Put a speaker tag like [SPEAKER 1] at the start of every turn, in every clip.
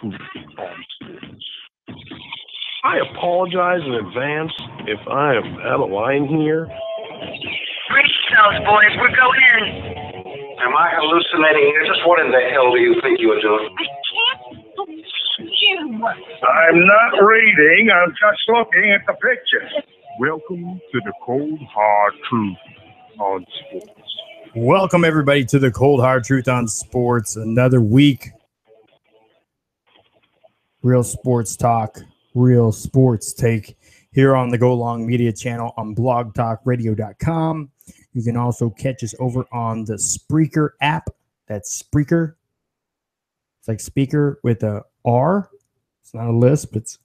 [SPEAKER 1] Truth on Sports. I apologize in advance if I am out of line here.
[SPEAKER 2] Brace yourselves, boys. We're going in.
[SPEAKER 3] Am I hallucinating here? Just what in the hell do you think you are doing?
[SPEAKER 2] I can't believe you.
[SPEAKER 4] I'm not reading. I'm just looking at the pictures.
[SPEAKER 1] Welcome to the Cold Hard Truth on Sports.
[SPEAKER 5] Welcome, everybody, to the Cold Hard Truth on Sports. Another week. Real sports talk, real sports take here on the GoLong Media channel on blogtalkradio.com. You can also catch us over on the Spreaker app. That's Spreaker. It's like speaker with a R. It's not a lisp. It's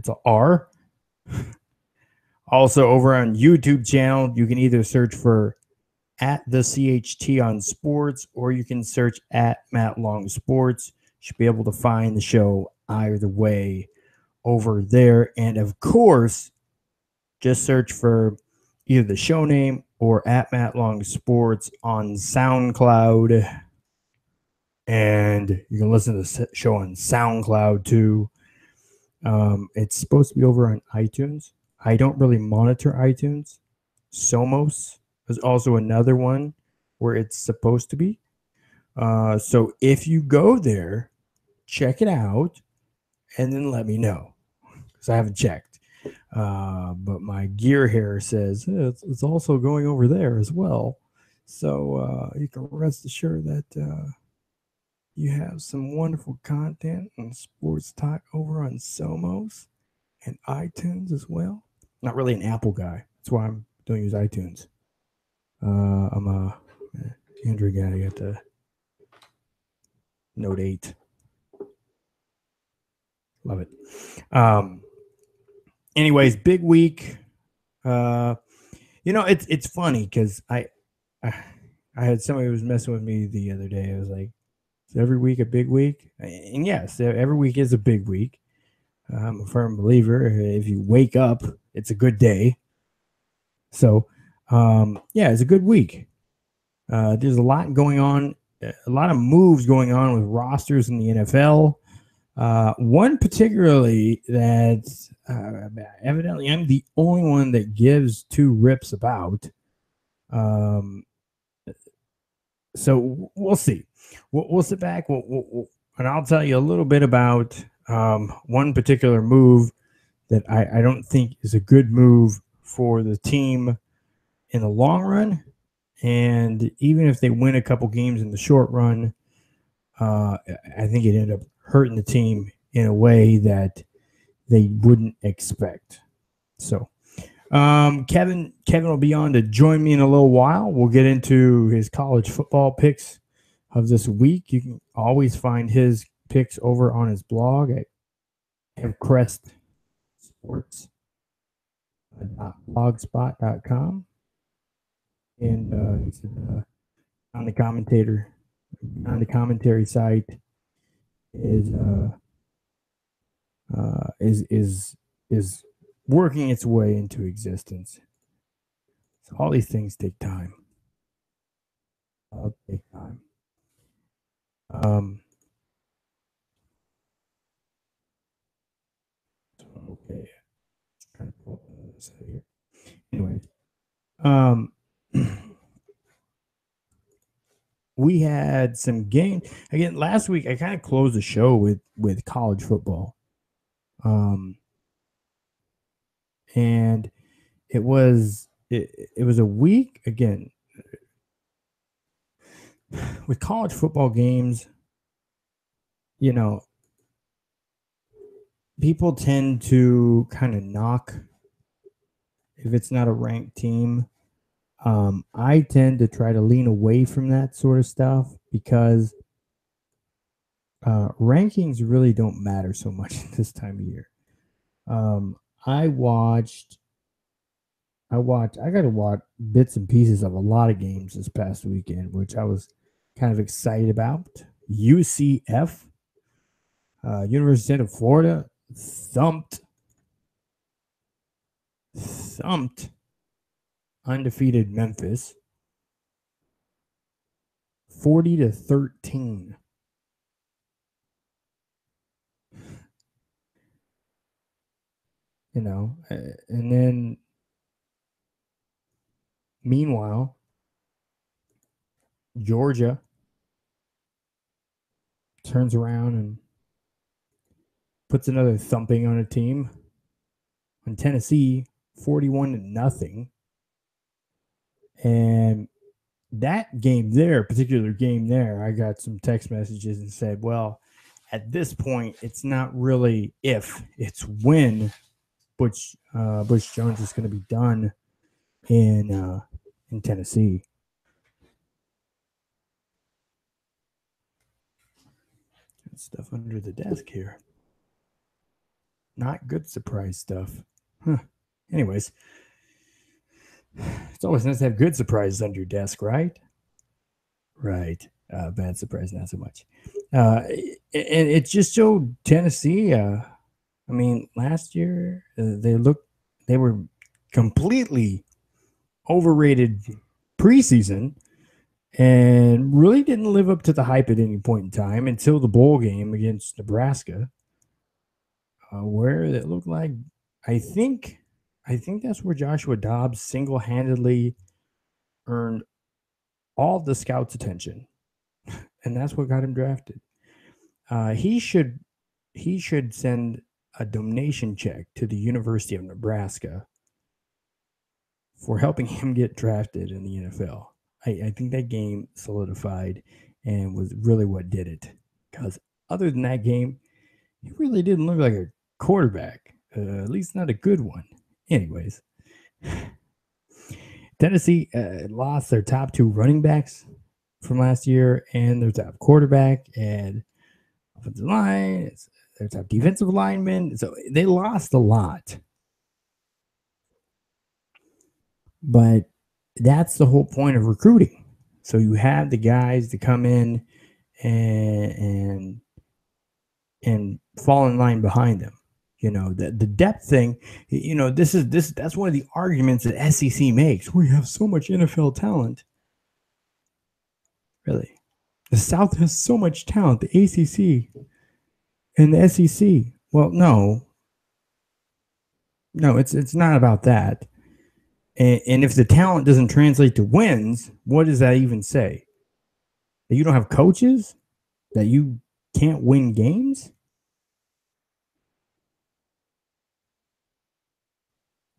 [SPEAKER 5] a R. Also over on YouTube channel, you can either search for at the CHT on Sports, or you can search at Matt Long Sports. You should be able to find the show either way over there. And of course, just search for either the show name or at Matt Long Sports on SoundCloud. And you can listen to the show on SoundCloud too. It's supposed to be over on iTunes. I don't really monitor iTunes. Somos is also another one where it's supposed to be. So if you go there, check it out, and then let me know, because I haven't checked. But my gear here says it's also going over there as well. So you can rest assured that you have some wonderful content and sports talk over on Somos and iTunes as well. Not really an Apple guy. That's why I don't use iTunes. I'm a Android guy. I got the Note 8. Love it. Anyways, big week. It's funny because I had somebody who was messing with me the other day. I was like, is every week a big week? And yes, every week is a big week. I'm a firm believer. If you wake up, it's a good day. So, it's a good week. There's a lot going on, a lot of moves going on with rosters in the NFL. One particularly that evidently I'm the only one that gives two rips about. So we'll see. We'll sit back. And I'll tell you a little bit about one particular move that I don't think is a good move for the team in the long run. And even if they win a couple games in the short run, I think it ended up hurting the team in a way that they wouldn't expect. So Kevin will be on to join me in a little while. We'll get into his college football picks of this week. You can always find his picks over on his blog at crestsports.blogspot.com. And he's on the commentary site is working its way into existence. So all these things take time. Okay. Trying to pull this out here. Anyway, we had some games again last week. I kind of closed the show with college football, and it was a week again with college football games. People tend to kind of knock if it's not a ranked team. I tend to try to lean away from that sort of stuff because rankings really don't matter so much this time of year. I got to watch bits and pieces of a lot of games this past weekend, which I was kind of excited about. UCF, University of Florida, thumped undefeated Memphis 40-13. And then meanwhile, Georgia turns around and puts another thumping on a team. On Tennessee, 41-0. And that particular game there, I got some text messages and said, well, at this point, it's not really if, it's when Butch Jones is going to be done in Tennessee. Got stuff under the desk here. Not good surprise stuff. Huh. Anyways, it's always nice to have good surprises under your desk, right? Right. Bad surprise, not so much. And it just showed Tennessee. Last year they were completely overrated preseason and really didn't live up to the hype at any point in time until the bowl game against Nebraska, where it looked like I think that's where Joshua Dobbs single-handedly earned all the scouts' attention, and that's what got him drafted. He should send a donation check to the University of Nebraska for helping him get drafted in the NFL. I think that game solidified and was really what did it. Because other than that game, he really didn't look like a quarterback, at least not a good one. Anyways, Tennessee lost their top 2 running backs from last year and their top quarterback and offensive line, their top defensive lineman. So they lost a lot. But that's the whole point of recruiting. So you have the guys to come in and fall in line behind them. The depth thing, that's one of the arguments that SEC makes. We have so much NFL talent. Really? The South has so much talent, the ACC and the SEC. Well, no, it's not about that. And if the talent doesn't translate to wins, what does that even say? That you don't have coaches? That you can't win games?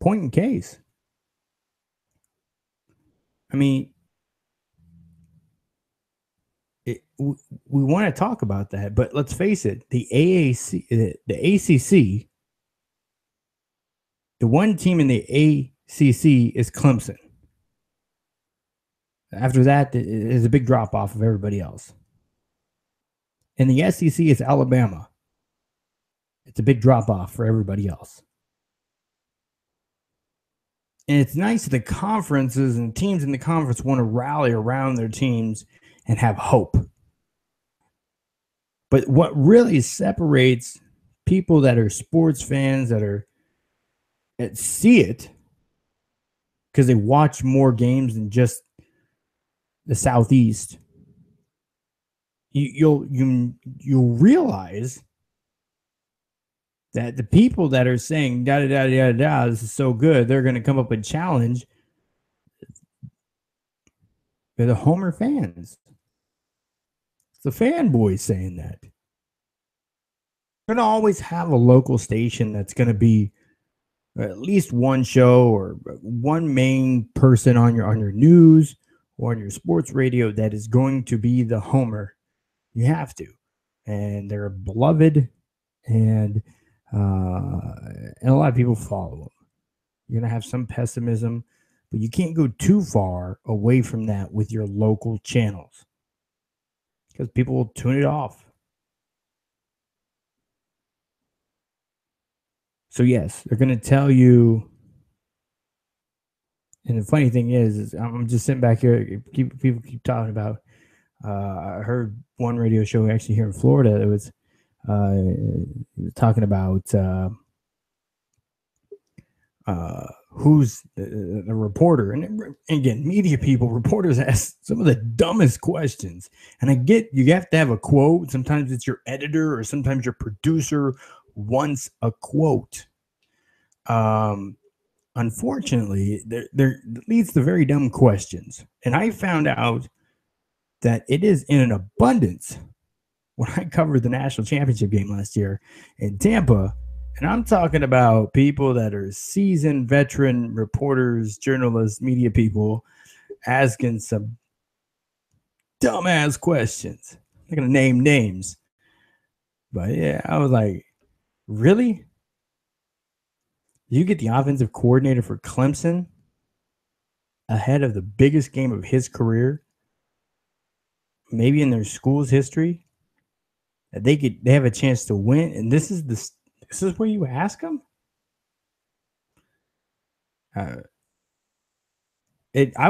[SPEAKER 5] Point in case. We want to talk about that, but let's face it, the ACC, the one team in the ACC is Clemson. After that, is a big drop off of everybody else. And the SEC is Alabama. It's a big drop off for everybody else. And it's nice that the conferences and teams in the conference want to rally around their teams and have hope. But what really separates people that are sports fans that see it because they watch more games than just the Southeast, you'll realize that the people that are saying da da da da da, this is so good, they're going to come up and challenge. They're the Homer fans. It's the fanboys saying that. You're going to always have a local station that's going to be at least one show or one main person on your news or on your sports radio that is going to be the Homer. You have to. And they're beloved, and a lot of people follow them. You're going to have some pessimism, but you can't go too far away from that with your local channels because people will tune it off. So yes, they're going to tell you. And the funny thing is I'm just sitting back here. People keep talking about. I heard one radio show actually here in Florida that was talking about who's the reporter. And again, media people, reporters ask some of the dumbest questions. And I get you have to have a quote. Sometimes it's your editor or sometimes your producer wants a quote. Unfortunately, there leads to very dumb questions. And I found out that it is in an abundance when I covered the national championship game last year in Tampa. And I'm talking about people that are seasoned veteran reporters, journalists, media people asking some dumbass questions. I'm not going to name names. But yeah, I was like, really? You get the offensive coordinator for Clemson ahead of the biggest game of his career, maybe in their school's history, that they have a chance to win, and this is where you ask them. I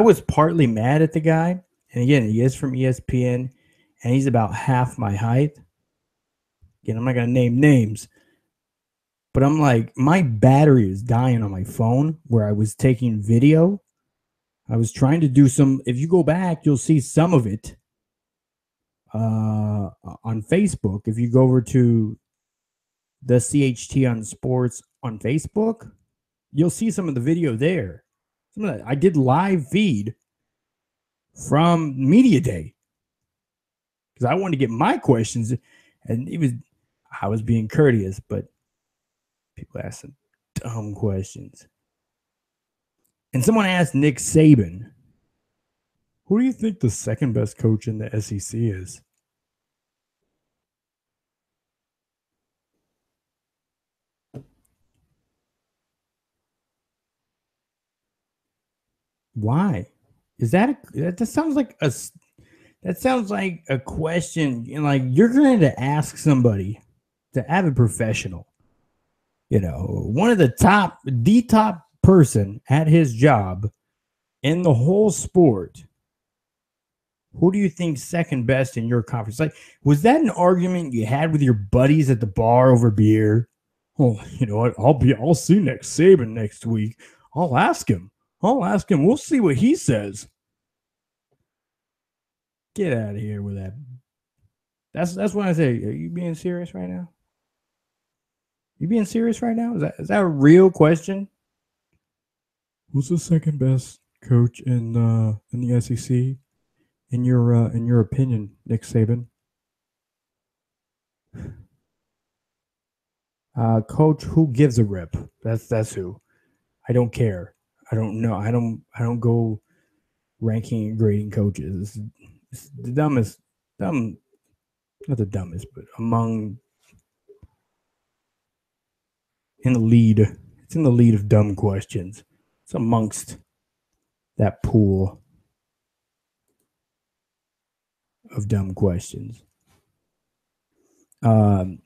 [SPEAKER 5] was partly mad at the guy, and again, he is from ESPN, and he's about half my height. Again, I'm not gonna name names, but I'm like, my battery is dying on my phone where I was taking video. I was trying to do some. If you go back, you'll see some of it on Facebook. If you go over to the CHT on Sports on Facebook, you'll see some of the video there. Some of that I did live feed from Media Day because I wanted to get my questions, and I was being courteous, but people asked some dumb questions. And someone asked Nick Saban, who do you think the second best coach in the SEC is? Why? Is that sounds like a question, like you're going to ask somebody, to avid professional, one of the top person at his job in the whole sport. Who do you think second best in your conference? Like, was that an argument you had with your buddies at the bar over beer? Oh, you know what? I'll see Nick Saban next week. I'll ask him. We'll see what he says. Get out of here with that. That's what I say. Are you being serious right now? You being serious right now? Is that a real question? Who's the second best coach in the SEC? In your opinion, Nick Saban? Coach, who gives a rip? That's who. I don't care. I don't know. I don't go ranking and grading coaches. It's the dumbest, not the dumbest, but in the lead. It's in the lead of dumb questions. It's amongst that pool of dumb questions. For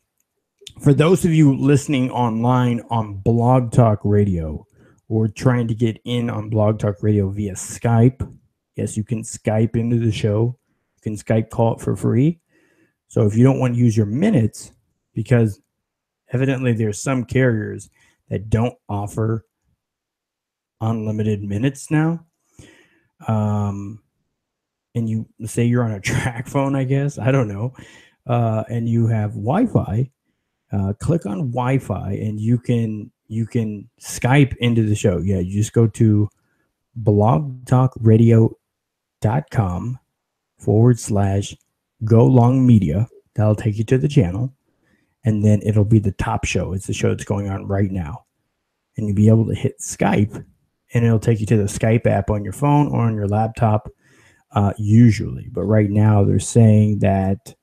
[SPEAKER 5] those of you listening online on Blog Talk Radio or trying to get in on Blog Talk Radio via Skype, yes, you can Skype into the show. You can Skype call it for free. So if you don't want to use your minutes, because evidently there's some carriers that don't offer unlimited minutes now, and you say you're on a track phone, I guess, I don't know, and you have Wi-Fi, click on Wi-Fi and you can Skype into the show. Yeah, you just go to blogtalkradio.com/GoLong Media. That'll take you to the channel, and then it'll be the top show. It's the show that's going on right now, and you'll be able to hit Skype, and it'll take you to the Skype app on your phone or on your laptop, usually. But right now, they're saying that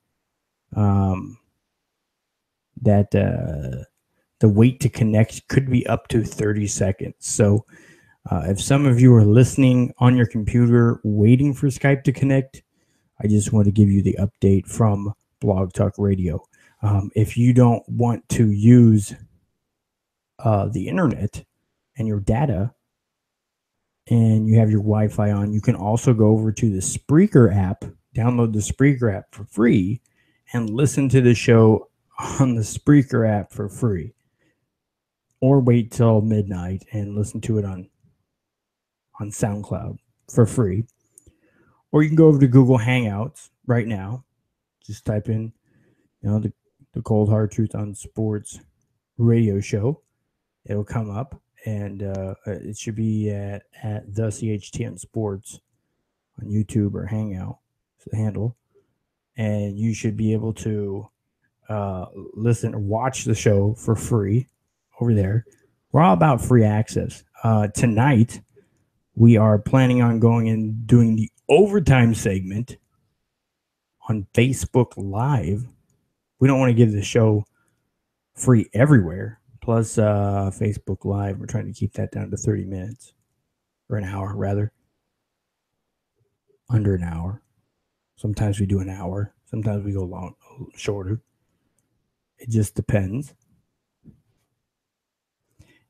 [SPEAKER 5] the wait to connect could be up to 30 seconds. So if some of you are listening on your computer waiting for Skype to connect, I just want to give you the update from Blog Talk Radio. If you don't want to use the internet and your data and you have your Wi-Fi on, you can also go over to the Spreaker app, download the Spreaker app for free, and listen to the show on the Spreaker app for free. Or wait till midnight and listen to it on SoundCloud for free. Or you can go over to Google Hangouts right now. Just type in, the Cold Hard Truth on Sports radio show. It'll come up, and it should be at the CHT on Sports on YouTube or Hangout. It's the handle, and you should be able to listen or watch the show for free over there. We're all about free access. Tonight, we are planning on going and doing the overtime segment on Facebook Live. We don't want to give the show free everywhere. Plus, Facebook Live, we're trying to keep that down to 30 minutes or an hour, rather. Under an hour. Sometimes we do an hour. Sometimes we go shorter. It just depends.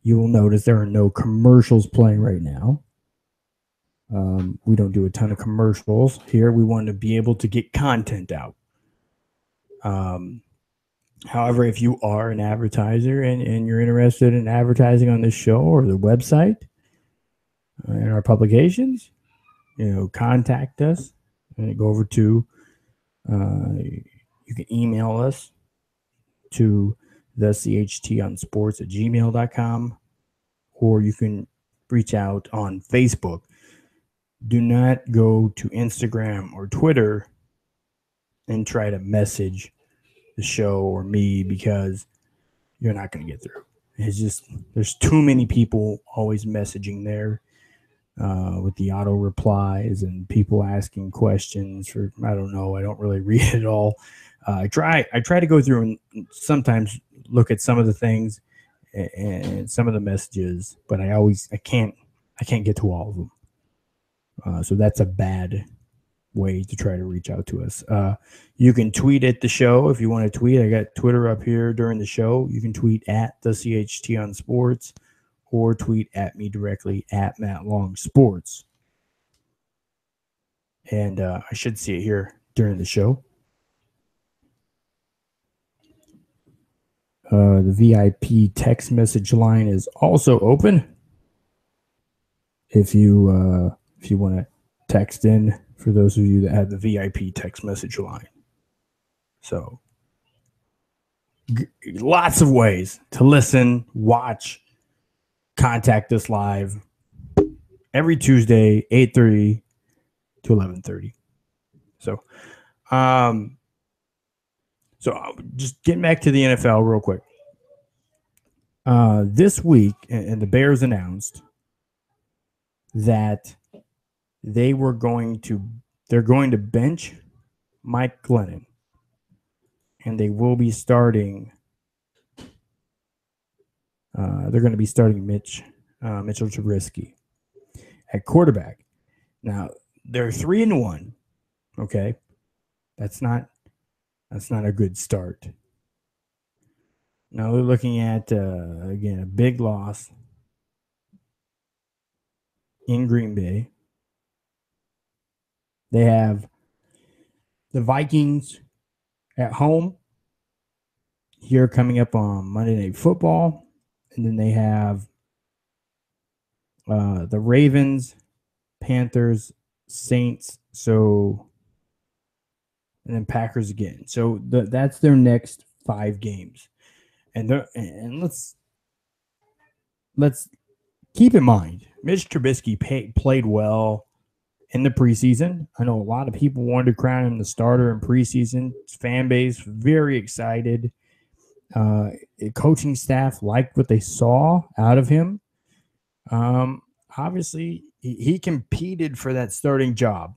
[SPEAKER 5] You will notice there are no commercials playing right now. We don't do a ton of commercials here. We want to be able to get content out. However, if you are an advertiser and you're interested in advertising on this show or the website and our publications, contact us and go over to, you can email us to the chtonsports@gmail.com, or you can reach out on Facebook. Do not go to Instagram or Twitter and try to message the show or me, because you're not going to get through. It's just, there's too many people always messaging there with the auto replies and people asking questions for, I don't know, I don't really read it all. I try to go through and sometimes look at some of the things and some of the messages, but I can't get to all of them. So that's a bad way to try to reach out to us. You can tweet at the show if you want to tweet. I got Twitter up here during the show. You can tweet at the CHT on Sports, or tweet at me directly at Matt Long Sports. And I should see it here during the show. The VIP text message line is also open. If you want to text in, for those of you that have the VIP text message line. So lots of ways to listen, watch, contact us live every Tuesday, 8:30 to 11:30. So just getting back to the NFL real quick. This week, and the Bears announced that they're going to bench Mike Glennon, and they will be starting. They're going to be starting Mitchell Trubisky at quarterback. Now they're 3-1. Okay, that's not a good start. Now we're looking at again a big loss in Green Bay. They have the Vikings at home here coming up on Monday Night Football. And then they have the Ravens, Panthers, Saints, and then Packers again. So that's their next 5 games. And let's keep in mind, Mitch Trubisky played well in the preseason. I know a lot of people wanted to crown him the starter in preseason. His fan base very excited. Coaching staff liked what they saw out of him. Obviously, he competed for that starting job,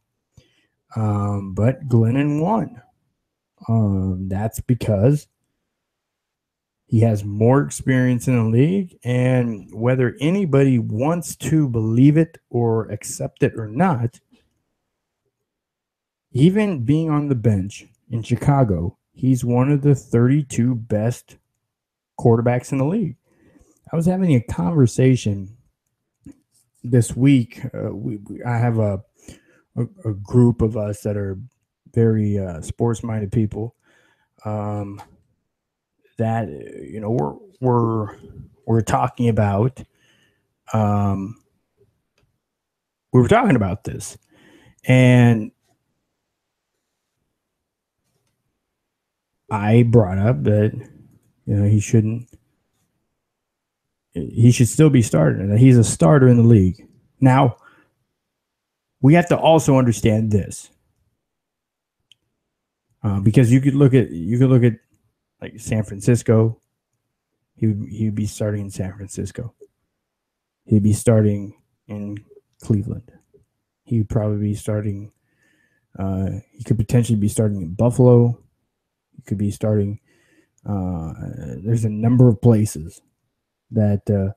[SPEAKER 5] but Glennon won. That's because he has more experience in the league, and whether anybody wants to believe it or accept it or not, even being on the bench in Chicago, he's one of the 32 best quarterbacks in the league. I was having a conversation this week. I have a group of us that are very sports-minded people. That we're talking about. We were talking about this, and I brought up that he shouldn't. he should still be starting. He's a starter in the league. Now, we have to also understand this, because you could look at like San Francisco. He'd be starting in San Francisco. He'd be starting in Cleveland. He'd probably be starting. He could potentially be starting in Buffalo. He could be starting. There's a number of places that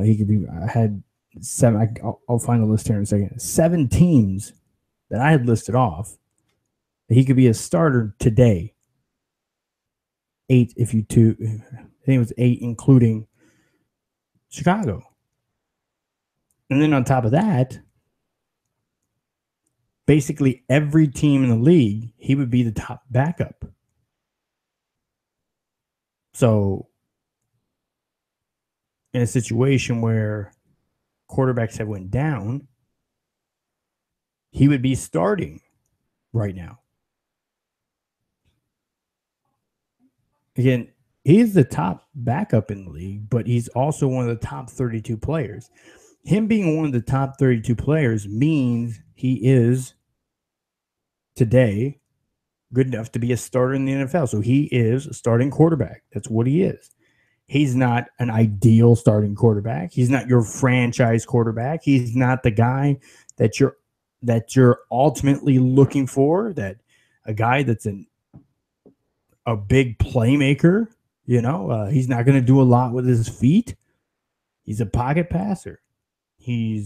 [SPEAKER 5] he could be. I had 7. I'll find the list here in a second. 7 teams that I had listed off that he could be a starter today. 8 if you two. I think it was 8, including Chicago. And then on top of that, basically every team in the league, he would be the top backup. So in a situation where quarterbacks have went down, he would be starting right now. Again, he's the top backup in the league, but he's also one of the top 32 players. Him being one of the top 32 players means he is today good enough to be a starter in the NFL. So he is a starting quarterback. That's what he is. He's not an ideal starting quarterback. He's not your franchise quarterback. He's not the guy that you're ultimately looking for, that a guy that's a big playmaker. He's not going to do a lot with his feet. He's a pocket passer. He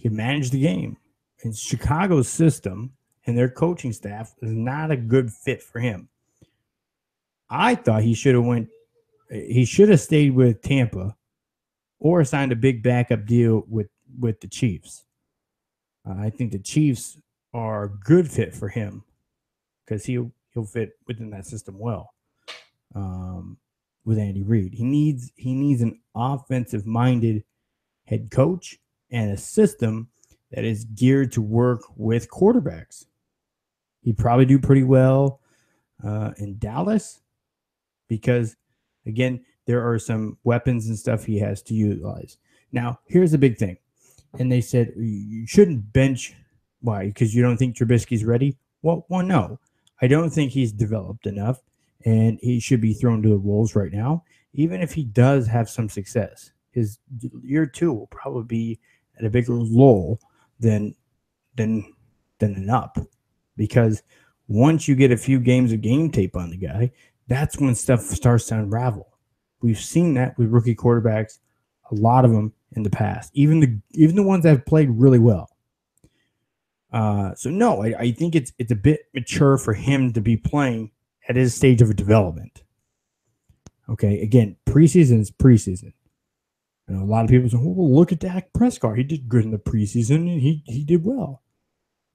[SPEAKER 5] can manage the game. And Chicago's system and their coaching staff is not a good fit for him. I thought he should have stayed with Tampa or signed a big backup deal with the Chiefs. I think the Chiefs are a good fit for him because he'll fit within that system well. With Andy Reid, he needs an offensive-minded head coach and a system that is geared to work with quarterbacks. He'd probably do pretty well in Dallas because, again, there are some weapons and stuff he has to utilize. Now, here's the big thing. And they said, you shouldn't bench. Why? Because you don't think Trubisky's ready? Well, no. I don't think he's developed enough, and he should be thrown to the wolves right now. Even if he does have some success, his year 2 will probably be at a bigger lull than an up. Because once you get a few games of game tape on the guy, that's when stuff starts to unravel. We've seen that with rookie quarterbacks, a lot of them in the past, even the ones that have played really well. So no, I think it's a bit mature for him to be playing at his stage of development. Okay, again, preseason is preseason. A lot of people say, well, look at Dak Prescott. He did good in the preseason, and he did well.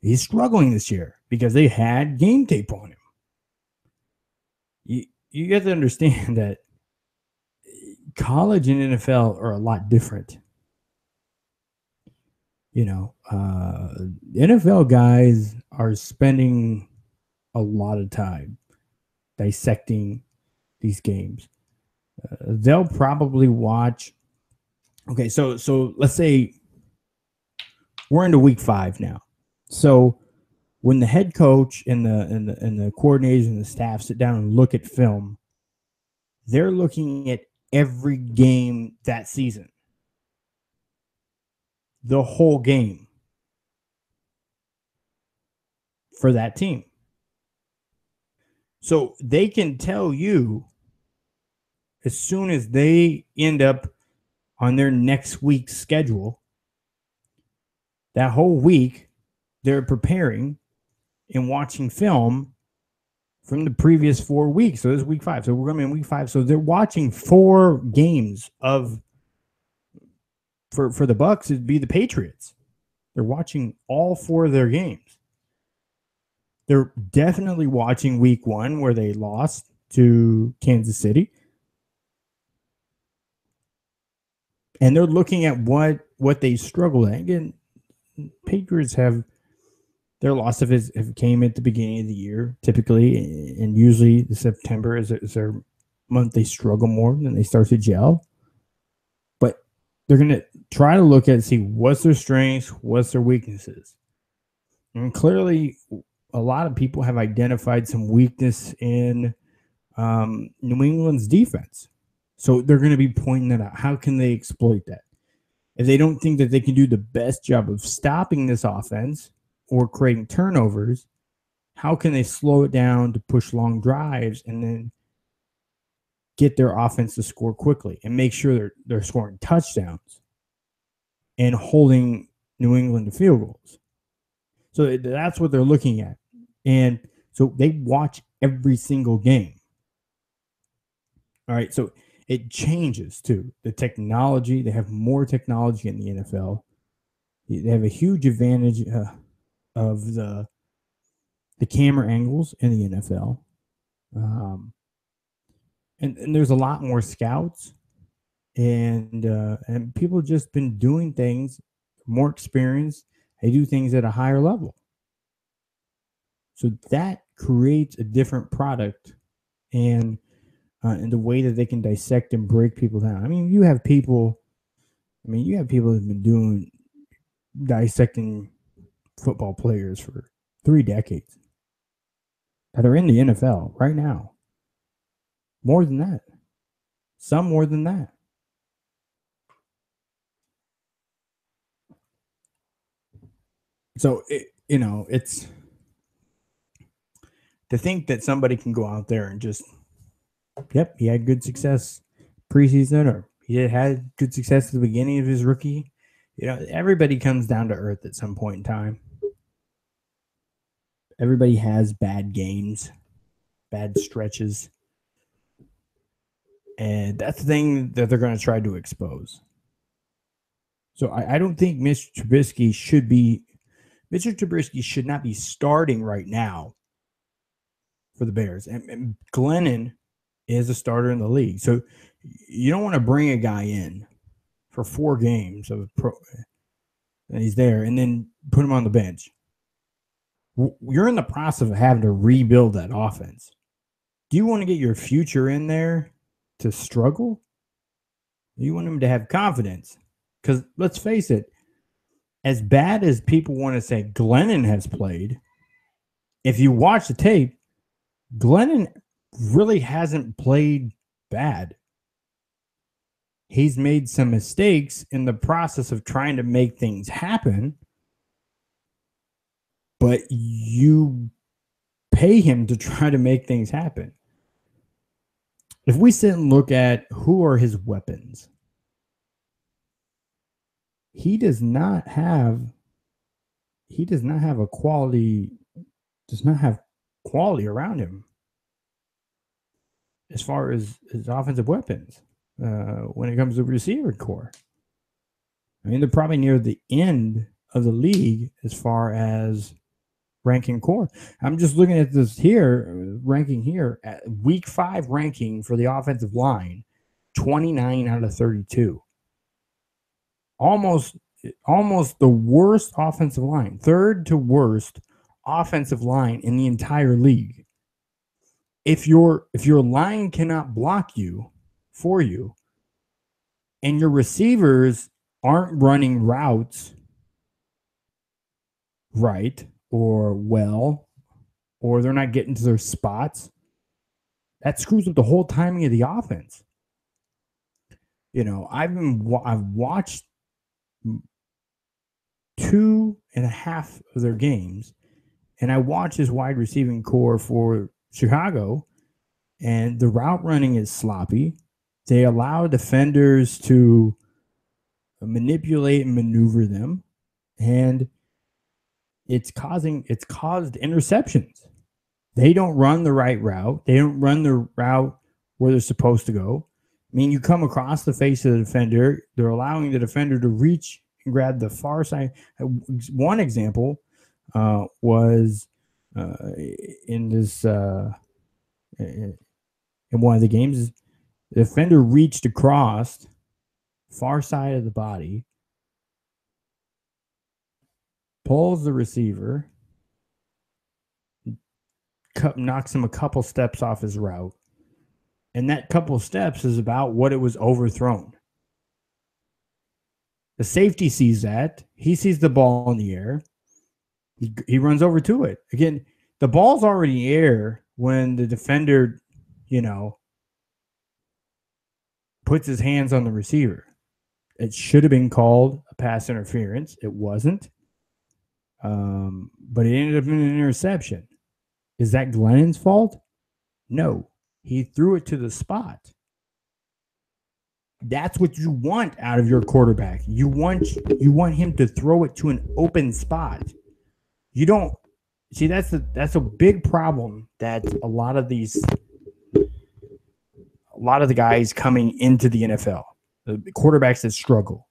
[SPEAKER 5] He's struggling this year because they had game tape on him. You have to understand that college and NFL are a lot different. NFL guys are spending a lot of time dissecting these games. They'll probably watch. Okay, so let's say we're into week 5 now. So when the head coach and the coordinators and the staff sit down and look at film, they're looking at every game that season. The whole game for that team. So they can tell you as soon as they end up on their next week's schedule, that whole week they're preparing and watching film from the previous 4 weeks. So this is week 5. So we're going to be in week 5. So they're watching 4 games for the Bucs. It'd be the Patriots. They're watching all 4 of their games. They're definitely watching week 1 where they lost to Kansas City. And they're looking at what they struggled at. Again, Patriots have their losses have came at the beginning of the year, typically, and usually September is their month they struggle more, then they start to gel. But they're going to try to look at see what's their strengths, what's their weaknesses. And clearly, a lot of people have identified some weakness in New England's defense. So they're going to be pointing that out. How can they exploit that? If they don't think that they can do the best job of stopping this offense or creating turnovers, how can they slow it down to push long drives and then get their offense to score quickly and make sure they're scoring touchdowns and holding New England to field goals? So that's what they're looking at. And so they watch every single game. All right, so it changes too. The technology, they have more technology in the NFL. They have a huge advantage of the camera angles in the NFL. And there's a lot more scouts, and people have just been doing things, more experienced. They do things at a higher level. So that creates a different product and the way that they can dissect and break people down. I mean, you have people who've been dissecting football players for 3 decades that are in the NFL right now. More than that. Some more than that. So, it's to think that somebody can go out there and just, he had good success preseason, or he had good success at the beginning of his rookie. Everybody comes down to earth at some point in time. Everybody has bad games, bad stretches. And that's the thing that they're going to try to expose. So I don't think Mr. Trubisky should not be starting right now for the Bears. And Glennon is a starter in the league. So you don't want to bring a guy in for 4 games and he's there and then put him on the bench. You're in the process of having to rebuild that offense. Do you want to get your future in there to struggle? You want him to have confidence. Because let's face it, as bad as people want to say Glennon has played, if you watch the tape, Glennon really hasn't played bad. He's made some mistakes in the process of trying to make things happen, but you pay him to try to make things happen. If we sit and look at who are his weapons, he does not have quality around him as far as his offensive weapons when it comes to receiver core. I mean, they're probably near the end of the league as far as ranking core. I'm just looking at this here, ranking here, at week 5 ranking for the offensive line, 29 out of 32. Almost the worst offensive line, third to worst offensive line in the entire league. If your line cannot block for you, and your receivers aren't running routes right or well, or they're not getting to their spots, that screws up the whole timing of the offense. I've watched 2.5 of their games, and I watched his wide receiving core for Chicago, and the route running is sloppy. They allow defenders to manipulate and maneuver them, and it's caused interceptions. They don't run the right route. They don't run the route where they're supposed to go. I mean, you come across the face of the defender. They're allowing the defender to reach and grab the far side. One example was in one of the games. The defender reached across far side of the body, pulls the receiver, knocks him a couple steps off his route, And that couple steps is about what it was overthrown. The safety sees that. He sees the ball in the air. He runs over to it. Again, the ball's already in the air when the defender, puts his hands on the receiver. It should have been called a pass interference. It wasn't. But it ended up in an interception. Is that Glennon's fault? No. He threw it to the spot. That's what you want out of your quarterback. You want him to throw it to an open spot. You don't see that's a big problem that a lot of the guys coming into the NFL, the quarterbacks that struggle.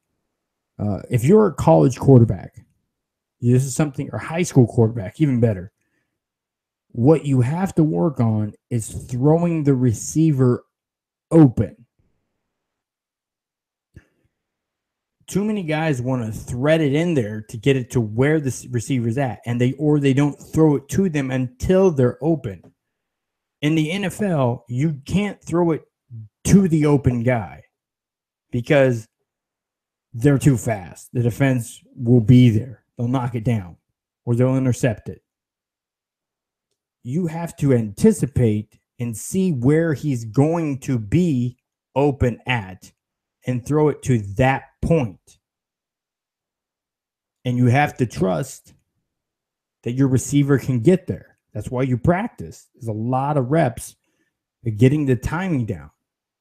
[SPEAKER 5] If you're a college quarterback, this is something, or high school quarterback, even better. What you have to work on is throwing the receiver open. Too many guys want to thread it in there to get it to where the receiver's at, and they don't throw it to them until they're open. In the NFL, you can't throw it to the open guy because they're too fast. The defense will be there. They'll knock it down or they'll intercept it. You have to anticipate and see where he's going to be open at and throw it to that point. And you have to trust that your receiver can get there. That's why you practice. There's a lot of reps at getting the timing down.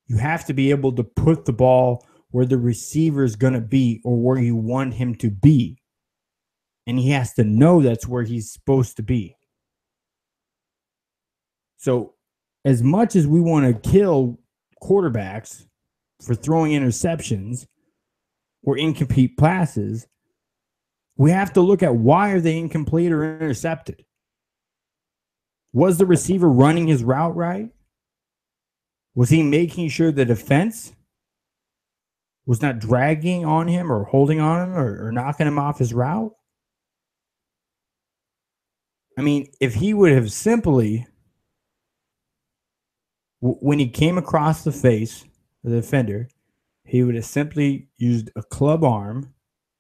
[SPEAKER 5] You have to be able to put the ball where the receiver is going to be or where you want him to be. And he has to know that's where he's supposed to be. So as much as we want to kill quarterbacks for throwing interceptions or incomplete passes, we have to look at why are they incomplete or intercepted. Was the receiver running his route right? Was he making sure the defense was not dragging on him or holding on him or knocking him off his route? I mean, if he would have simply, when he came across the face of the defender, he would have simply used a club arm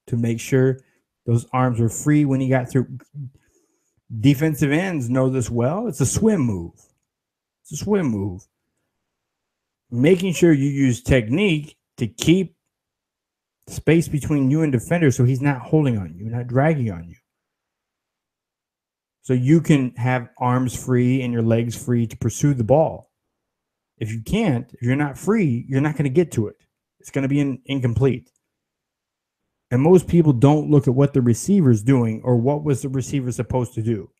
[SPEAKER 5] to make sure those arms were free when he got through. Defensive ends know this well. It's a swim move. It's a swim move. Making sure you use technique to keep space between you and defender so he's not holding on you, not dragging on you. So you can have arms free and your legs free to pursue the ball. If you can't, if you're not free, you're not going to get to it. It's going to be incomplete. And most people don't look at what the receiver's doing or what was the receiver supposed to do.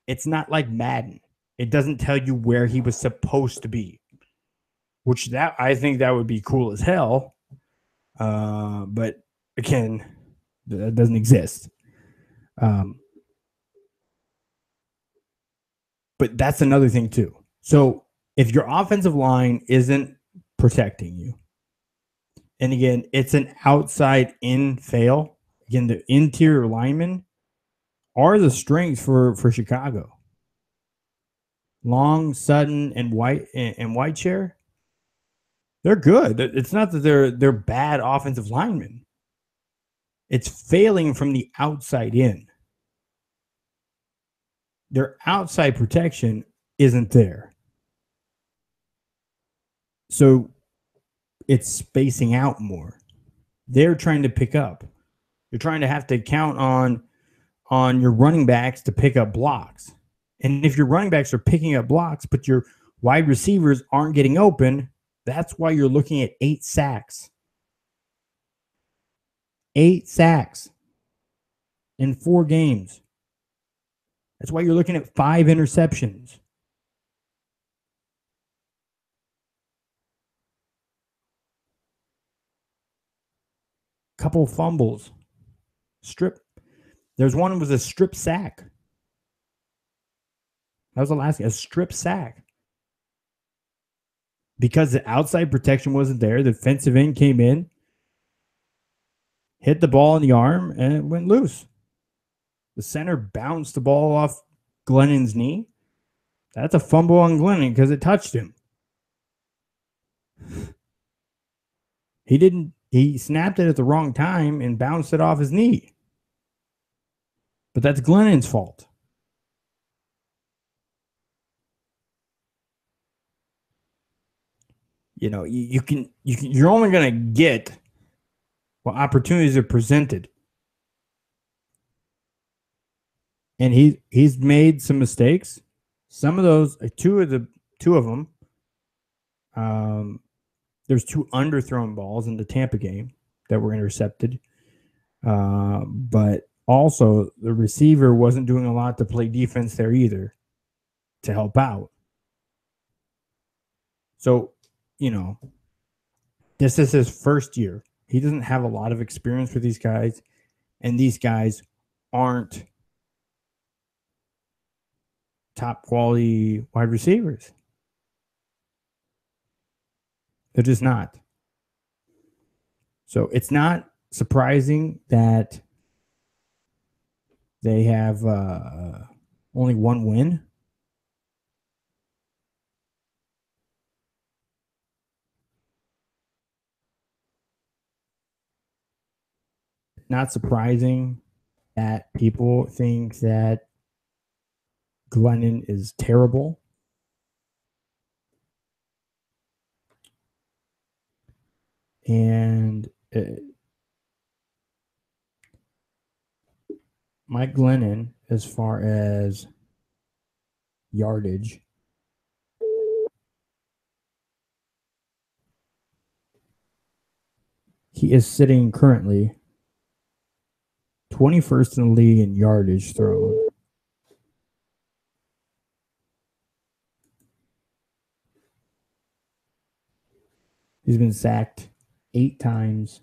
[SPEAKER 5] It's not like Madden. It doesn't tell you where he was supposed to be, which that I think that would be cool as hell. But again, that doesn't exist. But that's another thing too. So if your offensive line isn't protecting you, and again, it's an outside in fail. Again, the interior linemen are the strength for Chicago. Long, Sutton, and Whitechair, they're good. It's not that they're bad offensive linemen. It's failing from the outside in. Their outside protection isn't there. So it's spacing out more. They're trying to pick up. You're trying to have to count on your running backs to pick up blocks. And if your running backs are picking up blocks, but your wide receivers aren't getting open, that's why you're looking at 8 sacks. 8 sacks in 4 games. That's why you're looking at 5 interceptions. Couple fumbles. There's one was a strip sack. That was the last game, a strip sack. Because the outside protection wasn't there, the defensive end came in, hit the ball in the arm, and it went loose. The center bounced the ball off Glennon's knee. That's a fumble on Glennon because it touched him. He snapped it at the wrong time and bounced it off his knee. But that's Glennon's fault. You know, you're only going to get what opportunities are presented. And he's made some mistakes. Some of those, two of them, there's 2 underthrown balls in the Tampa game that were intercepted. But also the receiver wasn't doing a lot to play defense there either to help out. So, you know, this is his first year. He doesn't have a lot of experience with these guys, and these guys aren't top quality wide receivers. They're just not. So it's not surprising that they have only 1 win. Not surprising that people think that Glennon is terrible. And Mike Glennon, as far as yardage, he is sitting currently 21st in the league in yardage thrown. He's been sacked 8 times.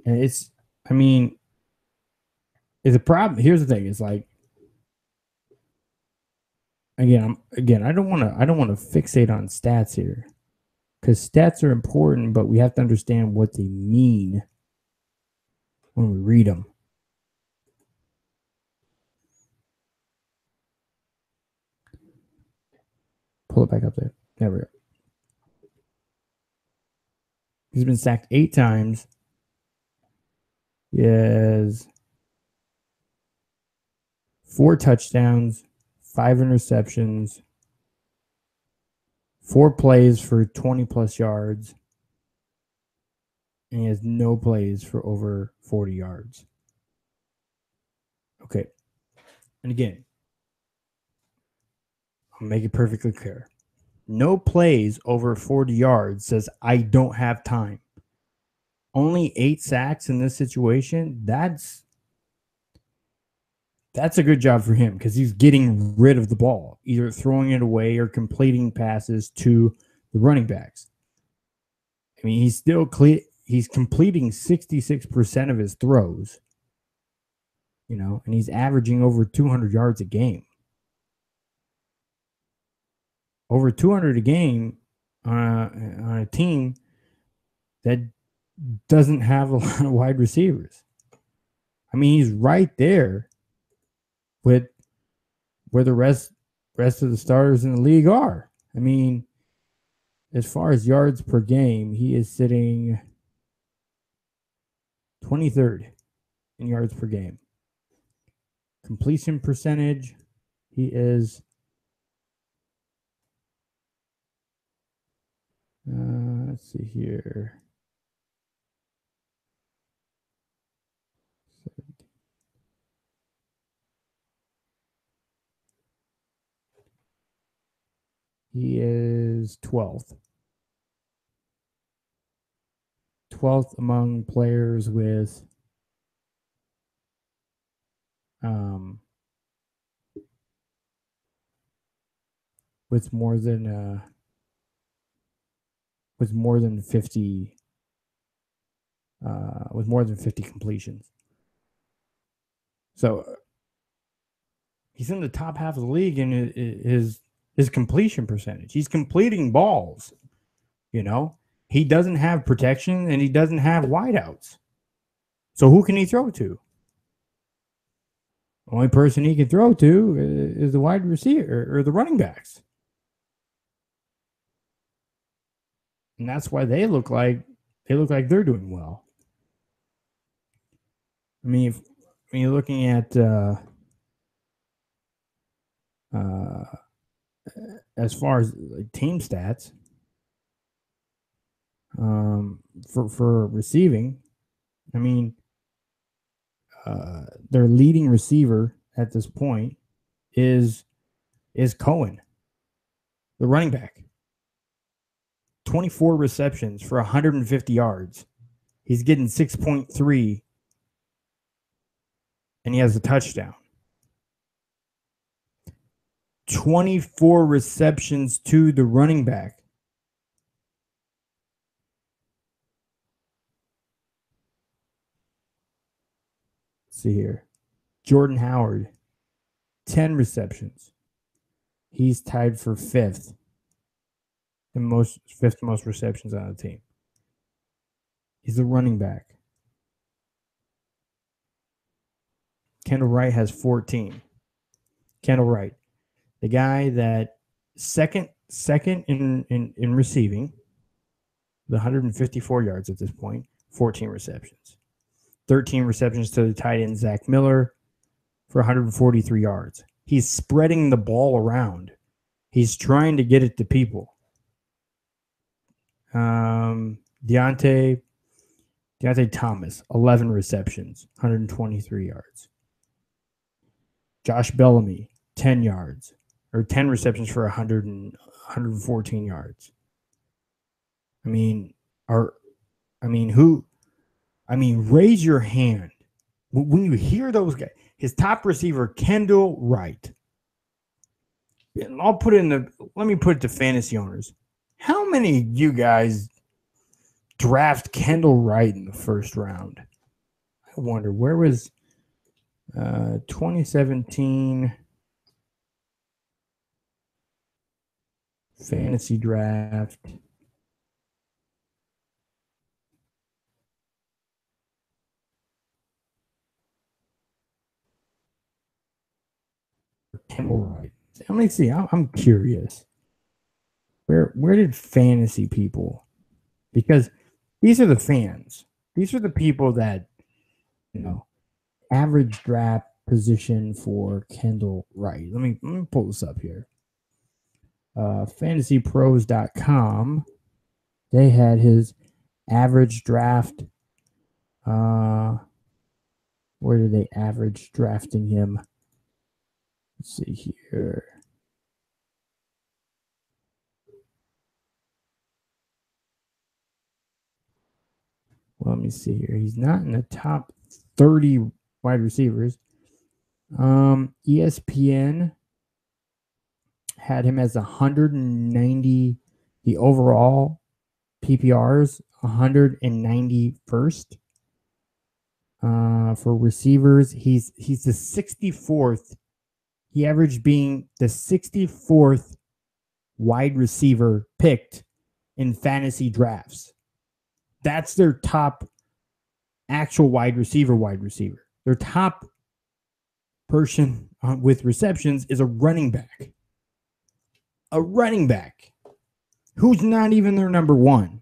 [SPEAKER 5] And it's a problem. Here's the thing. It's like, again, I don't want to fixate on stats here, because stats are important, but we have to understand what they mean when we read them. Pull it back up there. There we go. He's been sacked 8 times. He has 4 touchdowns, 5 interceptions, 4 plays for 20-plus yards, and he has no plays for over 40 yards. Okay. And again, I'll make it perfectly clear. No plays over 40 yards says I don't have time. Only 8 sacks in this situation, that's a good job for him, because he's getting rid of the ball, either throwing it away or completing passes to the running backs. I mean, he's completing 66% of his throws, you know, and he's averaging over 200 yards a game. Over 200 a game on a team that doesn't have a lot of wide receivers. I mean, he's right there with where the rest of the starters in the league are. I mean, as far as yards per game, he is sitting 23rd in yards per game. Completion percentage, he is let's see here. He is 12th. 12th among players with more than 50 completions. So he's in the top half of the league in his completion percentage. He's completing balls. You know, he doesn't have protection and he doesn't have wideouts. So who can he throw to? Only person he can throw to is the wide receiver or the running backs. And that's why they look like they're doing well. I mean, when you're looking at as far as like team stats, for receiving, I mean, their leading receiver at this point is Cohen, the running back. 24 receptions for 150 yards. He's getting 6.3, and he has a touchdown. 24 receptions to the running back. Let's see here. Jordan Howard, 10 receptions. He's tied for fifth most receptions on the team. He's a running back. Kendall Wright has 14. Kendall Wright, the guy that second in receiving, the 154 yards at this point, 14 receptions. 13 receptions to the tight end, Zach Miller, for 143 yards. He's spreading the ball around. He's trying to get it to people. Deontay Thomas, 11 receptions, 123 yards. Josh Bellamy, 10 yards, or 10 receptions for 114 yards. Raise your hand when you hear those guys. His top receiver, Kendall Wright. Let me put it to fantasy owners. How many of you guys draft Kendall Wright in the first round? I wonder, where was 2017 fantasy draft? Kendall Wright. Let me see. I'm curious. Where did fantasy people? Because these are the fans. These are the people that, average draft position for Kendall Wright. Let me pull this up here. FantasyPros.com. They had his average draft. Where did they average drafting him? Let's see here. Well, let me see here. He's not in the top 30 wide receivers. ESPN had him as 190. The overall PPRs 191st. For receivers, he's the 64th. He averaged being the 64th wide receiver picked in fantasy drafts. That's their top actual wide receiver. Their top person with receptions is a running back. A running back who's not even their number one.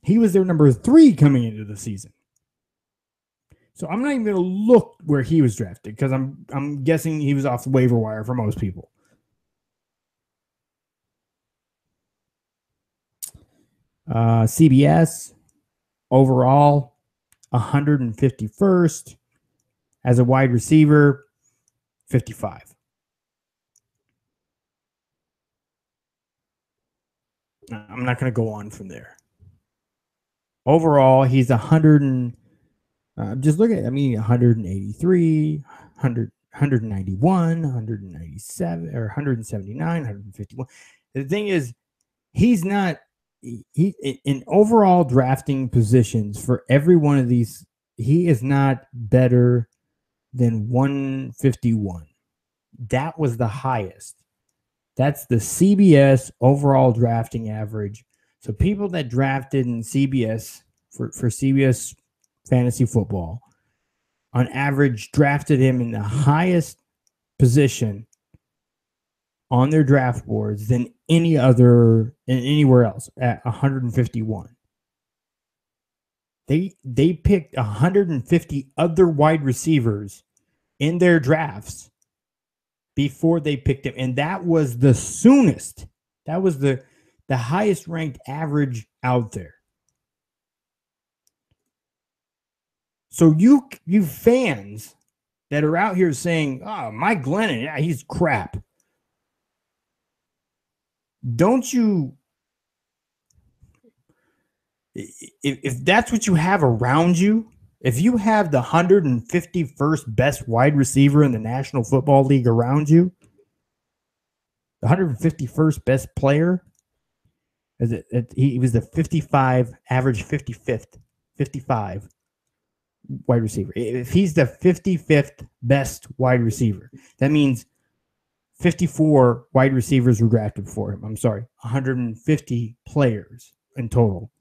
[SPEAKER 5] He was their number 3 coming into the season. So I'm not even going to look where he was drafted because I'm guessing he was off the waiver wire for most people. CBS overall 151st, as a wide receiver 55. I'm not going to go on from there. Overall, he's 100 and just look at 183, 191, 197, or 179, 151. The thing is, he's not in overall drafting positions for every one of these. He is not better than 151. That was the highest. That's the CBS overall drafting average. So people that drafted in CBS for CBS fantasy football, on average, drafted him in the highest position on their draft boards than anywhere else at 151. They picked 150 other wide receivers in their drafts before they picked him, and that was the soonest. That was the highest ranked average out there. So you fans that are out here saying, "Oh, Mike Glennon, yeah, he's crap." Don't you? If that's what you have around you, if you have the 151st best wide receiver in the National Football League around you, the 151st best player, he was the 55, average 55 wide receiver. If he's the 55th best wide receiver, that means 54 wide receivers were drafted for him. I'm sorry, 150 players in total.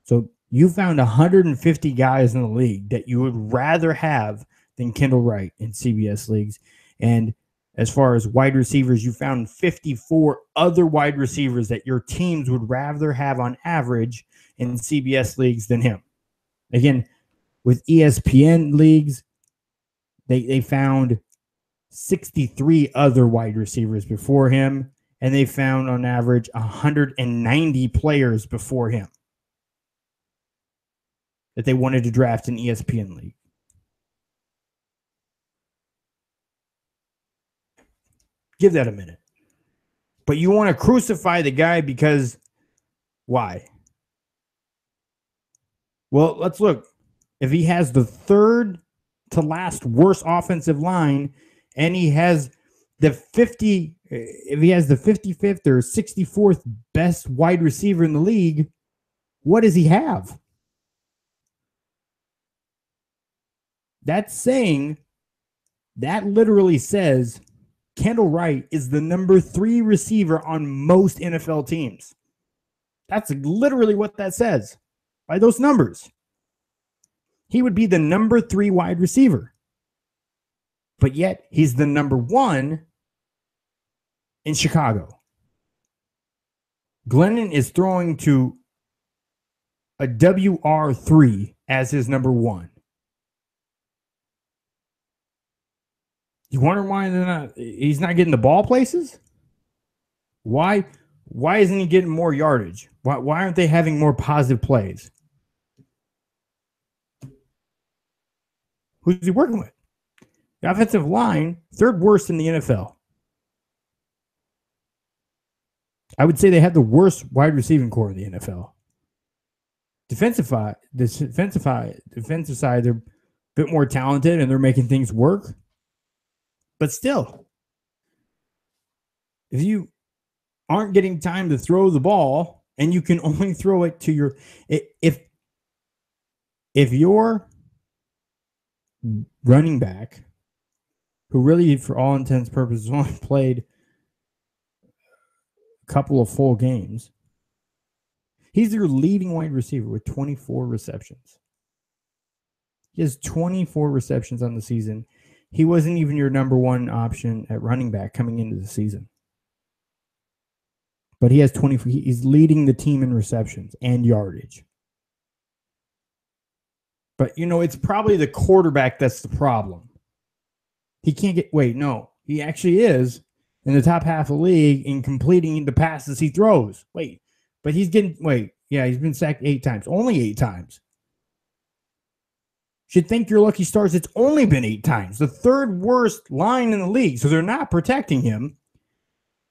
[SPEAKER 5] So you found 150 guys in the league that you would rather have than Kendall Wright in CBS leagues. And as far as wide receivers, you found 54 other wide receivers that your teams would rather have on average in CBS leagues than him. Again, with ESPN leagues, they found 63 other wide receivers before him, and they found on average 190 players before him that they wanted to draft in ESPN league. Give that a minute. But you want to crucify the guy because why? Well, let's look. If he has the third to last worst offensive line and he has if he has the 55th or 64th best wide receiver in the league, what does he have? That's saying, that literally says Kendall Wright is the number 3 receiver on most NFL teams. That's literally what that says by those numbers. He would be the number 3 wide receiver. But yet he's the number 1 in Chicago. Glennon is throwing to a WR3 as his number 1. You wonder why he's not getting the ball places? Why isn't he getting more yardage? Why aren't they having more positive plays? Who's he working with? The offensive line, 3rd worst in the NFL. I would say they have the worst wide receiving core in the NFL. Defensive side, they're a bit more talented and they're making things work. But still, if you aren't getting time to throw the ball and you can only throw it to your if your running back, who really for all intents and purposes only played a couple of full games, he's your leading wide receiver with 24 receptions. He has 24 receptions on the season. He wasn't even your number 1 option at running back coming into the season. But he has 24. He's leading the team in receptions and yardage. But, it's probably the quarterback that's the problem. He can't he actually is in the top half of the league in completing the passes he throws. He's been sacked 8 times. Only 8 times. Should think your lucky stars. It's only been 8 times. The 3rd worst line in the league. So they're not protecting him.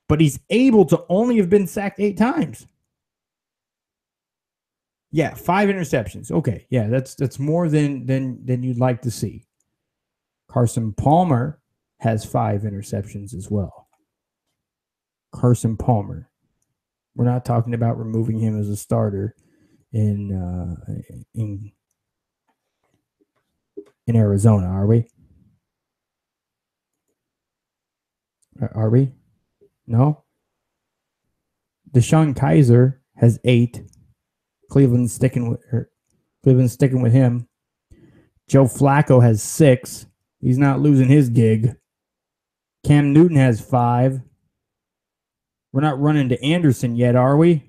[SPEAKER 5] But he's able to only have been sacked 8 times. Yeah, 5 interceptions. Okay, yeah, that's more than you'd like to see. Carson Palmer has 5 interceptions as well. Carson Palmer. We're not talking about removing him as a starter in Arizona, are we? Are we? No? Deshaun Kaiser has 8. Cleveland's sticking with him. Joe Flacco has 6. He's not losing his gig. Cam Newton has 5. We're not running to Anderson yet, are we?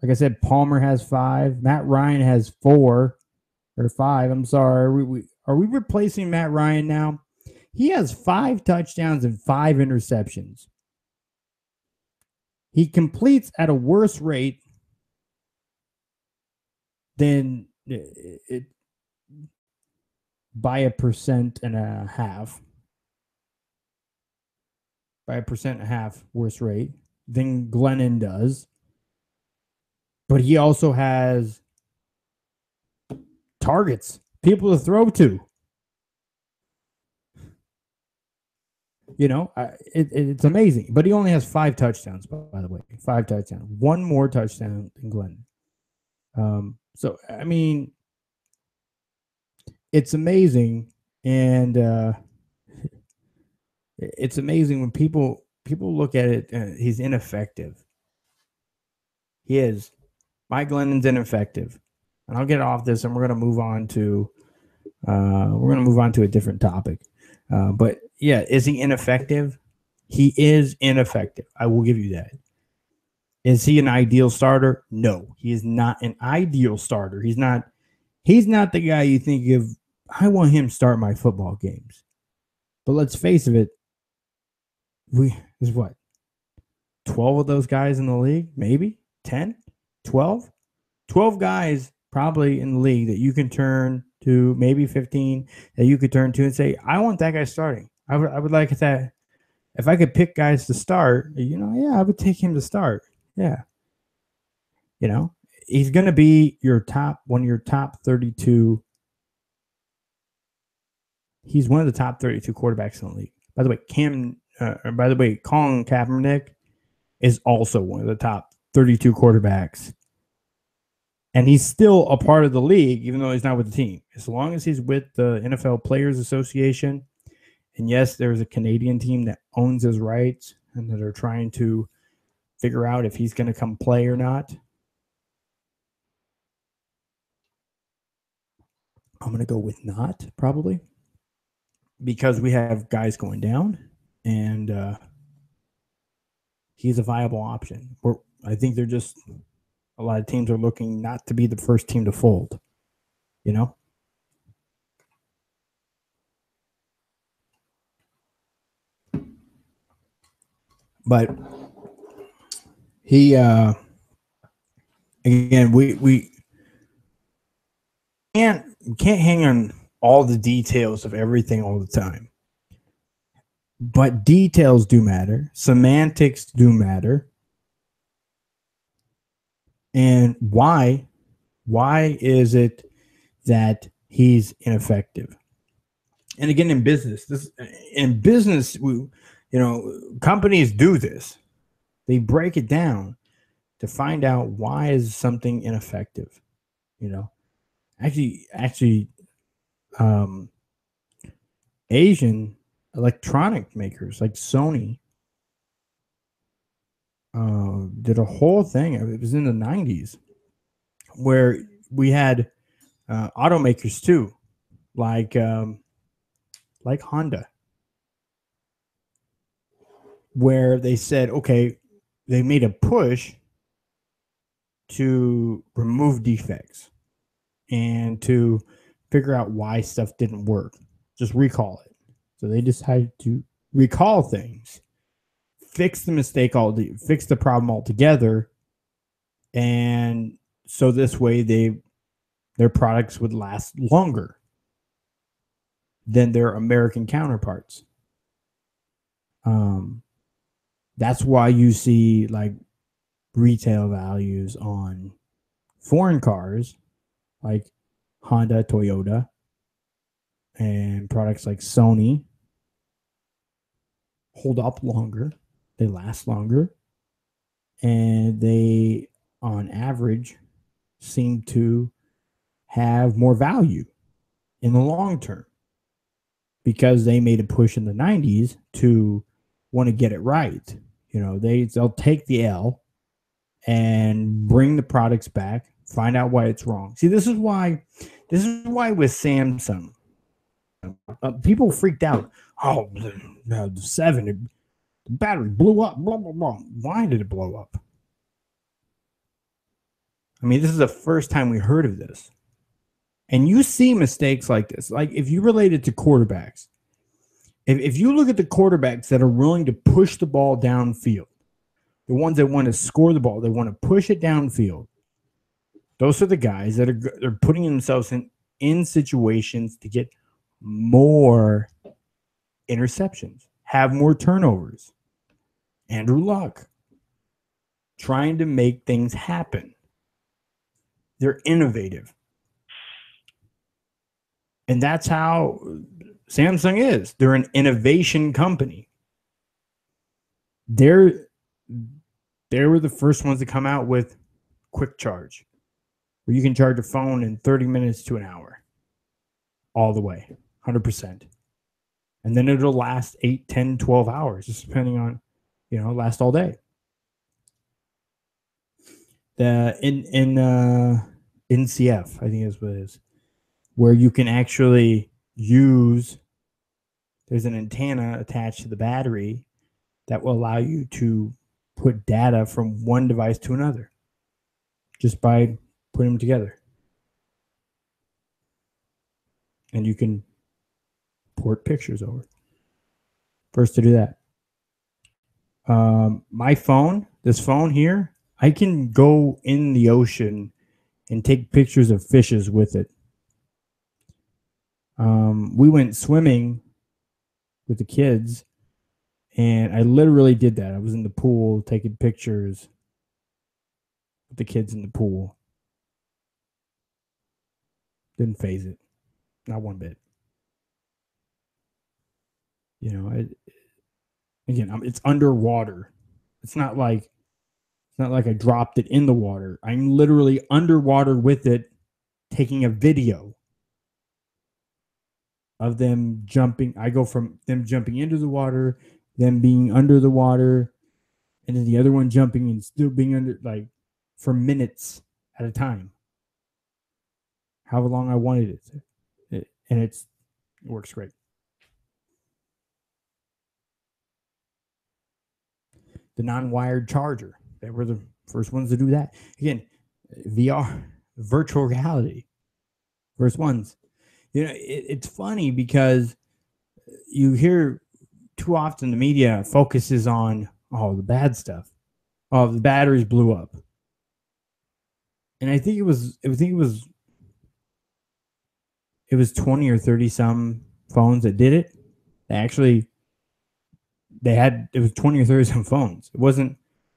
[SPEAKER 5] Like I said, Palmer has 5. Matt Ryan has 4 or 5. I'm sorry. Are we replacing Matt Ryan now? He has 5 touchdowns and 5 interceptions. He completes at a worse rate than it by 1.5%. By 1.5% worse rate than Glennon does. But he also has targets, people to throw to. It's amazing. But he only has 5 touchdowns, by the way. 5 touchdowns. 1 more touchdown than Glennon. So, I mean, it's amazing. And it's amazing when people look at it. He's ineffective. He is. Mike Glennon's ineffective. And I'll get off this, and we're going to move on to a different topic. But yeah, is he ineffective? He is ineffective. I will give you that. Is he an ideal starter? No, he is not an ideal starter. He's not the guy you think of. I want him to start my football games. But let's face it, there's what? 12 of those guys in the league? Maybe 10, 12? 12 guys probably in the league that you can turn to, maybe 15 that you could turn to and say, I want that guy starting. I would like that. If I could pick guys to start, I would take him to start. Yeah. He's going to be one of your top 32. He's one of the top 32 quarterbacks in the league. By the way, Colin Kaepernick is also one of the top 32 quarterbacks. And he's still a part of the league, even though he's not with the team. As long as he's with the NFL Players Association, and yes, there's a Canadian team that owns his rights and that are trying to figure out if he's going to come play or not. I'm going to go with not, probably, because we have guys going down, and he's a viable option. I think they're just... A lot of teams are looking not to be the first team to fold, But he, again, we can't hang on all the details of everything all the time. But details do matter. Semantics do matter. And why is it that he's ineffective? And again, in business, companies do this. They break it down to find out why is something ineffective. Actually, Asian electronic makers like Sony did a whole thing. It was in the 90s where we had automakers too, like Honda, where they said, okay, they made a push to remove defects and to figure out why stuff didn't work. Just recall it. So they decided to recall things, fix the mistake, fix the problem altogether, and so this way their products would last longer than their American counterparts. That's why you see like retail values on foreign cars like Honda, Toyota, and products like Sony hold up longer. They last longer, and they, on average, seem to have more value in the long term because they made a push in the 90s to want to get it right. They'll take the L and bring the products back, find out why it's wrong. See, this is why with Samsung, people freaked out. Oh, the 7. The battery blew up. Blah, blah, blah. Why did it blow up? I mean, this is the first time we heard of this. And you see mistakes like this. Like if you relate it to quarterbacks, if you look at the quarterbacks that are willing to push the ball downfield, the ones that want to score the ball, they want to push it downfield, those are the guys that are putting themselves in situations to get more interceptions, have more turnovers. Andrew Luck, trying to make things happen. They're innovative. And that's how Samsung is. They're an innovation company. They were the first ones to come out with quick charge, where you can charge a phone in 30 minutes to an hour, all the way, 100%. And then it'll last 8, 10, 12 hours, just depending on, last all day. In NCF, I think is what it is, where you can actually there's an antenna attached to the battery that will allow you to put data from one device to another just by putting them together. And you can port pictures over. First to do that. My phone, this phone here, I can go in the ocean and take pictures of fishes with it. We went swimming with the kids, and I literally did that. I was in the pool taking pictures with the kids in the pool. Didn't phase it. Not one bit. It's underwater. It's not like I dropped it in the water. I'm literally underwater with it, taking a video of them jumping. I go from them jumping into the water, them being under the water, and then the other one jumping and still being under, like, for minutes at a time. However long I wanted it. And it works great. The non-wired charger. They were the first ones to do that. Again, VR, virtual reality. First ones. It's funny because you hear too often the media focuses on the bad stuff. Oh, the batteries blew up. And I think it was 20 or 30 some phones that did it. It was 20 or 30 some phones. It wasn't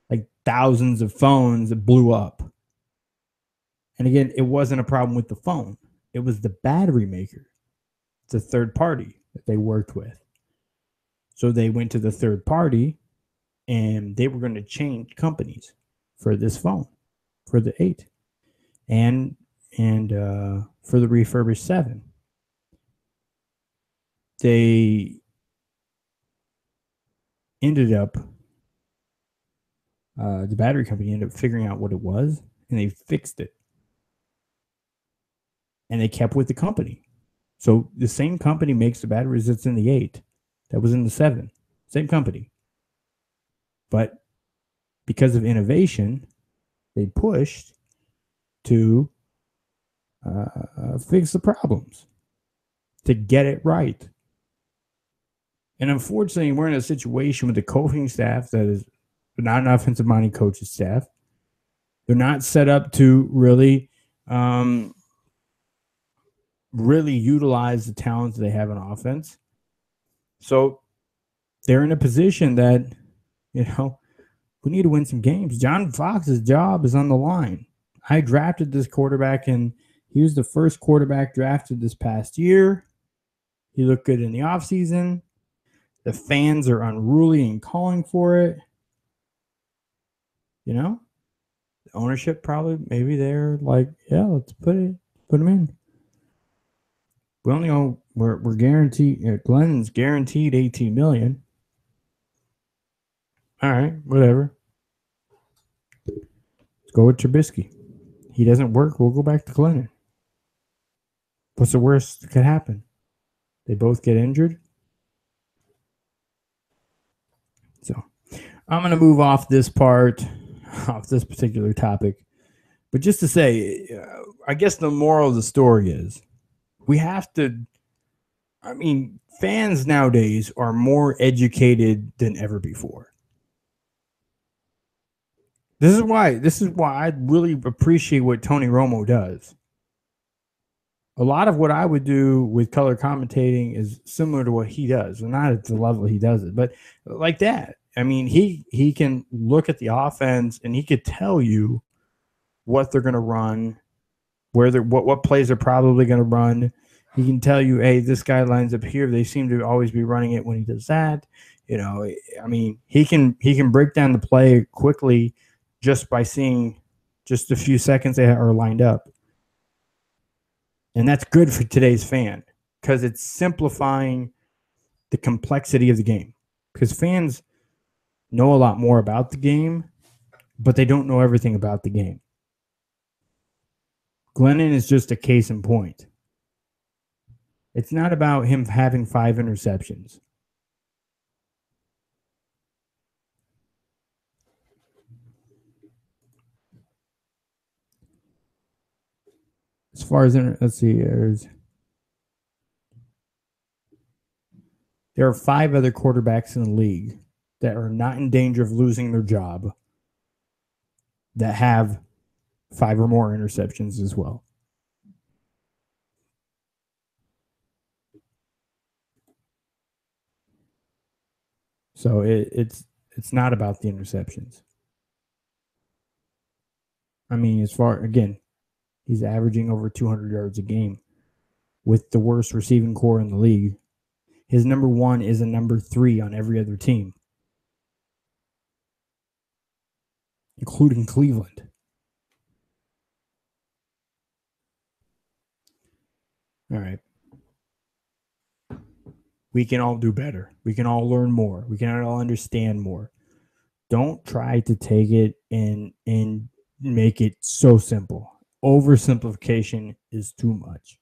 [SPEAKER 5] like thousands of phones that blew up. And again, it wasn't a problem with the phone. It was the battery maker. It's a third party that they worked with. So they went to the third party and they were going to change companies for this phone, for the 8 and for the refurbished 7. They ended up, the battery company ended up figuring out what it was, and they fixed it. And they kept with the company. So the same company makes the batteries that's in the 8, that was in the 7. Same company. But because of innovation, they pushed to fix the problems, to get it right. And unfortunately, we're in a situation with the coaching staff that is not an offensive-minded coaching staff. They're not set up to really utilize the talents they have in offense. So they're in a position that, we need to win some games. John Fox's job is on the line. I drafted this quarterback, and he was the first quarterback drafted this past year. He looked good in the offseason. The fans are unruly and calling for it. The ownership probably, maybe they're like, yeah, let's put him in. We only own, we're guaranteed, Glenn's guaranteed $18 million. All right, whatever. Let's go with Trubisky. He doesn't work, we'll go back to Glennon. What's the worst that could happen? They both get injured. So I'm going to move off this part, off this particular topic. But just to say, I guess the moral of the story is we have to, I mean, fans nowadays are more educated than ever before. This is why I really appreciate what Tony Romo does. A lot of what I would do with color commentating is similar to what he does. Well, not at the level he does it, but like that. I mean, he can look at the offense and he could tell you what they're going to run, what plays they're probably going to run. He can tell you, hey, this guy lines up here. They seem to always be running it when he does that. You know, I mean, he can break down the play quickly just by seeing just a few seconds they are lined up. And that's good for today's fan because it's simplifying the complexity of the game. Because fans know a lot more about the game, but they don't know everything about the game. Glennon is just a case in point. It's not about him having 5 interceptions. As far as, let's see, there are 5 other quarterbacks in the league that are not in danger of losing their job that have 5 or more interceptions as well. So it's not about the interceptions. I mean, again, he's averaging over 200 yards a game with the worst receiving core in the league. His number 1 is a number 3 on every other team, including Cleveland. All right. We can all do better. We can all learn more. We can all understand more. Don't try to take it and make it so simple. Oversimplification is too much.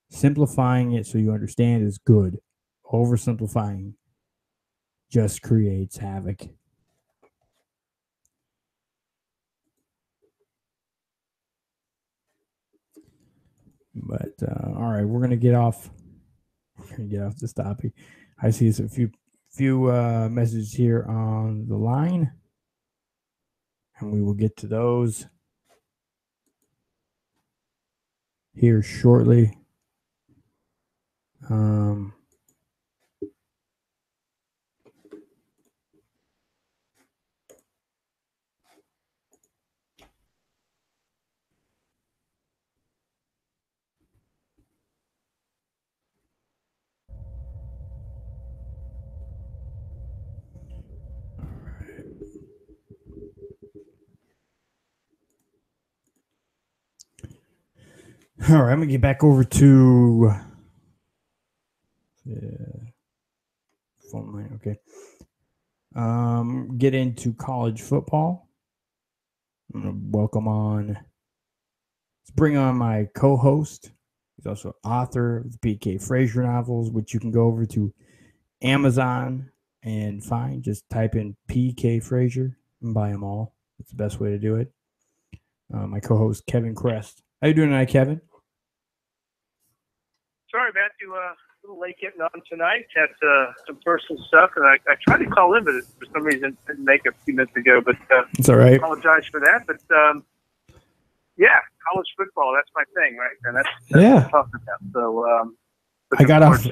[SPEAKER 5] Simplifying it so you understand is good. Oversimplifying just creates havoc. But all right, we're gonna get off. We're gonna get off this topic. I see a few messages here on the line, and we will get to those here shortly. All right, I'm gonna get back over to phone line. Okay. Get into college football. I'm gonna let's bring on my co-host. He's also an author of the P.K. Frazier novels, which you can go over to Amazon and find. Just type in P.K. Frazier and buy them all. It's the best way to do it. My co-host, Kevin Crest. How you doing tonight, Kevin?
[SPEAKER 4] Sorry, Matthew. A little late getting on tonight. Had some personal stuff, and I tried to call in, but for some reason didn't make it a few minutes ago. But
[SPEAKER 5] it's all right.
[SPEAKER 4] Apologize for that. But yeah, college football, that's my thing, right? And that's what I'm talking about. So
[SPEAKER 5] I got off.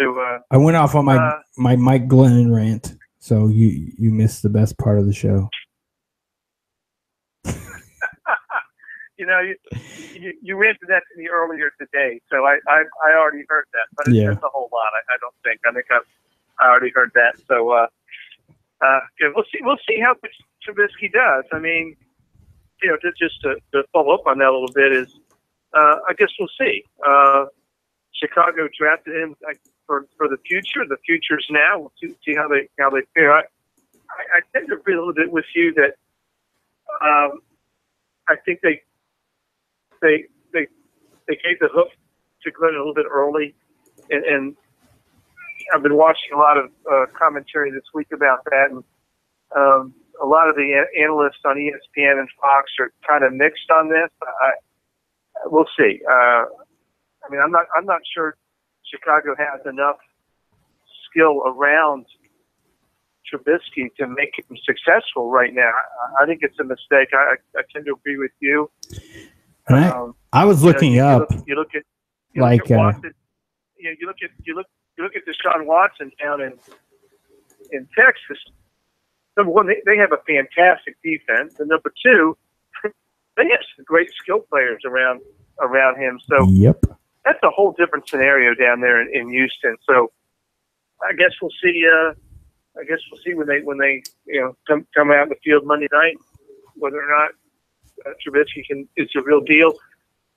[SPEAKER 5] I went off on my Mike Glennon rant, so you missed the best part of the show.
[SPEAKER 4] You know, you ranted that to me earlier today, so I already heard that, but it's a whole lot. I don't think. I think I already heard that. So yeah, we'll see how Trubisky does. I mean, you know, to follow up on that a little bit is, I guess we'll see. Chicago drafted him for the future. The future's now. We'll see how they fare. I tend to agree a little bit with you that I think they gave the hook to Glenn a little bit early, and I've been watching a lot of commentary this week about that. And a lot of the analysts on ESPN and Fox are kind of mixed on this. We'll see. I mean, I'm not sure Chicago has enough skill around Trubisky to make him successful right now. I think it's a mistake. I tend to agree with you.
[SPEAKER 5] I was looking up.
[SPEAKER 4] You look at Watson. You look at Deshaun Watson down in Texas. Number one, they have a fantastic defense, and number two, they have some great skill players around him. So
[SPEAKER 5] yep,
[SPEAKER 4] that's a whole different scenario down there in Houston. So I guess we'll see. I guess we'll see when they come out in the field Monday night whether or not Trubisky is a real deal.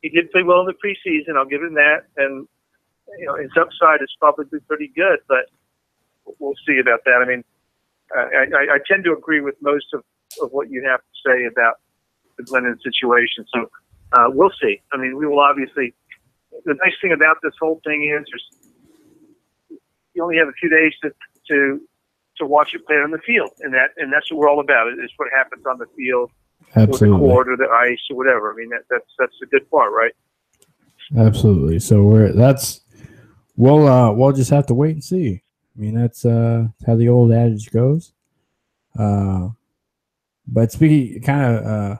[SPEAKER 4] He did play well in the preseason. I'll give him that, and his upside is probably pretty good. But we'll see about that. I mean, I tend to agree with most of what you have to say about the Glennon situation. So we'll see. I mean, we will obviously. The nice thing about this whole thing is you only have a few days to watch it play on the field, and that's what we're all about. Is what happens on the field,
[SPEAKER 5] absolutely,
[SPEAKER 4] or the court, or the ice, or whatever. I mean, that's the good part, right?
[SPEAKER 5] Absolutely. So we'll just have to wait and see. I mean, that's how the old adage goes. But speaking kind of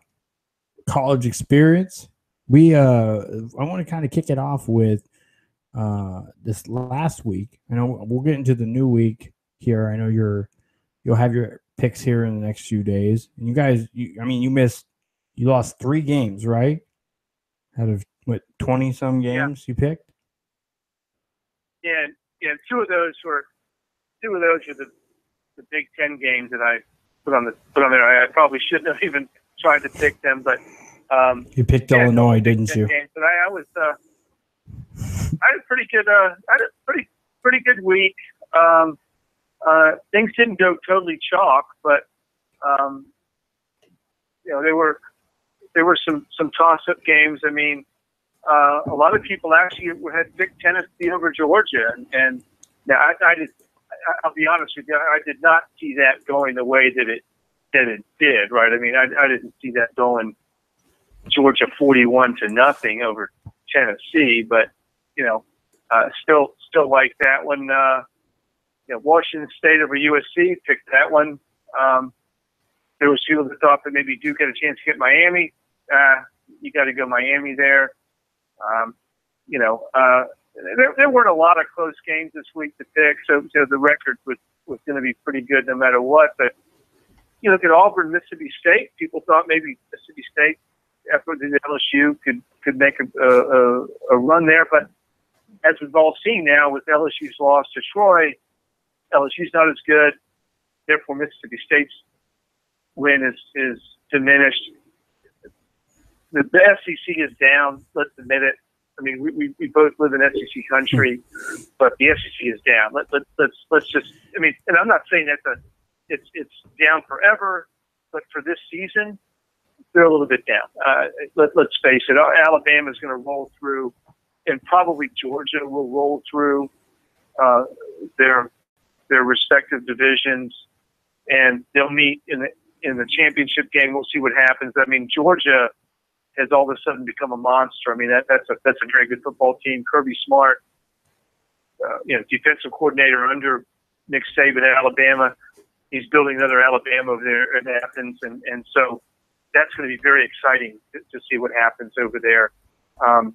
[SPEAKER 5] college experience, I want to kind of kick it off with this last week. I know we'll get into the new week here. I know you'll have your picks here in the next few days. And you guys, you lost 3 games, right? Out of what, 20-some games you picked?
[SPEAKER 4] Yeah. Two of those are the Big Ten games that I put on there. I probably shouldn't have even tried to pick them, but
[SPEAKER 5] you picked Illinois, didn't you?
[SPEAKER 4] Games. But I had a pretty good week. Things didn't go totally chalk, but there were some toss-up games. I mean, a lot of people actually had picked Tennessee over Georgia, and now I'll be honest with you, I did not see that going the way that it did. Right? I mean, I didn't see that going Georgia 41-0 over Tennessee, but still like that one. Washington State over USC, picked that one. There was people that thought that maybe Duke had a chance to get Miami. You got to go Miami there. There weren't a lot of close games this week to pick, so the record was going to be pretty good no matter what. But you look at Auburn, Mississippi State. People thought maybe Mississippi State, after the LSU, could make a run there. But as we've all seen now, with LSU's loss to Troy, LSU's not as good. Therefore, Mississippi State's win is diminished. The SEC is down. Let's admit it. I mean, we both live in SEC country, but the SEC is down. Let's just. I mean, and I'm not saying that it's down forever, but for this season, they're a little bit down. Let's face it. Alabama's going to roll through, and probably Georgia will roll through their respective divisions, and they'll meet in the championship game. We'll see what happens. I mean, Georgia has all of a sudden become a monster. I mean, that's a very good football team. Kirby Smart, defensive coordinator under Nick Saban at Alabama. He's building another Alabama over there in Athens, and so that's going to be very exciting to see what happens over there. And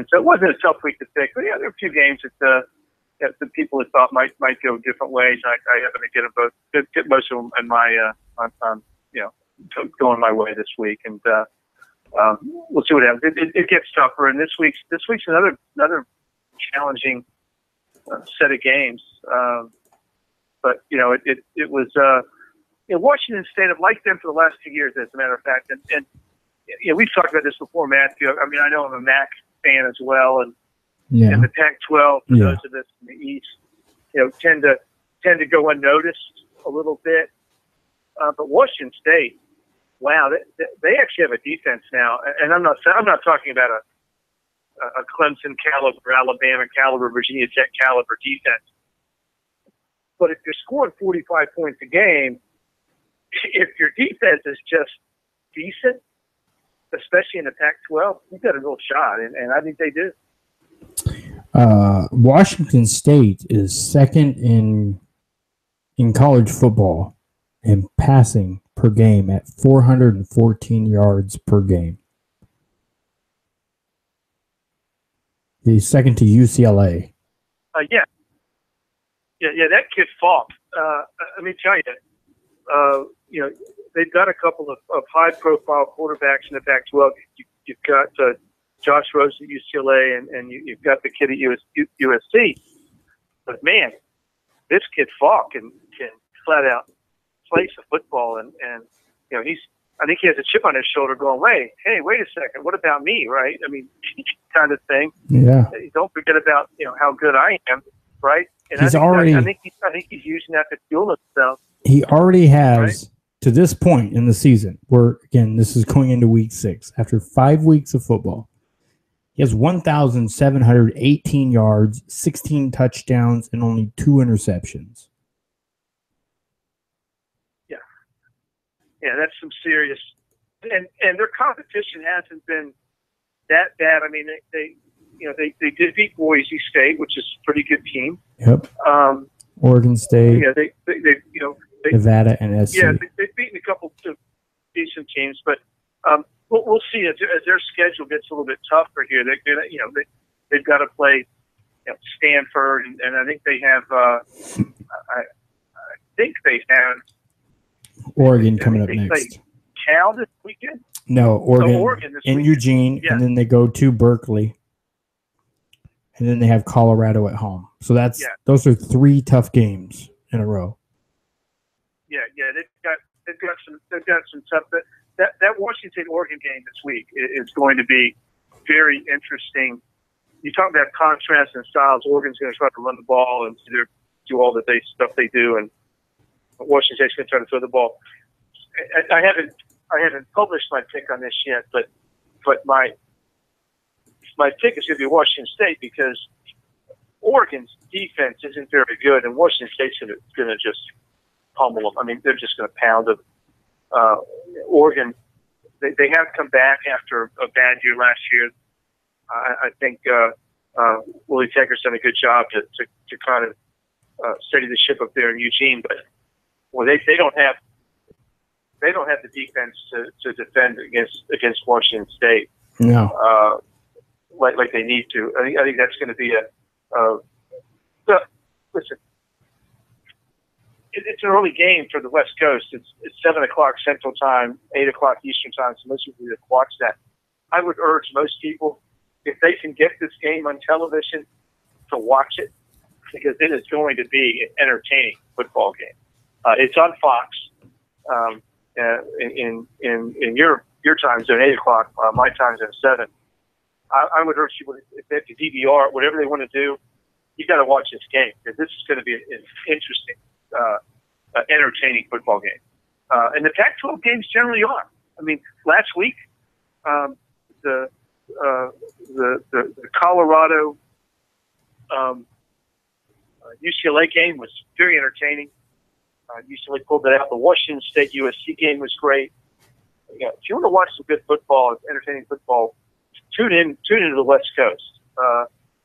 [SPEAKER 4] so it wasn't a tough week to pick, but yeah, there were a few games that the people had thought might go different ways. I happened to get them both, get most of them in my going my way this week, and we'll see what happens. It gets tougher, and this week's another challenging set of games. But it was Washington State. I've liked them for the last 2 years, as a matter of fact, and we've talked about this before, Matthew. I mean, I know I'm a MAC fan as well, and the Pac-12, for those of us in the East, tend to go unnoticed a little bit. But Washington State, wow, they actually have a defense now, and I'm not talking about a Clemson caliber, Alabama caliber, Virginia Tech caliber defense. But if you're scoring 45 points a game, if your defense is just decent, especially in the Pac-12, you got a real shot, and I think they do.
[SPEAKER 5] Washington State is second in college football in passing per game at 414 yards per game. He's second to UCLA.
[SPEAKER 4] Yeah, that kid Falk. Let me tell you, they've got a couple of high-profile quarterbacks in the Pac-12. You've got Josh Rose at UCLA, and you've got the kid at USC. But man, this kid Falk can flat out play some football, and I think he has a chip on his shoulder, going, wait a second, what about me, right? I mean, kind of thing.
[SPEAKER 5] Yeah.
[SPEAKER 4] Don't forget about how good I am, right? And I think he's using that to fuel himself.
[SPEAKER 5] He already has, to this point in the season, where again this is going into week 6 after 5 weeks of football. He has 1,718 yards, 16 touchdowns, and only 2 interceptions.
[SPEAKER 4] Yeah, that's some serious, and their competition hasn't been that bad. I mean, they did beat Boise State, which is a pretty good team.
[SPEAKER 5] Yep. Oregon State.
[SPEAKER 4] Yeah, they
[SPEAKER 5] Nevada and SC.
[SPEAKER 4] Yeah, they've beaten a couple of decent teams, but we'll see as their schedule gets a little bit tougher here. They've got to play Stanford, and I think they have. I think they have.
[SPEAKER 5] Oregon coming up next.
[SPEAKER 4] Cal this weekend?
[SPEAKER 5] No,
[SPEAKER 4] Oregon this
[SPEAKER 5] in
[SPEAKER 4] weekend.
[SPEAKER 5] Eugene, and then they go to Berkeley, and then they have Colorado at home. So those are 3 tough games in a row.
[SPEAKER 4] Yeah, they've got some tough. That Washington State Oregon game this week is going to be very interesting. You talk about contrast and styles. Oregon's going to try to run the ball and do all the stuff they do, and Washington State's going to try to throw the ball. I haven't published my pick on this yet, but my pick is going to be Washington State because Oregon's defense isn't very good, and Washington State's going to just pummel them. I mean, they're just going to pound them. Oregon, they have come back after a bad year last year. I think Willie Tecker's done a good job to kind of steady the ship up there in Eugene, but they don't have the defense to defend against Washington State.
[SPEAKER 5] No,
[SPEAKER 4] like they need to. I think that's going to be listen. It's an early game for the West Coast. It's 7 o'clock Central Time, 8 o'clock Eastern Time. So most people that watch that, I would urge most people, if they can get this game on television, to watch it because it is going to be an entertaining football game. It's on Fox in your time zone, 8 o'clock. My time zone, 7. I would urge people, if they have to DVR, whatever they want to do, you got to watch this game because this is going to be an interesting, entertaining football game. And the Pac-12 games generally are. I mean, last week, the Colorado UCLA game was very entertaining. UCLA pulled it out. The Washington State USC game was great. If you want to watch some good football, entertaining football, tune into the West Coast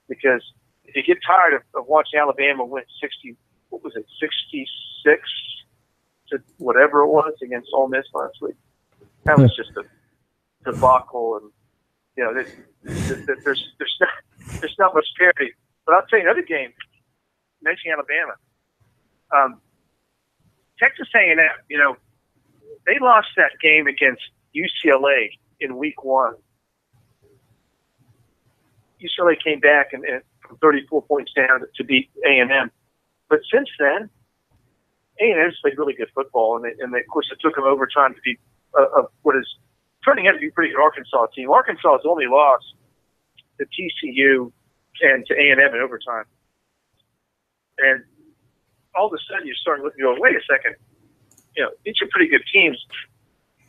[SPEAKER 4] because if you get tired of watching Alabama win 66 to whatever it was against Ole Miss last week, that was just a debacle, and there's not much parity. But I'll tell you another game. Mentioning Alabama, Texas A&M. They lost that game against UCLA in week 1. UCLA came back and from 34 points down to beat A&M. But since then, A&M's played really good football, and of course it took them overtime to beat what is turning out to be a pretty good Arkansas team. Arkansas has only lost to TCU and to A&M in overtime. And all of a sudden you're starting to look and go, wait a second, these are pretty good teams.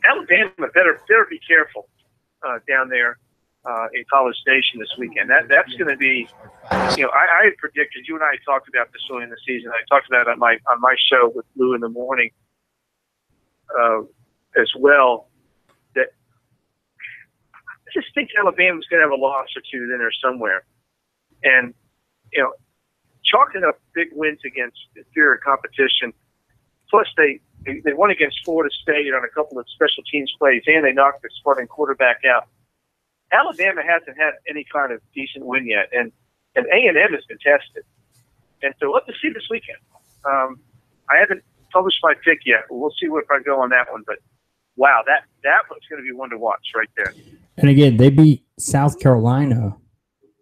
[SPEAKER 4] Alabama better be careful down there in College Station this weekend. That's going to be, I had predicted. You and I talked about this early in the season. I talked about it on my show with Lou in the morning. as well. That I just think Alabama's going to have a loss or two in there somewhere, and chalking up big wins against inferior competition. Plus, they won against Florida State on a couple of special teams plays, and they knocked their starting quarterback out. Alabama hasn't had any kind of decent win yet, and A&M has been tested. And so let's see this weekend. I haven't published my pick yet. We'll see if I go on that one. But, wow, that one's going to be one to watch right there.
[SPEAKER 5] And, again, they beat South Carolina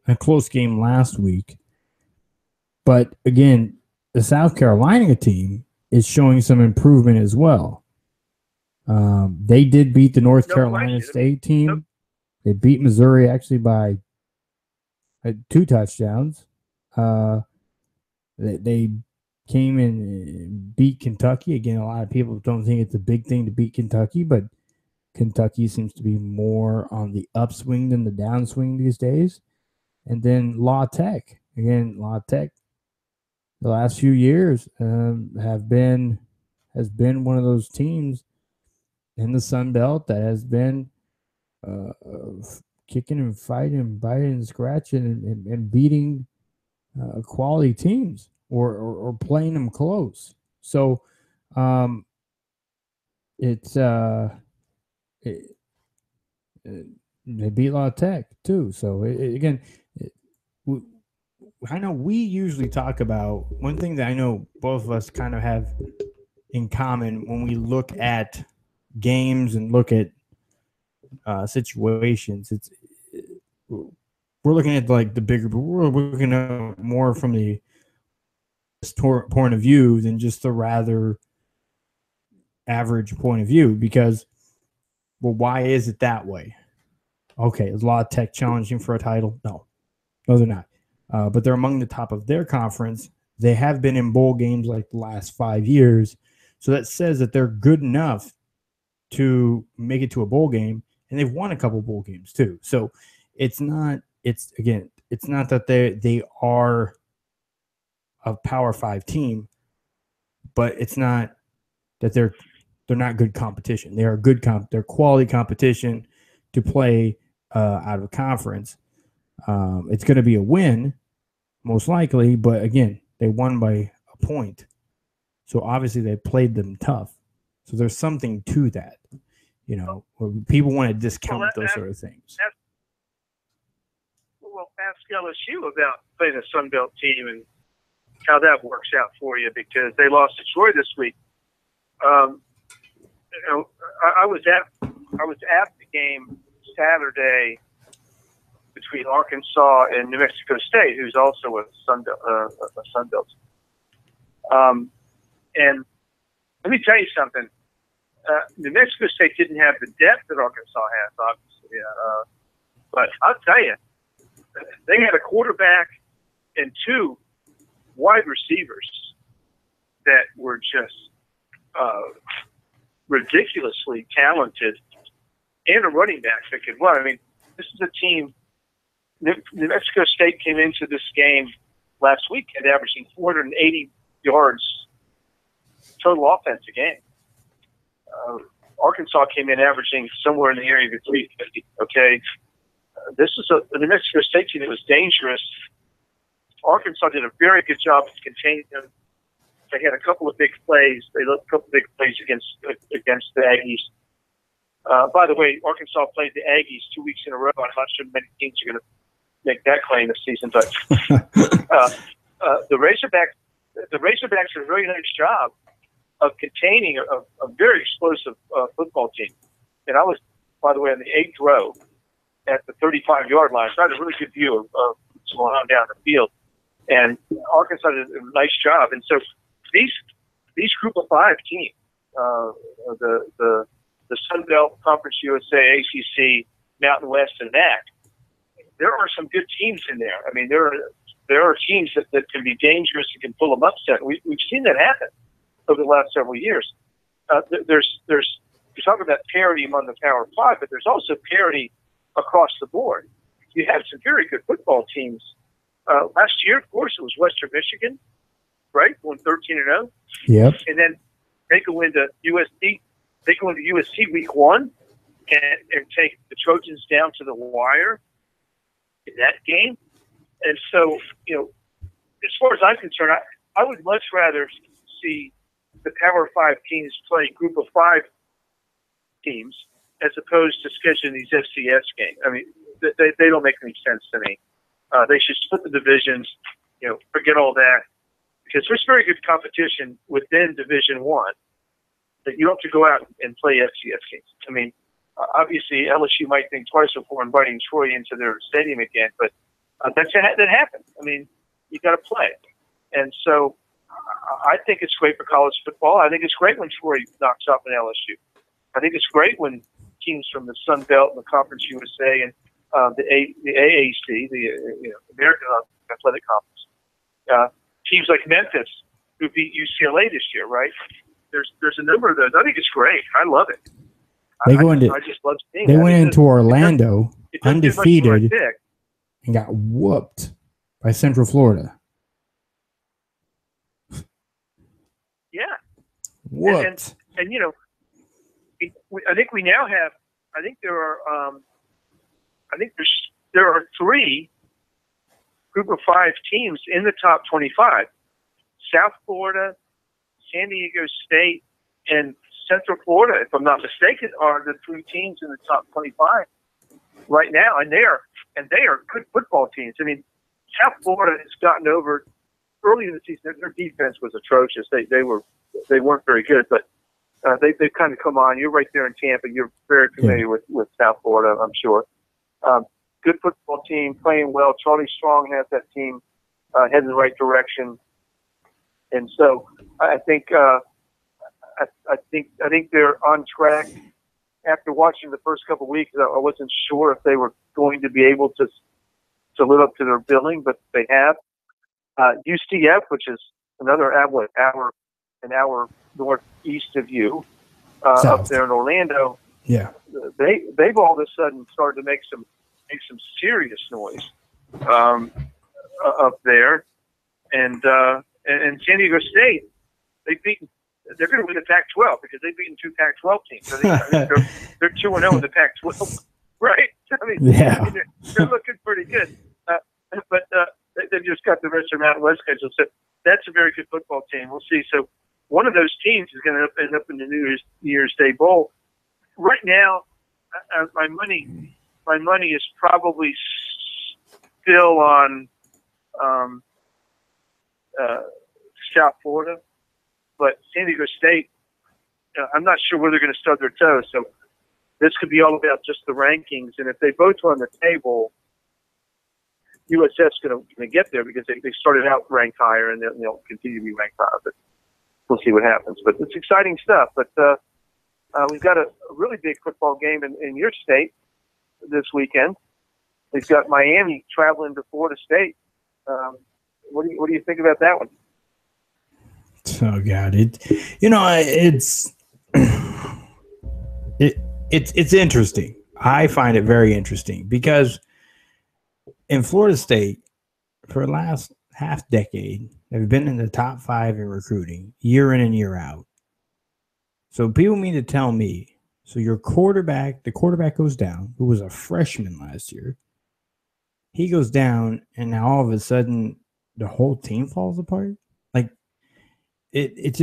[SPEAKER 5] in a close game last week. But, again, the South Carolina team is showing some improvement as well. They did beat the North Carolina State team.
[SPEAKER 4] Nope.
[SPEAKER 5] They beat Missouri actually by 2 touchdowns. They came in and beat Kentucky. Again, a lot of people don't think it's a big thing to beat Kentucky, but Kentucky seems to be more on the upswing than the downswing these days. And then La Tech. Again, La Tech, the last few years has been one of those teams in the Sun Belt that has been kicking and fighting and biting and scratching and beating quality teams or playing them close. So they beat La Tech too. So I know we usually talk about one thing that I know both of us kind of have in common when we look at games and look at situations. We're looking at like the bigger, but we're looking at more from the point of view than just the rather average point of view. Because, well, why is it that way? Okay, is La Tech challenging for a title? No, they're not. But they're among the top of their conference. They have been in bowl games like the last 5 years. So that says that they're good enough to make it to a bowl game, and they've won a couple bowl games too. So it's not that they are a Power 5 team, but it's not that they're not good competition. They are good they're quality competition to play out of conference. It's going to be a win, most likely, but again, they won by a point. So obviously they played them tough. So there's something to that. People want to discount those sort of things.
[SPEAKER 4] Ask LSU about playing a Sun Belt team and how that works out for you, because they lost to Troy this week. I was at the game Saturday between Arkansas and New Mexico State, who's also a Sun Belt. And let me tell you something. New Mexico State didn't have the depth that Arkansas has, obviously. But I'll tell you, they had a quarterback and 2 wide receivers that were just ridiculously talented, and a running back that could run. I mean, this is a team. New Mexico State came into this game last weekend averaging 480 yards total offense a game. Arkansas came in averaging somewhere in the area of 350. Okay, this is a New Mexico State team that was dangerous. Arkansas did a very good job of containing them. They had a couple of big plays. They looked a couple of big plays against the Aggies. By the way, Arkansas played the Aggies 2 weeks in a row. I'm not sure many teams are going to make that claim this season, but the Razorbacks did a very nice job of containing a very explosive football team. And I was, by the way, on the 8th row at the 35-yard line, so I had a really good view of what's going on down the field. And Arkansas did a nice job. And so these group of 5 teams, the Sun Belt, Conference USA, ACC, Mountain West, and MAC, there are some good teams in there. I mean, there are teams that can be dangerous and can pull them upset. We've seen that happen over the last several years. You talk about parity among the Power 5, but there's also parity across the board. You have some very good football teams. Last year, of course, it was Western Michigan, right? Going 13-0.
[SPEAKER 5] Yep.
[SPEAKER 4] And then they go into USC they go into USC week 1 and take the Trojans down to the wire in that game. And so, as far as I'm concerned, I would much rather see the Power 5 teams play Group of 5 teams as opposed to scheduling these FCS games. I mean, they don't make any sense to me. They should split the divisions, forget all that, because there's very good competition within Division 1 that you don't have to go out and play FCS games. I mean, obviously LSU might think twice before inviting Troy into their stadium again, but that happens. I mean, you got to play. And so I think it's great for college football. I think it's great when Troy knocks off an LSU. I think it's great when teams from the Sun Belt and the Conference USA and the AAC, the American Athletic Conference, teams like Memphis who beat UCLA this year, right? There's a number of those. I think it's great. I love it. I just love seeing
[SPEAKER 5] They
[SPEAKER 4] that.
[SPEAKER 5] went into Orlando
[SPEAKER 4] it doesn't do much
[SPEAKER 5] undefeated
[SPEAKER 4] for my pick.
[SPEAKER 5] and got whooped by Central Florida.
[SPEAKER 4] Yeah.
[SPEAKER 5] Whooped.
[SPEAKER 4] And I think we now have. I think there are. There are 3 Group of 5 teams in the top 25. South Florida, San Diego State, and Central Florida, if I'm not mistaken, are the 3 teams in the top 25 right now, and they are good football teams. I mean, South Florida has gotten over early in the season. Their defense was atrocious. They weren't very good, but they've kind of come on. You're right there in Tampa. You're very familiar with South Florida, I'm sure. Good football team, playing well. Charlie Strong has that team heading in the right direction, and so I think they're on track. After watching the first couple of weeks, I wasn't sure if they were going to be able to live up to their billing, but they have. UCF, which is another hour northeast of you, up there in Orlando.
[SPEAKER 5] Yeah,
[SPEAKER 4] they've all of a sudden started to make some serious noise up there, and San Diego State, they're going to win the Pac-12 because they've beaten 2 Pac-12 teams. I think they're 2-0 in the Pac-12, right? I mean,
[SPEAKER 5] yeah,
[SPEAKER 4] they're looking pretty good, but they've just got the rest of the Mountain West schedule. So that's a very good football team. We'll see. So one of those teams is going to end up in the New Year's Day Bowl. Right now, my money is probably still on South Florida, but San Diego State, I'm not sure where they're going to stub their toes. So this could be all about just the rankings, and if they both are on the table, USF's going to get there because they started out ranked higher and they'll continue to be ranked higher. But we'll see what happens. But it's exciting stuff. But we've got a really big football game in your state this weekend. We've got Miami traveling to Florida State. What do you think about that one?
[SPEAKER 5] Oh God, it's interesting. I find it very interesting because in Florida State, for the last half decade, they've been in the top 5 in recruiting year in and year out. So people mean to tell me, so the quarterback goes down, who was a freshman last year. He goes down, and now all of a sudden, the whole team falls apart. Like it's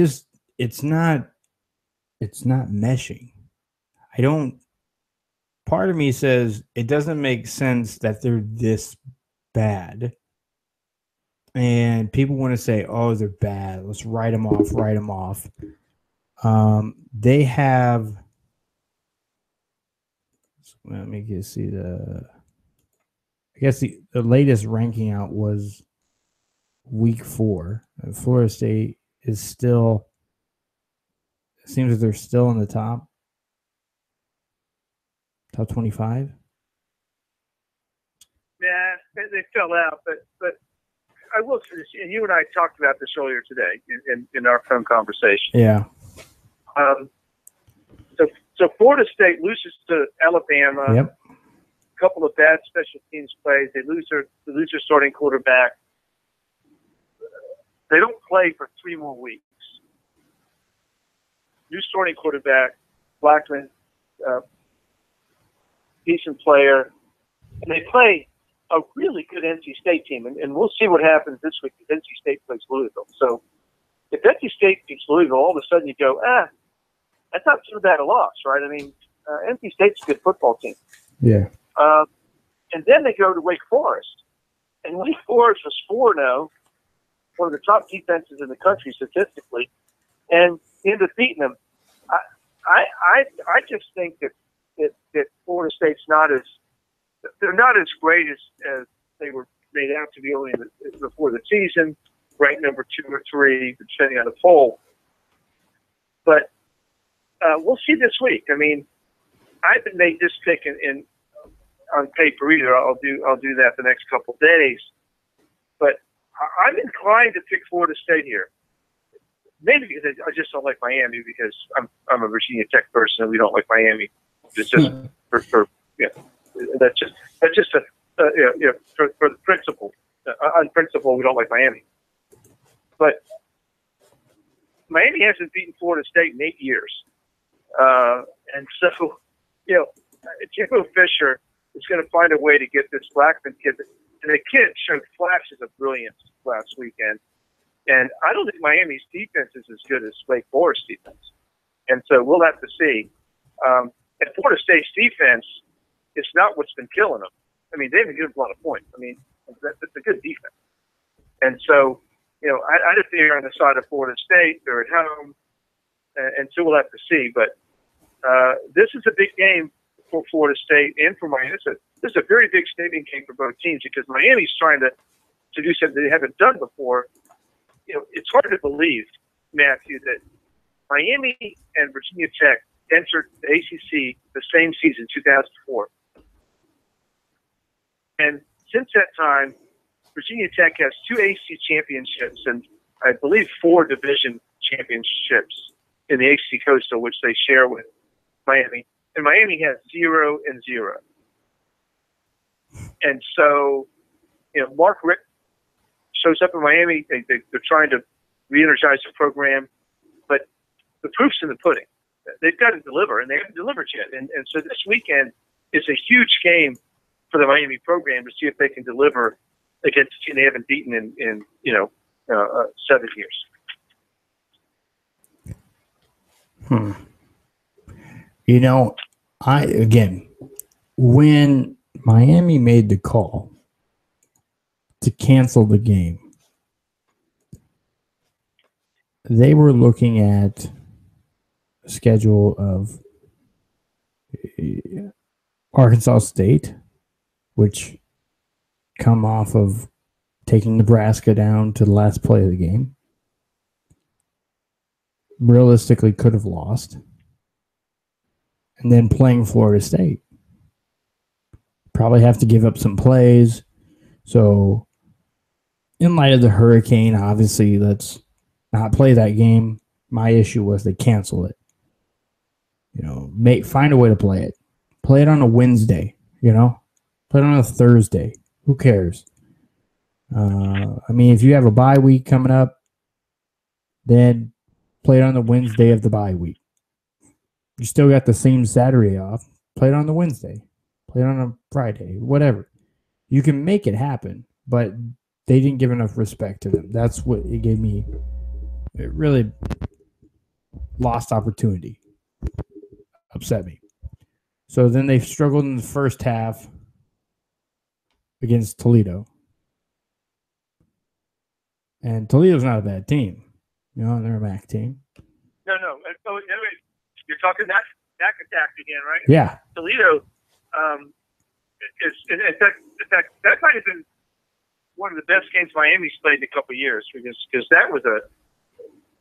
[SPEAKER 5] not meshing. Part of me says it doesn't make sense that they're this bad. And people want to say, oh, they're bad. Let's write them off. They have, let me just see the latest ranking out was week 4. And Florida State is still, it seems that they're still in the top 25.
[SPEAKER 4] Yeah, they fell out, but I will say this, and you and I talked about this earlier today in our phone conversation.
[SPEAKER 5] Yeah.
[SPEAKER 4] So Florida State loses to Alabama.
[SPEAKER 5] Yep.
[SPEAKER 4] A couple of bad special teams plays. They lose their starting quarterback. They don't play for 3 more weeks. New starting quarterback, Blackman, decent player, and they play a really good NC State team, and we'll see what happens this week if NC State plays Louisville. So if NC State beats Louisville, all of a sudden you go, that's not too bad a loss, right? I mean, NC State's a good football team.
[SPEAKER 5] Yeah.
[SPEAKER 4] And then they go to Wake Forest, and Wake Forest was 4-0, one of the top defenses in the country statistically, and ended up beating them. I just think that Florida State's they're not as great as they were made out to be early before the season, ranked number 2 or 3, depending on the poll. But we'll see this week. I mean, I haven't made this pick on paper either. I'll do that the next couple of days. But I'm inclined to pick Florida State here. Maybe because I just don't like Miami because I'm a Virginia Tech person and we don't like Miami. It's just that's just for the principle. On principle, we don't like Miami. But Miami hasn't beaten Florida State in 8 years, and so Jimbo Fisher is going to find a way to get this Blackman kid. And the kid showed flashes of brilliance last weekend. And I don't think Miami's defense is as good as Wake Forest defense. And so we'll have to see. And Florida State's defense is not what's been killing them. I mean, they haven't given a lot of points. I mean, it's a good defense. And so, I just think on the side of Florida State. They're at home. And so we'll have to see. But this is a big game for Florida State and for Miami. This is a very big statement game for both teams because Miami's trying to do something they haven't done before. It's hard to believe, Matthew, that Miami and Virginia Tech entered the ACC the same season, 2004. And since that time, Virginia Tech has 2 ACC championships and I believe 4 division championships in the ACC Coastal, which they share with Miami. And Miami has 0-0. And so, Mark Richt shows up in Miami. They're trying to re-energize the program, but the proof's in the pudding. They've got to deliver, and they haven't delivered yet. And so this weekend is a huge game for the Miami program to see if they can deliver against a team they haven't beaten in 7 years.
[SPEAKER 5] When Miami made the call to cancel the game, they were looking at a schedule of Arkansas State, which come off of taking Nebraska down to the last play of the game. Realistically could have lost. And then playing Florida State. Probably have to give up some plays. So, in light of the hurricane, obviously, let's not play that game. My issue was they cancel it. Find a way to play it. Play it on a Wednesday, Play it on a Thursday. Who cares? If you have a bye week coming up, then play it on the Wednesday of the bye week. You still got the same Saturday off. Play it on the Wednesday. Play it on a Friday. Whatever. You can make it happen, but they didn't give enough respect to them. That's what it gave me. It really lost opportunity. Upset me. So then they struggled in the first half against Toledo. And Toledo's not a bad team. They're a MAC team.
[SPEAKER 4] No. Oh, anyway, you're talking that attack again, right?
[SPEAKER 5] Yeah.
[SPEAKER 4] Toledo is, in fact, that might have been one of the best games Miami's played in a couple of years because that was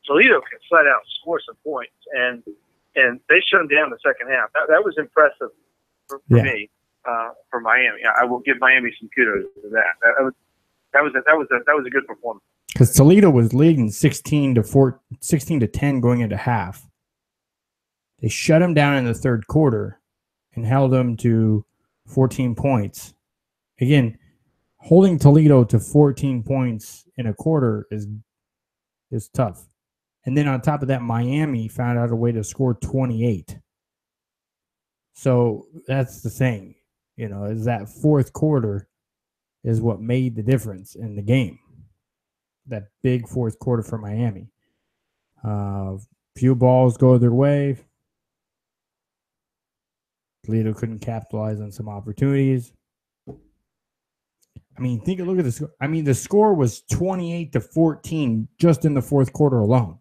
[SPEAKER 4] Toledo can flat out score some points, and they shut them down in the second half. That was impressive for me, for Miami. I will give Miami some kudos for that. That was a good performance.
[SPEAKER 5] Because Toledo was leading 16-10 going into half. They shut them down in the third quarter and held them to 14 points. Again, holding Toledo to 14 points in a quarter is tough. And then on top of that, Miami found out a way to score 28. So that's the thing, is that fourth quarter is what made the difference in the game. That big fourth quarter for Miami. Few balls go their way. Toledo couldn't capitalize on some opportunities. I mean, look at the score. I mean, the score was 28-14 just in the fourth quarter alone.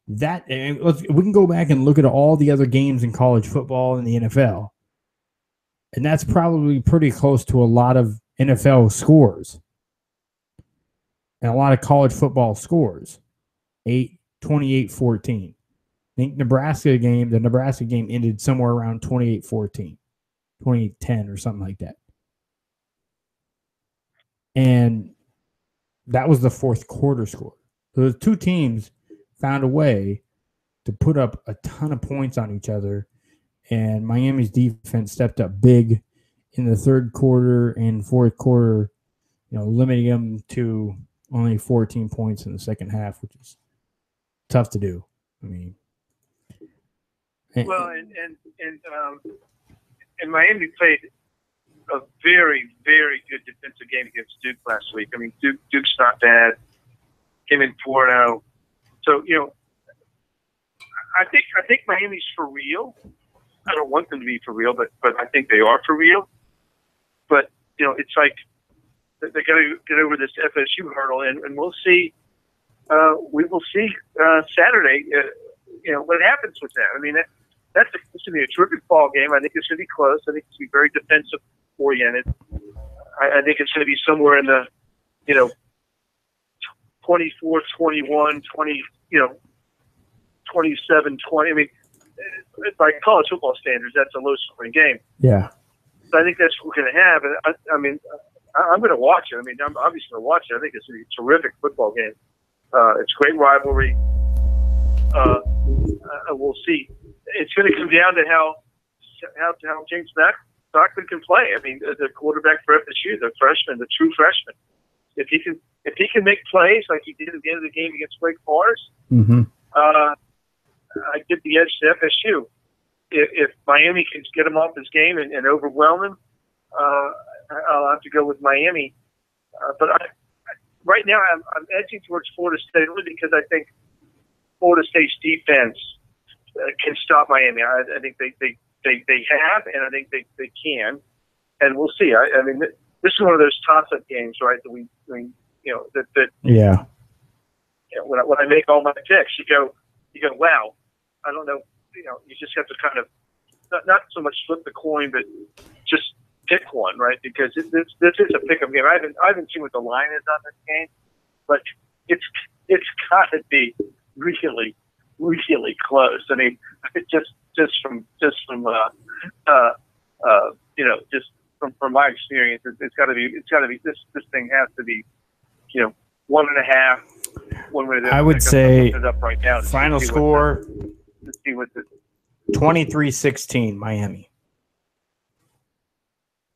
[SPEAKER 5] We can go back and look at all the other games in college football and the NFL. And that's probably pretty close to a lot of NFL scores. And a lot of college football scores. 28-14. I think the Nebraska game ended somewhere around 28-14, 28-10 or something like that. And that was the fourth quarter score. So the two teams found a way to put up a ton of points on each other, and Miami's defense stepped up big in the third quarter and fourth quarter, limiting them to only 14 points in the second half, which is tough to do. I mean,
[SPEAKER 4] and Miami played a very, very good defensive game against Duke last week. I mean, Duke's not bad. Came in 4-0. So, I think Miami's for real. I don't want them to be for real, but I think they are for real. But, it's like they got to get over this FSU hurdle, and we'll see. We will see Saturday, what happens with that. I mean, this should be a terrific ball game. I think it's going to be close. I think it's going to be very defensive oriented. I think it's going to be somewhere in the, 24-21, 20, 27-20. I mean, by college football standards, that's a low-scoring game.
[SPEAKER 5] Yeah.
[SPEAKER 4] So I think that's what we're going to have. And I'm going to watch it. I mean, I'm obviously going to watch it. I think it's going to be a terrific football game. It's a great rivalry. We'll see. It's going to come down to how James Stockton can play. I mean, the quarterback for FSU, the freshman, the true freshman. If he can make plays like he did at the end of the game against Wake Forest, I give the edge to FSU. If Miami can get him off his game and overwhelm him, I'll have to go with Miami. But right now, I'm edging towards Florida State only because I think Florida State's defense can stop Miami. I think they have, and I think they can, and we'll see. I mean, this is one of those toss-up games, right? That
[SPEAKER 5] yeah.
[SPEAKER 4] When I make all my picks, you go, wow. I don't know. You just have to kind of not so much flip the coin, but just pick one, right? Because this is a pick-up game. I haven't seen what the line is on this game, but it's got to be really, really close. I mean, just from my experience, it's got to be this thing has to be 1.5. One way
[SPEAKER 5] I would say
[SPEAKER 4] it up right now
[SPEAKER 5] final score
[SPEAKER 4] 23-16
[SPEAKER 5] Miami.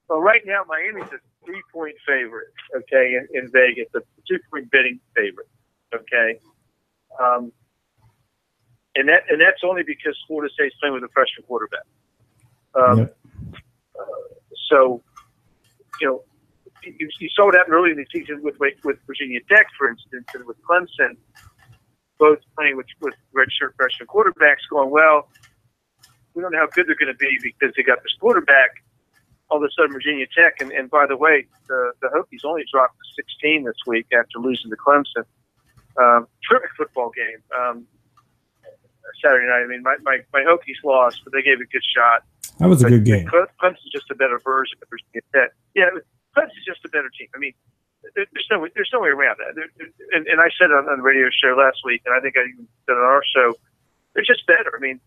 [SPEAKER 4] Well, right now Miami's a 3-point favorite. Okay, in Vegas, a 2-point betting favorite. Okay, and that's only because Florida State's playing with a freshman quarterback. So, you saw what happened early in the season with Virginia Tech, for instance, and with Clemson, both playing with redshirt freshman quarterbacks, going, well, we don't know how good they're going to be because they got this quarterback. All of a sudden, Virginia Tech, and by the way, the Hokies only dropped to 16 this week after losing to Clemson. Terrific football game. Saturday night. I mean, my Hokies lost, but they gave a good shot.
[SPEAKER 5] That was a good game.
[SPEAKER 4] Clemson's just a better version of Virginia Tech. Yeah, Clemson's just a better team. I mean, there's no way around that. And I said it on the radio show last week, and I think I even said it on our show, they're just better. I mean,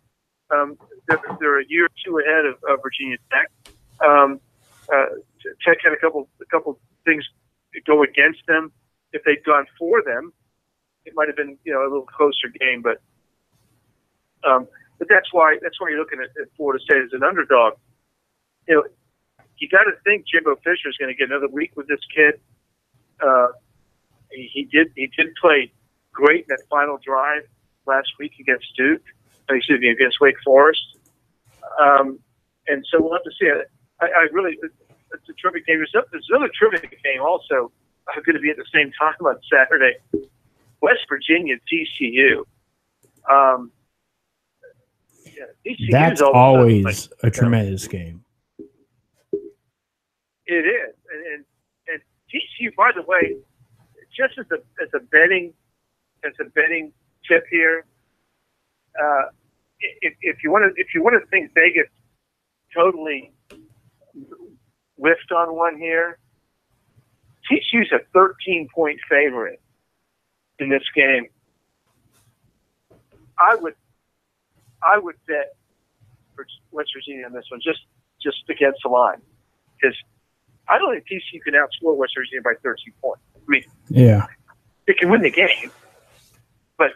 [SPEAKER 4] they're a year or two ahead of Virginia Tech. Tech had a couple things go against them. If they'd gone for them, it might have been a little closer game. But that's why you're looking at Florida State as an underdog. You got to think Jimbo Fisher is going to get another week with this kid. He did play great in that final drive last week against Duke. Against Wake Forest. And so we'll have to see. I really, it's a terrific game. There's another terrific game also going to be at the same time on Saturday. West Virginia, TCU.
[SPEAKER 5] That's always a tremendous game.
[SPEAKER 4] It is, and TCU. By the way, just as a betting tip here, if you want to think Vegas totally whiffed on one here, TCU's a 13-point favorite in this game. I would bet for West Virginia on this one, just against the line, because I don't think TCU can outscore West Virginia by 13 points. I mean,
[SPEAKER 5] yeah,
[SPEAKER 4] they can win the game, but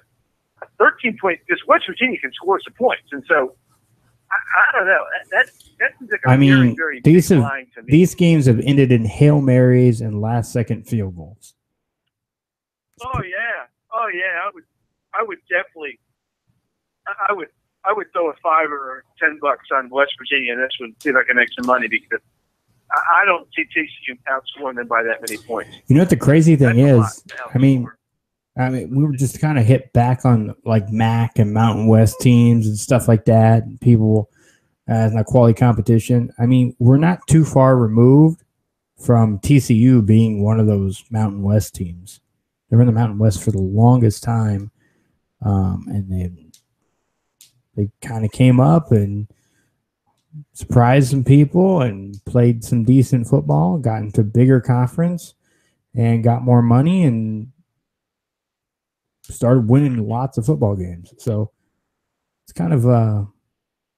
[SPEAKER 4] 13 points, because West Virginia can score some points, and so I don't know. That seems like a very, very big line to me.
[SPEAKER 5] These games have ended in Hail Marys and last-second field goals.
[SPEAKER 4] Oh yeah. I would definitely. I would throw a $5 or $10 on West Virginia, and this would see if I can make some money, because I don't see TCU outscoring them by that many points.
[SPEAKER 5] You know what the crazy thing is? I mean, we were just kind of hit back on like MAC and Mountain West teams and stuff like that, and people in a quality competition. I mean, we're not too far removed from TCU being one of those Mountain West teams. They were in the Mountain West for the longest time, and they kind of came up and surprised some people and played some decent football, got into a bigger conference and got more money and started winning lots of football games. So it's kind of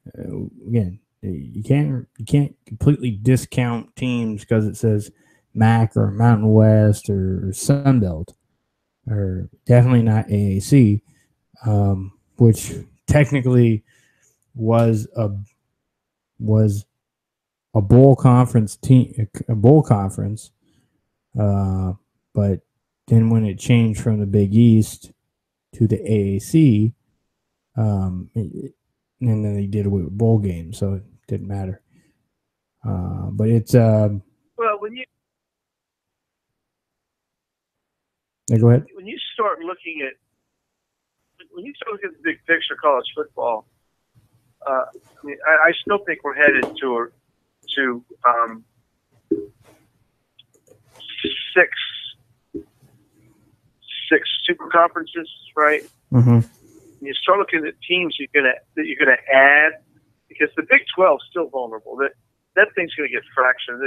[SPEAKER 5] again, you can't completely discount teams because it says MAC or Mountain West or Sun Belt, or definitely not AAC, which technically was a bowl conference team, a bowl conference, but then when it changed from the Big East to the AAC, and then they did away with bowl games, so it didn't matter. But it's
[SPEAKER 4] well, when you
[SPEAKER 5] go ahead.
[SPEAKER 4] When you start looking at the big picture of college football, I mean, I still think we're headed to six super conferences, right?
[SPEAKER 5] Mm-hmm.
[SPEAKER 4] You start looking at teams that you're gonna add, because the Big 12 is still vulnerable. That thing's gonna get fractured.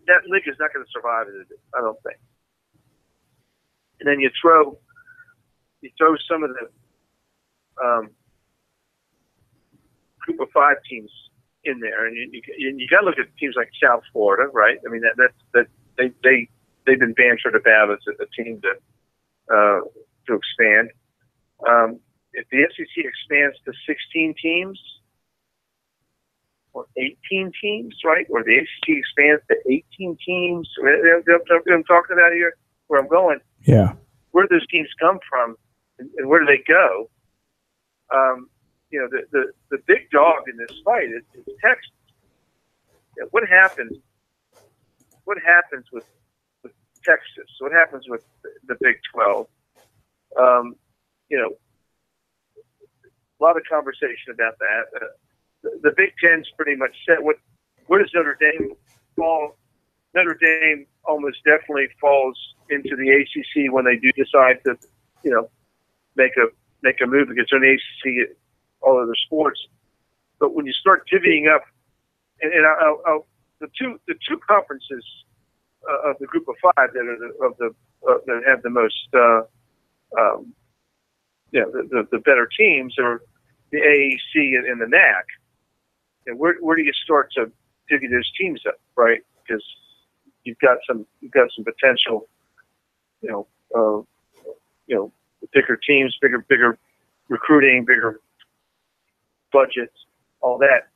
[SPEAKER 4] That league is not going to survive it, I don't think. And then you throw some of the group of 5 teams in there, and you got to look at teams like South Florida, right? I mean, they've been bantered about as a team to expand. If the SEC expands to 16 teams or 18 teams, right? Or the ACC expands to 18 teams. I'm talking about here, where I'm going.
[SPEAKER 5] Yeah.
[SPEAKER 4] Where do those teams come from, and where do they go? The big dog in this fight is Texas. What happens? What happens with Texas? What happens with the Big 12? A lot of conversation about that. The Big Ten's pretty much set. Where does Notre Dame fall? Notre Dame almost definitely falls into the ACC when they do decide to, make a move against an ACC at all other sports. But when you start divvying up, and the two conferences of the group of 5 that have the most, the better teams are the AAC and the NAC. And where do you start to divvy those teams up, right? Because you've got some potential, bigger teams, bigger recruiting, bigger budgets, all that.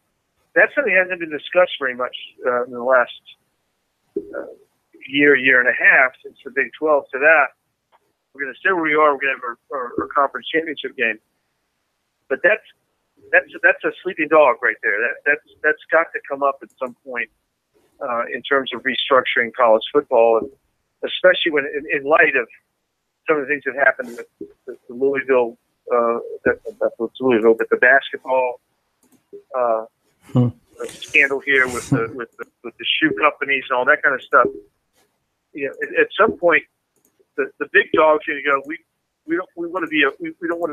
[SPEAKER 4] That's something that hasn't been discussed very much in the last year and a half since the Big 12 to that. We're going to stay where we are. We're going to have our conference championship game. But that's a sleeping dog right there. That's got to come up at some point in terms of restructuring college football, and especially when in light of some of the things that happened with the Louisville, but the basketball scandal here with the shoe companies and all that kind of stuff. You know, at some point, the big dogs are going to go. We don't want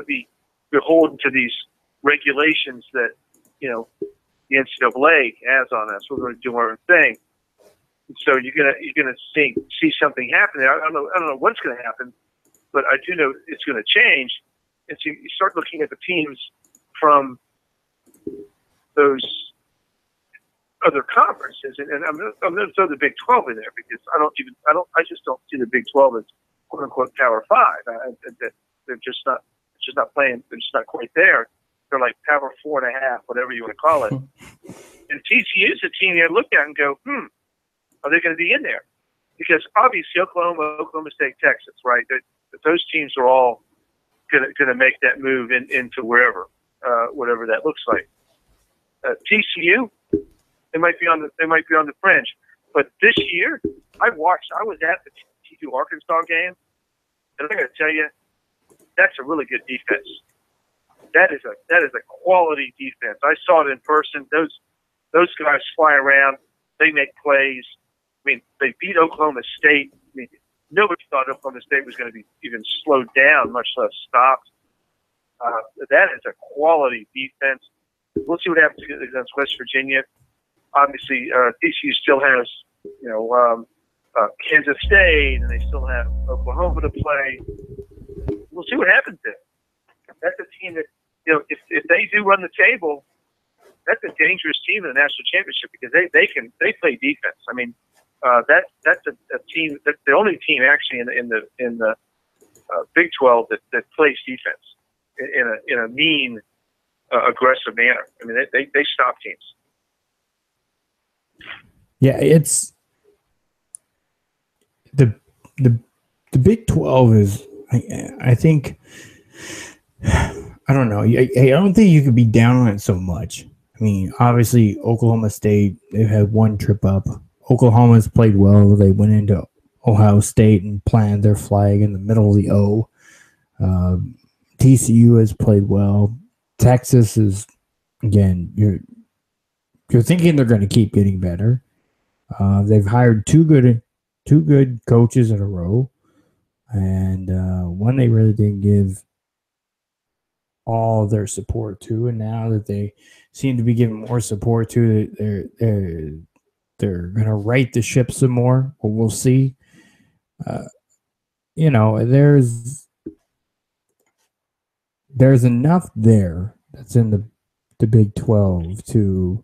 [SPEAKER 4] to be beholden to these regulations that the NCAA has on us. We're going to do our own thing. And so you're gonna see something happen there. I don't know what's going to happen, but I do know it's going to change. And so you start looking at the teams from those other conferences, and I'm going to throw the Big 12 in there because I just don't see the Big 12 as quote unquote Power 5. They're just not playing. They're just not quite there. They're like Power 4.5, whatever you want to call it. And TCU is a team you look at and go, are they going to be in there? Because obviously Oklahoma State, Texas, right? Those teams are all going to make that move into wherever, whatever that looks like. TCU, they might be on the fringe, but this year I was at the TCU Arkansas game, and I got to tell you, that's a really good defense. That is a quality defense. I saw it in person. Those guys fly around. They make plays. I mean, they beat Oklahoma State. I mean, nobody thought Oklahoma State was going to be even slowed down, much less stopped. That is a quality defense. We'll see what happens against West Virginia. Obviously, TCU still has, Kansas State, and they still have Oklahoma to play. We'll see what happens there. That's a team that, if they do run the table, that's a dangerous team in the national championship because they play defense. I mean, that's a team. That's the only team actually in the Big 12 that plays defense in a mean, aggressive manner. I mean, they stop teams.
[SPEAKER 5] Yeah, it's the Big 12 is. I think. I don't know. I don't think you could be down on it so much. I mean, obviously, Oklahoma State, they've had one trip up. Oklahoma's played well. They went into Ohio State and planted their flag in the middle of the O. TCU has played well. Texas is, again, you're thinking they're going to keep getting better. They've hired two good coaches in a row, and one they really didn't give all their support to, and now that they seem to be giving more support to, they're going to right the ship some more. Well, we'll see. There's enough there that's in the Big 12 to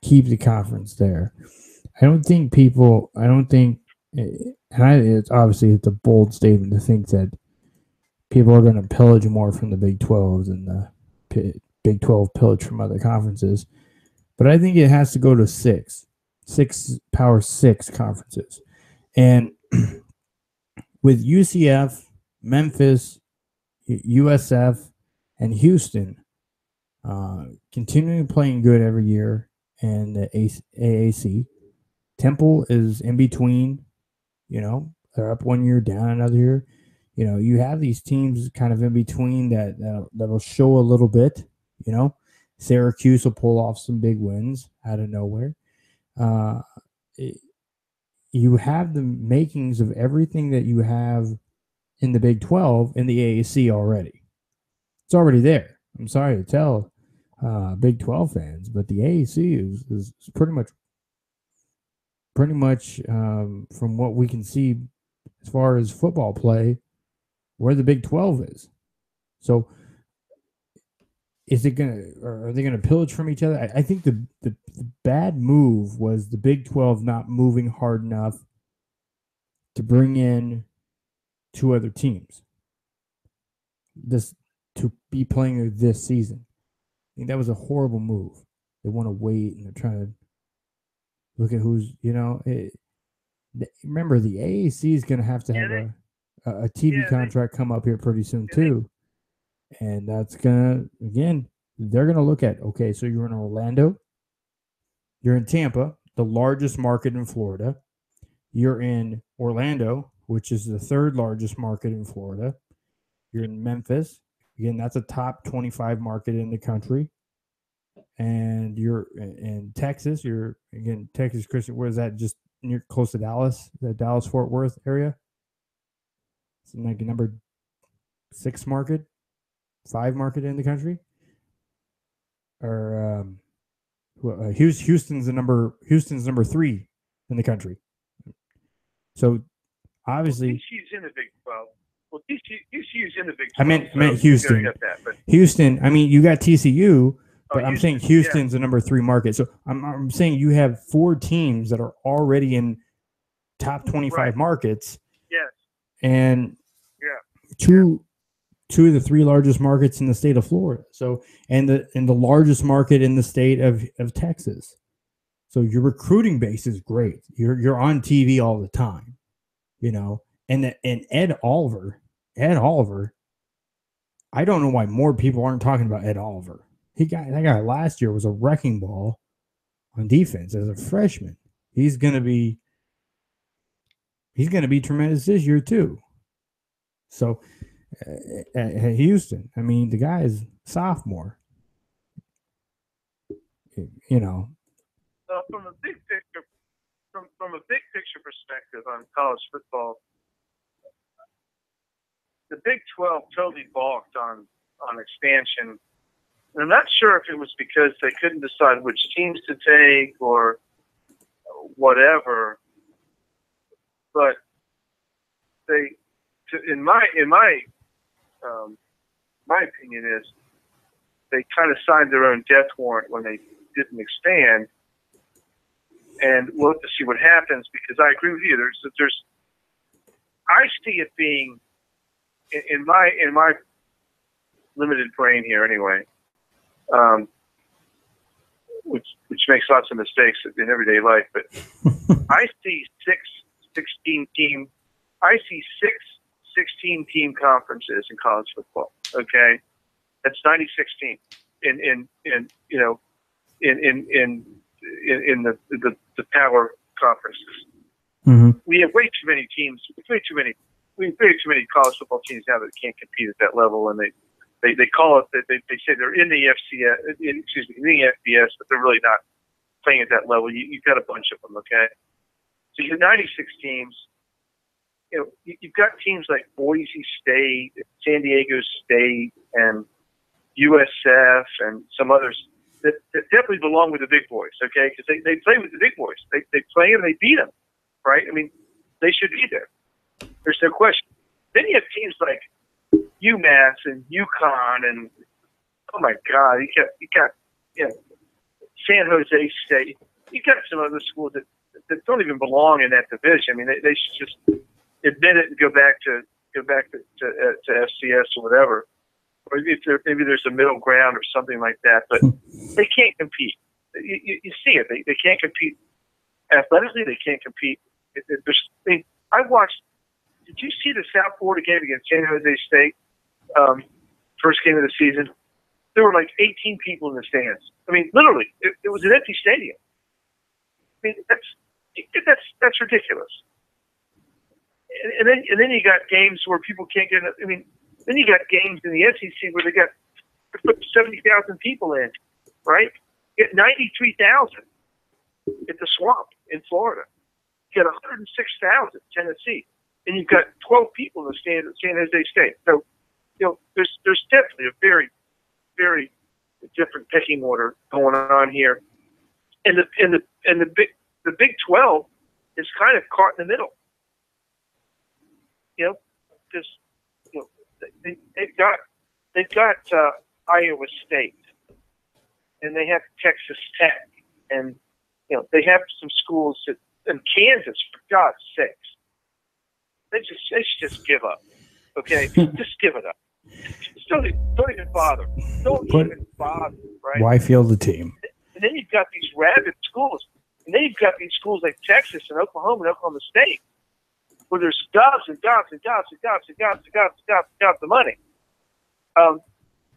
[SPEAKER 5] keep the conference there. It's obviously it's a bold statement to think that people are going to pillage more from the Big 12 than the Big 12 pillage from other conferences. But I think it has to go to six Power 6 conferences. And with UCF, Memphis, USF, and Houston continuing playing good every year, and the AAC, Temple is in between. They're up one year, down another year. You have these teams kind of in between that'll show a little bit. Syracuse will pull off some big wins out of nowhere. You have the makings of everything that you have in the Big 12 in the AAC already. It's already there. I'm sorry to tell Big 12 fans, but the AAC is pretty much from what we can see as far as football play, where the Big 12 is. So are they gonna pillage from each other? I think the bad move was the Big 12 not moving hard enough to bring in two other teams to be playing this season. I think that was a horrible move. They want to wait and they're trying to look at who's, remember the AAC is going to have a TV contract come up here pretty soon too. And that's they're gonna look at, okay, so you're in Orlando, you're in Tampa, the largest market in Florida. You're in Orlando, which is the third largest market in Florida. You're in Memphis. Again, that's a top 25 market in the country. And you're in Texas. You're, again, Texas Christian. Where is that? Just near, close to Dallas, the Dallas-Fort Worth area. It's like a number 6 market, 5 market in the country. Or Houston's number 3 in the country. So obviously,
[SPEAKER 4] TCU's in the Big 12. Well, TCU's in the Big 12.
[SPEAKER 5] I meant Houston.
[SPEAKER 4] But
[SPEAKER 5] Houston. I mean, you got TCU, but I'm saying
[SPEAKER 4] Houston,
[SPEAKER 5] Houston's the number 3 market. So I'm saying you have 4 teams that are already in top 25 markets.
[SPEAKER 4] Yes.
[SPEAKER 5] And two of the 3 largest markets in the state of Florida. So and the largest market in the state of Texas. So your recruiting base is great. You're on TV all the time, you know. And Ed Oliver, I don't know why more people aren't talking about Ed Oliver. That guy last year was a wrecking ball on defense as a freshman. He's gonna be tremendous this year too. So at Houston, I mean, the guy is sophomore. You know.
[SPEAKER 4] From a big picture, from a big picture perspective on college football, the Big 12 totally balked on expansion. And I'm not sure if it was because they couldn't decide which teams to take or whatever, but in my opinion, is they kind of signed their own death warrant when they didn't expand. And we'll have to see what happens, because I agree with you. I see it being in my limited brain here anyway, which makes lots of mistakes in everyday life. But I see 16-team conferences in college football. Okay, that's 96 teams in the power conferences.
[SPEAKER 5] Mm-hmm.
[SPEAKER 4] We have way too many teams. We have way too many college football teams now that can't compete at that level, and they call it. They say they're in the FCS, in the FBS, but they're really not playing at that level. You've got a bunch of them. Okay, so you have 96 teams. You know, you've got teams like Boise State, San Diego State, and USF, and some others that definitely belong with the big boys, okay? Because they play with the big boys. They play and they beat them, right? I mean, they should be there. There's no question. Then you have teams like UMass and UConn, and oh my God, you got San Jose State. You got some other schools that don't even belong in that division. I mean, they should just admit it and go back to FCS or whatever. Or maybe there's a middle ground or something like that, but they can't compete. You see it. They can't compete athletically. They can't compete. I watched. Did you see the South Florida game against San Jose State? First game of the season. There were like 18 people in the stands. I mean, literally, it was an empty stadium. I mean, that's ridiculous. And then you got games where people can't get. I mean. Then you got games in the SEC where they put 70,000 people in, right? You get 93,000 at the Swamp in Florida. You got 106,000 Tennessee, and you've got 12 people in the stand at San Jose State. So, there's definitely a very, very different pecking order going on here, and the Big 12 is kind of caught in the middle. Because they've got Iowa State, and they have Texas Tech, and they have some schools in Kansas, for God's sakes. They should just give up. Okay, just give it up. Just don't even bother. Don't even bother. Right?
[SPEAKER 5] Why field the team?
[SPEAKER 4] And then you've got these rabid schools, and then you've got these schools like Texas and Oklahoma and Oklahoma State, where there's gobs and gobs and gobs and gobs and gobs and gobs and gobs and gobs of money.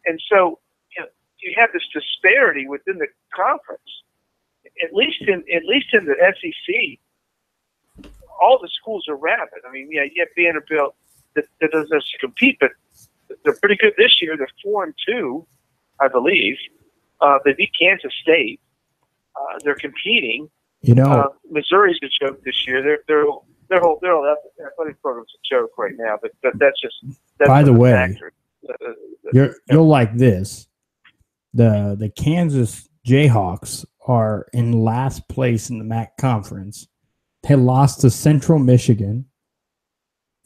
[SPEAKER 4] And so you have this disparity within the conference. At least in the SEC, all the schools are rabid. I mean, yeah, you have Vanderbilt that doesn't compete, but they're pretty good this year. They're 4-2, I believe. They beat Kansas State. They're competing. Missouri's a joke this year. Their whole athletic program's a joke right now. But that's
[SPEAKER 5] by the way,
[SPEAKER 4] factor.
[SPEAKER 5] You'll like this. The Kansas Jayhawks are in last place in the MAC conference. They lost to Central Michigan,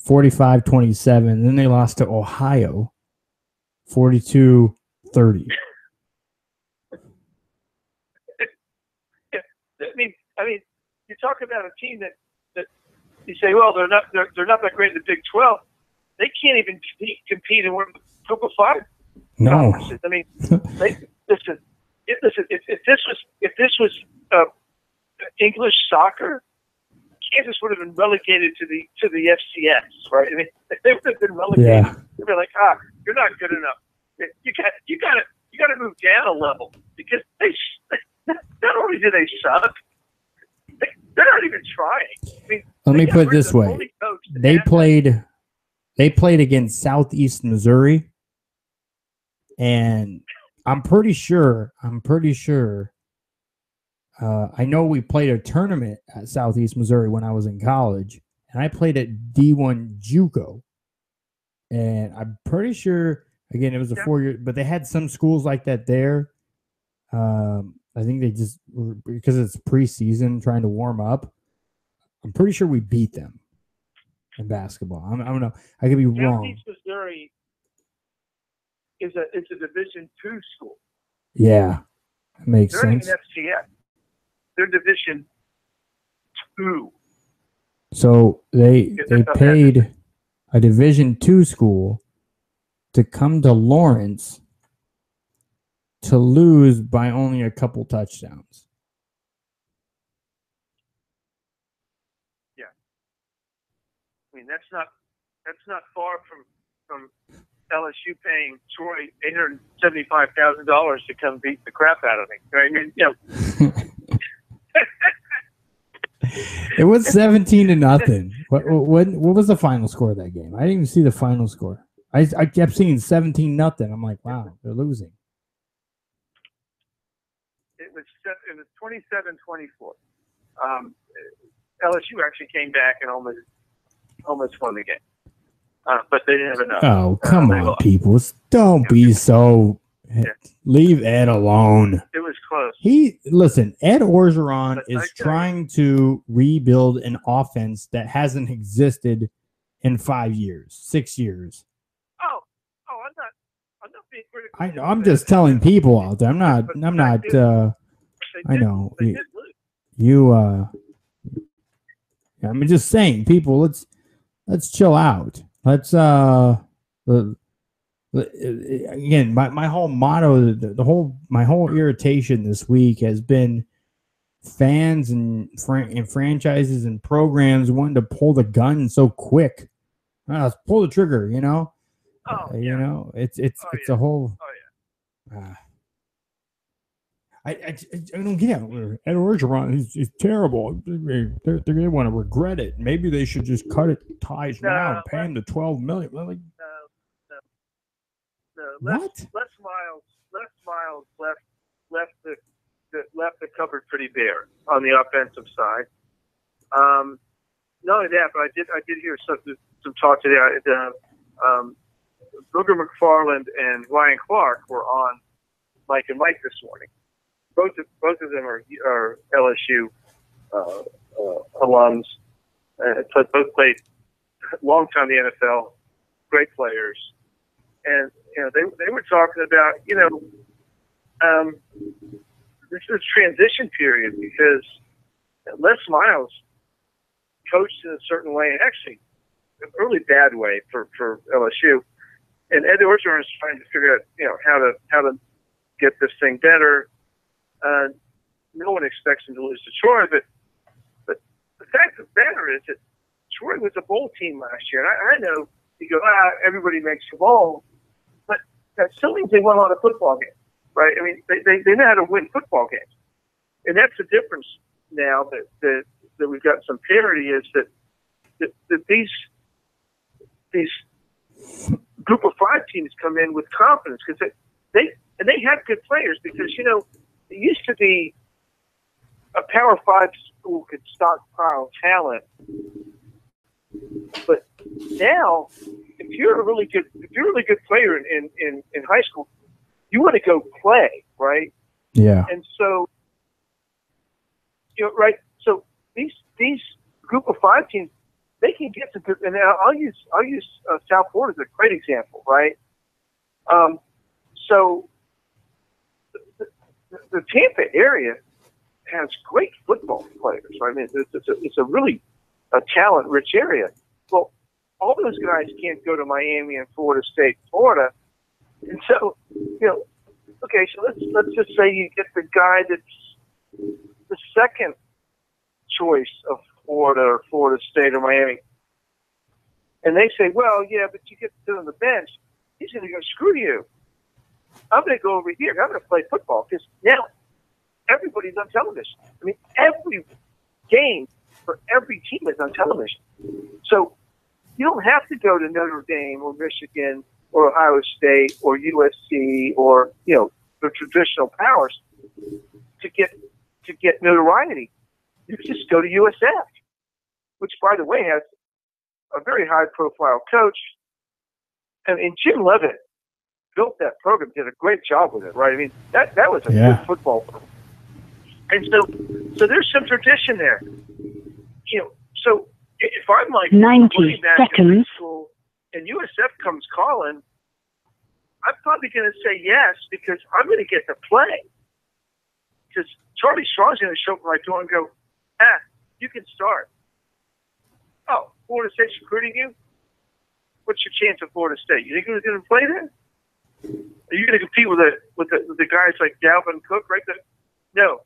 [SPEAKER 5] 45-27. Then they lost to Ohio, 42-30.
[SPEAKER 4] I mean, you talk about a team that you say, well, they're not that great in the Big 12. They can't even compete in one of the Group of 5 conferences. I mean, listen. If this was English soccer, Kansas would have been relegated to the FCS, right? I mean, if they would have been relegated, they'd be like, you're not good enough. You got to move down a level because they not only do they suck, they're not even trying. I mean,
[SPEAKER 5] let me put it this way: they played against Southeast Missouri, and I'm pretty sure. I know we played a tournament at Southeast Missouri when I was in college, and I played at D1 JUCO. And I'm pretty sure, again, it was a 4-year, but they had some schools like that there. I think they just, because it's preseason, trying to warm up. I'm pretty sure we beat them in basketball. I don't know. I could be wrong.
[SPEAKER 4] Southeast Missouri is a Division II school.
[SPEAKER 5] Yeah, that makes sense.
[SPEAKER 4] They're in FCS. They're Division II.
[SPEAKER 5] So they paid a Division II school to come to Lawrence to lose by only a couple touchdowns.
[SPEAKER 4] Yeah, I mean that's not far from LSU paying Troy $875,000 to come beat the crap out of me. Right? I mean,
[SPEAKER 5] It was 17-0. What was the final score of that game? I didn't even see the final score. I kept seeing 17-0. I'm like, wow, they're losing.
[SPEAKER 4] It was 27-24. LSU actually came back and almost won the game, but they didn't have enough.
[SPEAKER 5] Oh, come on, people! Don't be so. Leave Ed alone.
[SPEAKER 4] It was close.
[SPEAKER 5] Ed Orgeron is trying to rebuild an offense that hasn't existed in 5 years, 6 years. I'm not being critical. I'm just telling people out there. I'm not. I know you. I'm just saying, people. Let's chill out. Let's again, my whole motto, my whole irritation this week has been fans and franchises and programs wanting to pull the gun so quick. Let's pull the trigger, you know. It's a whole. I don't get it. Ed Orgeron is terrible. They're going to want to regret it. Maybe they should just cut it ties now and pay him the $12 million. Like,
[SPEAKER 4] Les Miles left the cupboard pretty bare on the offensive side. Not only that, but I did hear some talk today. Booger McFarland and Ryan Clark were on Mike and Mike this morning. Both of them are LSU alums. Both played a long time in the NFL. Great players. And they were talking about this is a transition period because Les Miles coached in a certain way, and actually a really bad way for LSU. And Ed Orgeron is trying to figure out how to get this thing better. No one expects him to lose to Troy, but the fact of the matter is that Troy was a bowl team last year, and I know you go, everybody makes a bowl. But that still means they won a lot of football games, right? I mean, they know how to win football games. And that's the difference now that we've got some parity is that these group of 5 teams come in with confidence because they have good players because, it used to be a Power 5 school could stockpile talent. But now, if you're a really good player in high school, you want to go play, right?
[SPEAKER 5] Yeah.
[SPEAKER 4] And so, right. So these group of 5 teams, they can get some good. And I'll use South Florida as a great example, right? So the Tampa area has great football players. Right? I mean, it's a really talent-rich area. Well, all those guys can't go to Miami and Florida State, Florida, and so okay. So let's just say you get the guy that's the second choice of Florida or Florida State or Miami, and they say, well, yeah, but you get to sit on the bench. He's going to go, screw you. I'm going to go over here. I'm going to play football because now everybody's on television. I mean, every game for every team is on television. So you don't have to go to Notre Dame or Michigan or Ohio State or USC or the traditional powers to get notoriety. You can just go to USF, which, by the way, has a very high-profile coach. And Jim Leavitt built that program, did a great job with it, right? I mean, that was a good football program. And so there's some tradition there. So if I'm like
[SPEAKER 2] 90 seconds
[SPEAKER 4] school and USF comes calling, I'm probably going to say yes because I'm going to get to play. Because Charlie Strong's going to show up at my door and go, you can start. Oh, Florida State's recruiting you? What's your chance at Florida State? You think you're going to play there? Are you going to compete with the guys like Dalvin Cook right there? No.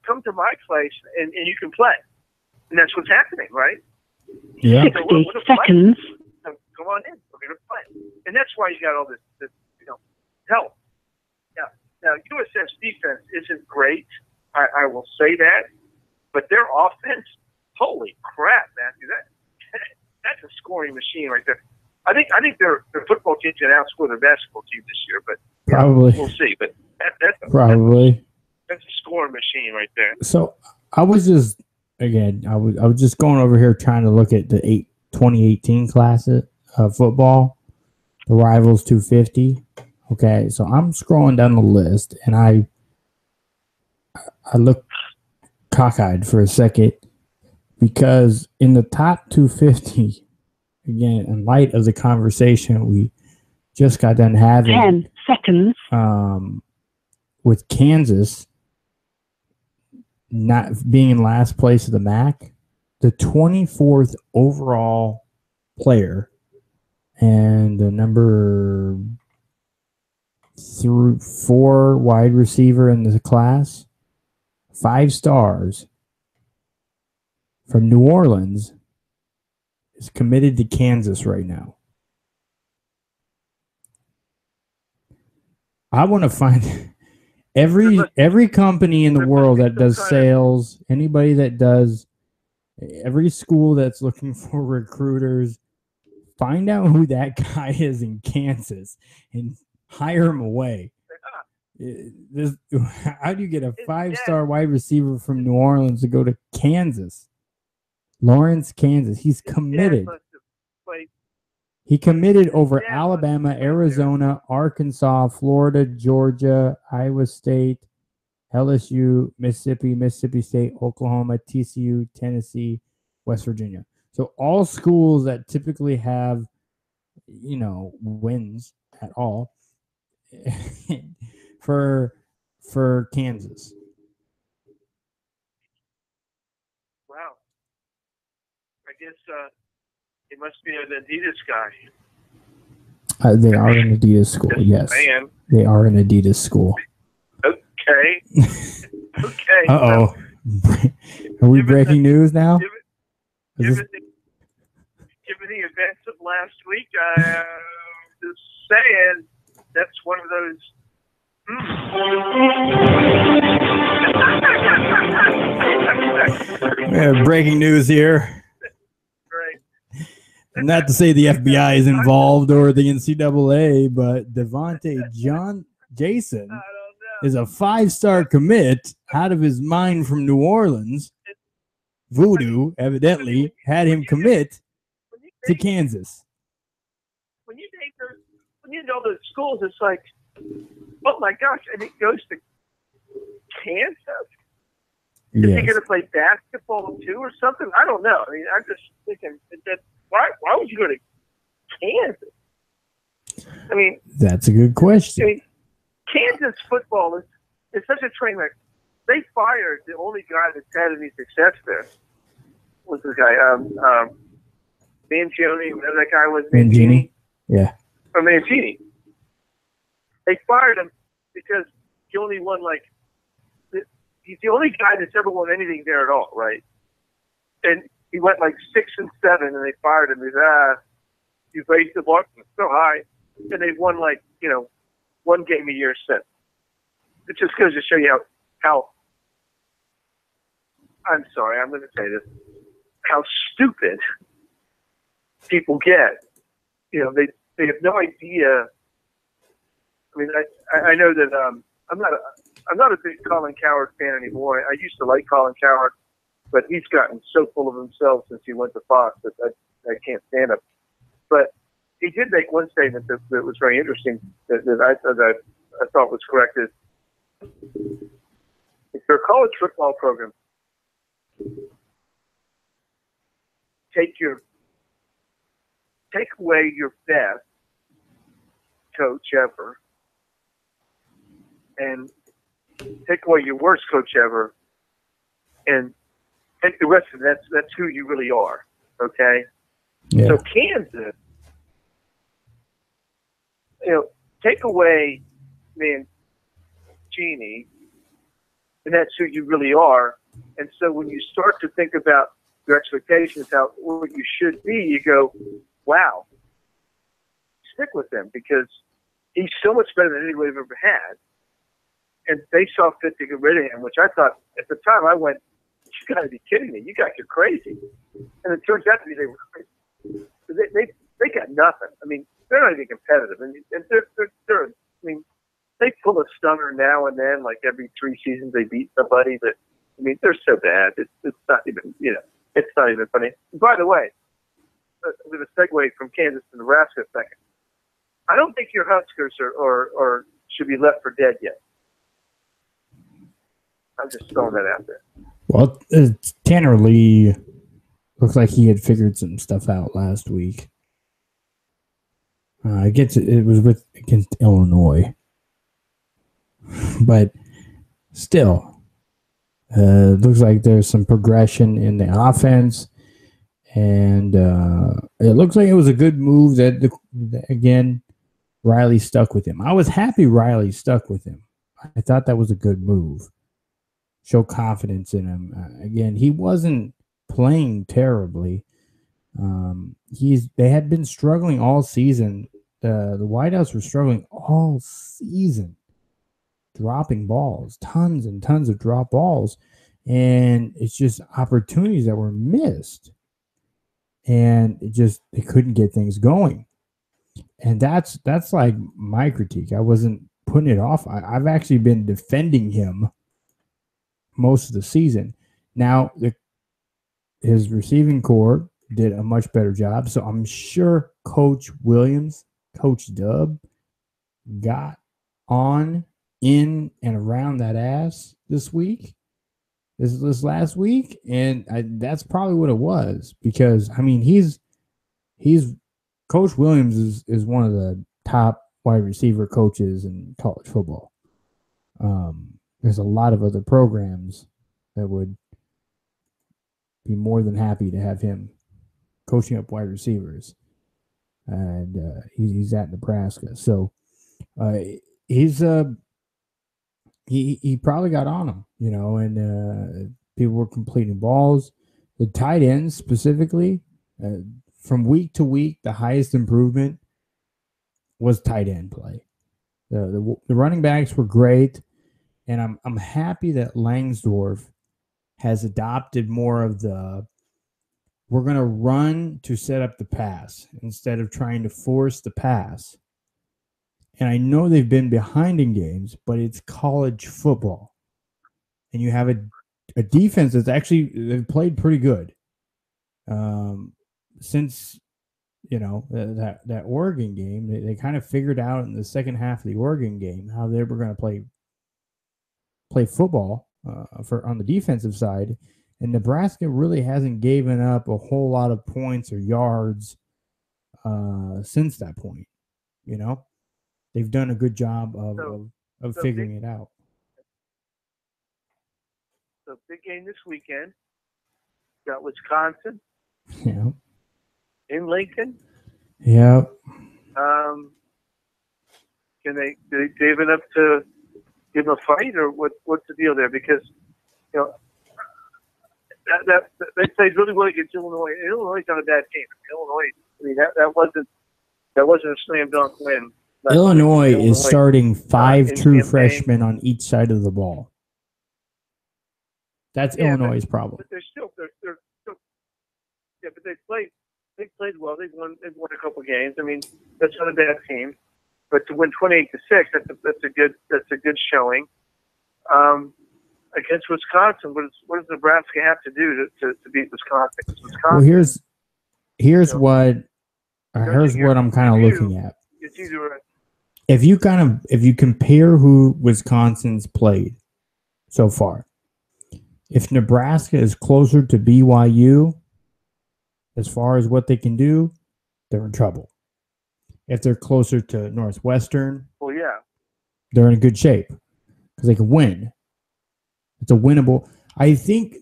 [SPEAKER 4] Come to my place and you can play. And that's what's happening, right?
[SPEAKER 5] Yeah.
[SPEAKER 2] 60 seconds.
[SPEAKER 4] Come on in. We're going to play. And that's why you got all this help. Now, USF's defense isn't great. I will say that. But their offense, holy crap, Matthew. That's a scoring machine right there. I think their football team can outscore their basketball team this year, but
[SPEAKER 5] probably
[SPEAKER 4] we'll see. But that's a scoring machine right there.
[SPEAKER 5] So I was just I was just going over here trying to look at the 2018 class of football, the Rivals 250. Okay, so I'm scrolling down the list and I look cockeyed for a second because in the top 250. Again, in light of the conversation we just got done having
[SPEAKER 2] 10 seconds.
[SPEAKER 5] With Kansas not being in last place of the MAC, the 24th overall player and the number 4 wide receiver in the class, 5 stars from New Orleans, is committed to Kansas right now. I want to find every company in the world that does sales, anybody that does, every school that's looking for recruiters, find out who that guy is in Kansas and hire him away. How do you get a 5-star wide receiver from New Orleans to go to Kansas? Lawrence, Kansas. He's committed. He committed over Alabama, Arizona, Arkansas, Florida, Georgia, Iowa State, LSU, Mississippi State, Oklahoma, TCU, Tennessee, West Virginia. So all schools that typically have, wins at all for Kansas.
[SPEAKER 4] Wow. I guess it must be an Adidas guy.
[SPEAKER 5] They are an Adidas school, yes.
[SPEAKER 4] Man.
[SPEAKER 5] They are an Adidas school.
[SPEAKER 4] Okay. Okay.
[SPEAKER 5] Uh-oh. Are we breaking news now?
[SPEAKER 4] Given the events of last week, just saying that's one of those.
[SPEAKER 5] Breaking news here.
[SPEAKER 4] Right.
[SPEAKER 5] Not to say the FBI is involved or the NCAA, but Jason is a 5-star commit out of his mind from New Orleans. Voodoo evidently had him commit to Kansas.
[SPEAKER 4] When you know those schools, it's like, oh my gosh, and it goes to Kansas. Is he going to play basketball too, or something? I don't know. I mean, I'm just thinking that why would you go to Kansas? I mean,
[SPEAKER 5] that's a good question.
[SPEAKER 4] I mean, Kansas football is such a train wreck. They fired the only guy that's had any success there. What's this guy? Mancini, whatever that guy was.
[SPEAKER 5] Mangini? Yeah.
[SPEAKER 4] Or Mancini. They fired him because he only won he's the only guy that's ever won anything there at all, right? And he went 6-7, and they fired him. He's you raised the bar so high, and they've won one game a year since. It just goes to show you how I'm sorry, I'm going to say this, how stupid people get. They have no idea. I mean, I know that I'm not a big Colin Cowherd fan anymore. I used to like Colin Cowherd, but he's gotten so full of himself since he went to Fox that I can't stand him. But he did make one statement that was very interesting that I thought was correct. Is if you're a college football program, take away your best coach ever and take away your worst coach ever and take the rest of it. That's who you really are. Okay?
[SPEAKER 5] Yeah.
[SPEAKER 4] So Kansas, take away Mancini, and that's who you really are. And so when you start to think about your expectations, what you should be, you go, wow, stick with him because he's so much better than anybody we've ever had. And they saw fit to get rid of him, which I thought at the time I went, you got to be kidding me. You guys are crazy. And it turns out to be they were crazy. They got nothing. I mean, they're not even competitive. And they pull a stunner now and then, like every 3 seasons they beat somebody, but I mean, they're so bad. It's not even, it's not even funny. And by the way, I'm going to segue from Kansas to Nebraska a second. I don't think your Huskers or should be left for dead yet. I'm just throwing that out there.
[SPEAKER 5] Well, Tanner Lee looks like he had figured some stuff out last week. It was against Illinois, but still, looks like there's some progression in the offense, and it looks like it was a good move that again Riley stuck with him. I was happy Riley stuck with him. I thought that was a good move. Show confidence in him. Again, he wasn't playing terribly. They had been struggling all season. The Whiteouts were struggling all season, dropping balls, tons and tons of drop balls, and it's just opportunities that were missed, and they couldn't get things going. And that's like my critique. I wasn't putting it off. I've actually been defending him most of the season. Now, his receiving corps did a much better job, so I'm sure Coach Williams, Coach Dub, got in and around that ass this week, this last week, and that's probably what it was, because I mean he's Coach Williams is one of the top wide receiver coaches in college football. There's a lot of other programs that would be more than happy to have him coaching up wide receivers, and he's at Nebraska, so he probably got on him, and people were completing balls. The tight ends specifically, from week to week, the highest improvement was tight end play. The running backs were great, and I'm happy that Langsdorff has adopted more of the we're going to run to set up the pass instead of trying to force the pass. And I know they've been behind in games, but it's college football. And you have a defense that's actually they've played pretty good. Since that Oregon game, they kind of figured out in the second half of the Oregon game how they were going to play football on the defensive side. And Nebraska really hasn't given up a whole lot of points or yards since that point. They've done a good job of figuring it out.
[SPEAKER 4] So big game this weekend. Got Wisconsin.
[SPEAKER 5] Yeah.
[SPEAKER 4] In Lincoln.
[SPEAKER 5] Yeah.
[SPEAKER 4] Can they give it up to give them a fight, or what's the deal there? Because that they played really well against Illinois. Illinois is not a bad team. Illinois, I mean that wasn't a slam dunk win.
[SPEAKER 5] Illinois is starting 5 true freshmen on each side of the ball. That's Illinois' problem.
[SPEAKER 4] But they're still yeah. But they played well. They've won a couple games. I mean, that's not a bad team. But to win 28-6, that's a good showing. Against Wisconsin, what does Nebraska have to do to beat Wisconsin?
[SPEAKER 5] Well, here's what I'm kind of looking at.
[SPEAKER 4] It's either
[SPEAKER 5] if you compare who Wisconsin's played so far, if Nebraska is closer to BYU as far as what they can do, they're in trouble. If they're closer to Northwestern,
[SPEAKER 4] well, yeah,
[SPEAKER 5] they're in good shape because they can win. It's a winnable. I think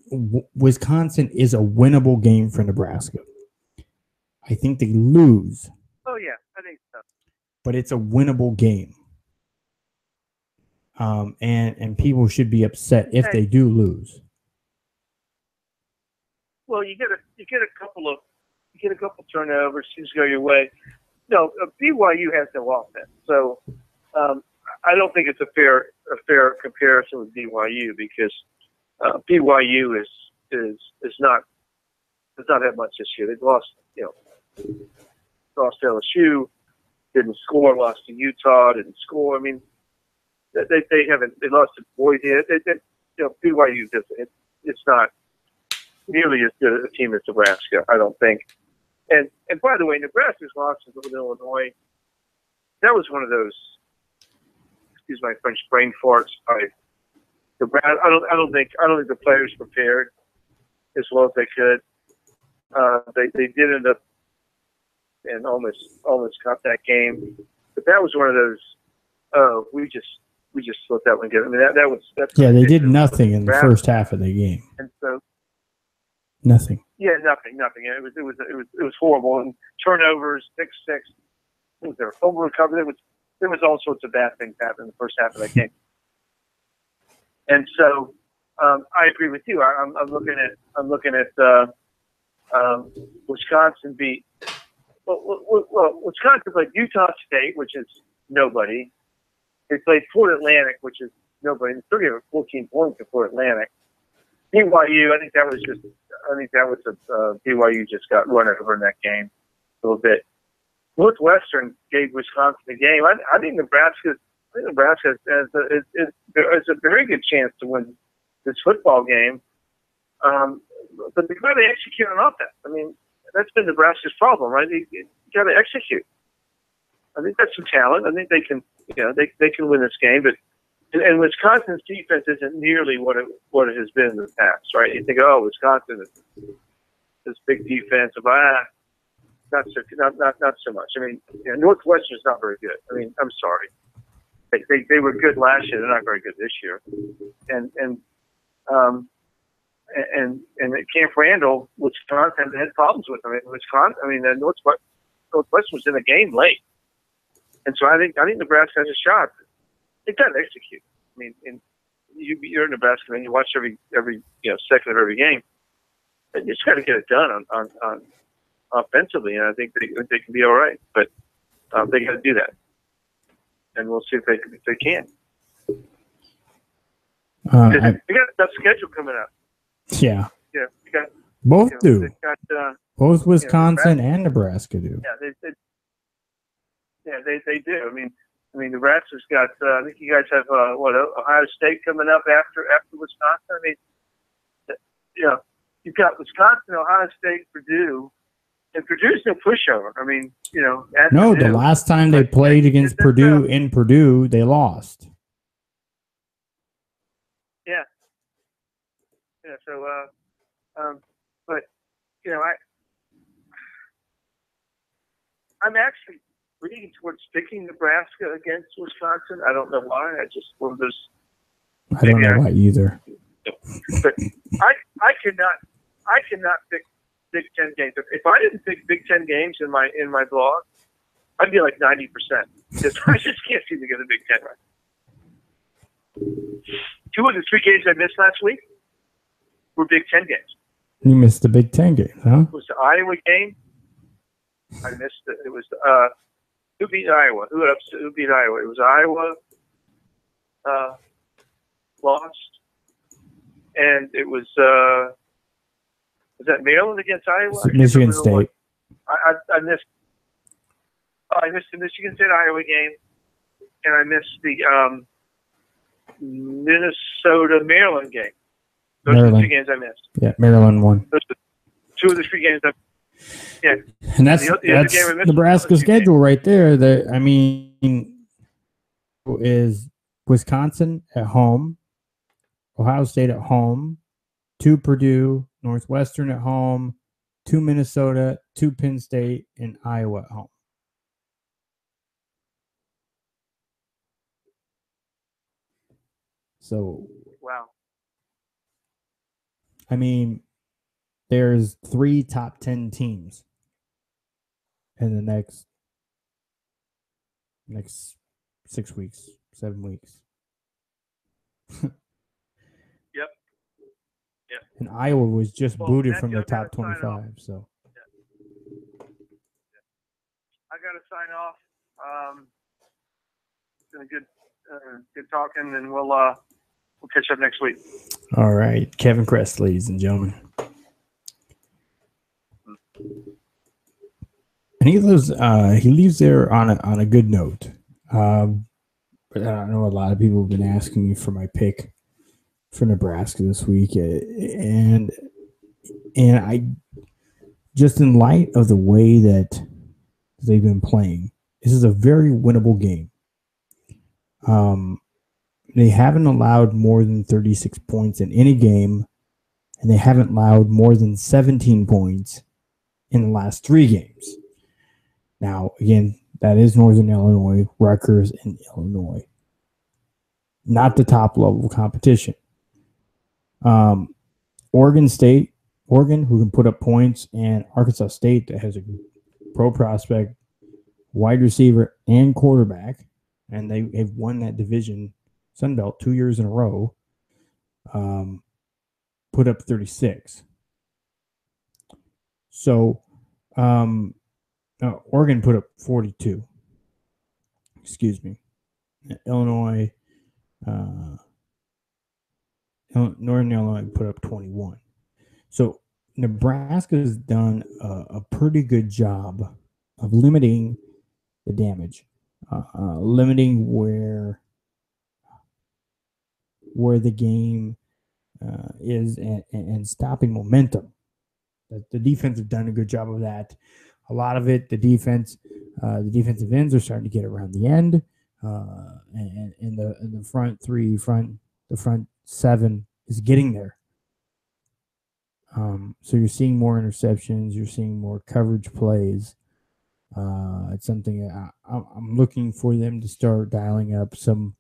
[SPEAKER 5] Wisconsin is a winnable game for Nebraska. I think they lose.
[SPEAKER 4] Oh yeah, I think so.
[SPEAKER 5] But it's a winnable game. And people should be upset if they do lose.
[SPEAKER 4] Well, you get a couple turnovers, things go your way. No, BYU has no offense, so I don't think it's a fair comparison with BYU because BYU is not does not have much this year. They've lost LSU, didn't score, lost to Utah, didn't score. I mean, they lost to Boise. BYU it's not nearly as good a team as Nebraska, I don't think. And by the way, Nebraska's losses with Illinois, that was one of those, excuse my French, brain farts by Nebraska. I don't think the players prepared as well as they could. They did end up and almost got that game, but that was one of those. We just let that one get. I mean that's
[SPEAKER 5] they did nothing in the first half of the game,
[SPEAKER 4] and so
[SPEAKER 5] nothing.
[SPEAKER 4] Yeah, nothing. It was horrible, and turnovers, six. Was there a fumble recovery? There was all sorts of bad things happening in the first half of that game. And so I agree with you. I'm looking at Wisconsin beat. Well, Wisconsin played Utah State, which is nobody. They played Fort Atlantic, which is nobody. They still gave it 14 points to Fort Atlantic. BYU, I think that was BYU just got run over in that game a little bit. Northwestern gave Wisconsin the game. I think Nebraska has a very good chance to win this football game. But they've got to execute on offense. I mean, that's been Nebraska's problem, right? You got to execute. I think that's some talent. I think they can, they can win this game. But and Wisconsin's defense isn't nearly what it has been in the past, right? You think, oh, Wisconsin is this big defense, not so much. I mean, Northwestern's not very good. I mean, I'm sorry, they were good last year. They're not very good this year. And at Camp Randall, Wisconsin had problems with them. Northwestern was in the game late, and so I think Nebraska has a shot. They got to execute. I mean, you're in Nebraska, and you watch every second of every game. You just got to get it done on offensively, and I think they can be all right. But they got to do that. and we'll see if they can.
[SPEAKER 5] I,
[SPEAKER 4] They got a tough schedule coming up.
[SPEAKER 5] yeah,
[SPEAKER 4] Yeah, you got,
[SPEAKER 5] both do.
[SPEAKER 4] they've got,
[SPEAKER 5] Both Wisconsin and Nebraska do.
[SPEAKER 4] yeah, they do. I mean, Nebraska's got. I think you guys have Ohio State coming up after Wisconsin. I mean, you've got Wisconsin, Ohio State, Purdue, and Purdue's no pushover. I mean,
[SPEAKER 5] No,
[SPEAKER 4] Purdue,
[SPEAKER 5] the last time they played against Purdue in Purdue, they lost.
[SPEAKER 4] Yeah. Yeah. So, but I'm actually leaning towards picking Nebraska against Wisconsin. I don't know why. I just one of those.
[SPEAKER 5] I don't know why either.
[SPEAKER 4] But I cannot pick Big Ten games. If I didn't pick Big Ten games in my blog, I'd be like 90%. Because I just can't seem to get the Big Ten right. 2 of the 3 games I missed last week were Big Ten games.
[SPEAKER 5] You missed the Big Ten game, huh?
[SPEAKER 4] It was the Iowa game. I missed it. It was who beat Iowa? Who beat Iowa? It was Iowa lost, and it was that Maryland against Iowa?
[SPEAKER 5] Michigan State.
[SPEAKER 4] I missed. I missed the Michigan State Iowa game, and I missed the Minnesota Maryland game. Those are the 2 games I missed.
[SPEAKER 5] Yeah, Maryland won.
[SPEAKER 4] Those are 2 of the 3 games. Yeah,
[SPEAKER 5] and that's Nebraska's schedule right there. Is Wisconsin at home, Ohio State at home, 2 Purdue, Northwestern at home, 2 Minnesota, 2 Penn State, and Iowa at home. So,
[SPEAKER 4] wow.
[SPEAKER 5] I mean, there's 3 top 10 teams in the next 6 weeks, 7 weeks.
[SPEAKER 4] Yep.
[SPEAKER 5] And Iowa was just booted from the top 25. So,
[SPEAKER 4] I got to sign off. It's been a good talking, and we'll catch up next week.
[SPEAKER 5] All right, Kevin Crest, ladies and gentlemen. And he leaves there on a good note. But I know a lot of people have been asking me for my pick for Nebraska this week, and I just, in light of the way that they've been playing, this is a very winnable game. They haven't allowed more than 36 points in any game, and they haven't allowed more than 17 points in the last 3 games. Now, again, that is Northern Illinois, Rutgers, and Illinois. Not the top level of competition. Oregon, who can put up points, and Arkansas State, that has a pro prospect, wide receiver, and quarterback, and they have won that division, Sun Belt, 2 years in a row, put up 36. So, Oregon put up 42. Excuse me. Illinois, Northern Illinois put up 21. So Nebraska has done a pretty good job of limiting the damage, limiting where the game is, and stopping momentum. The defense have done a good job of that. A lot of it, the defensive ends are starting to get around the end, and the front 3, the front 7 is getting there. So you're seeing more interceptions, you're seeing more coverage plays. It's something I'm looking for them to start dialing up some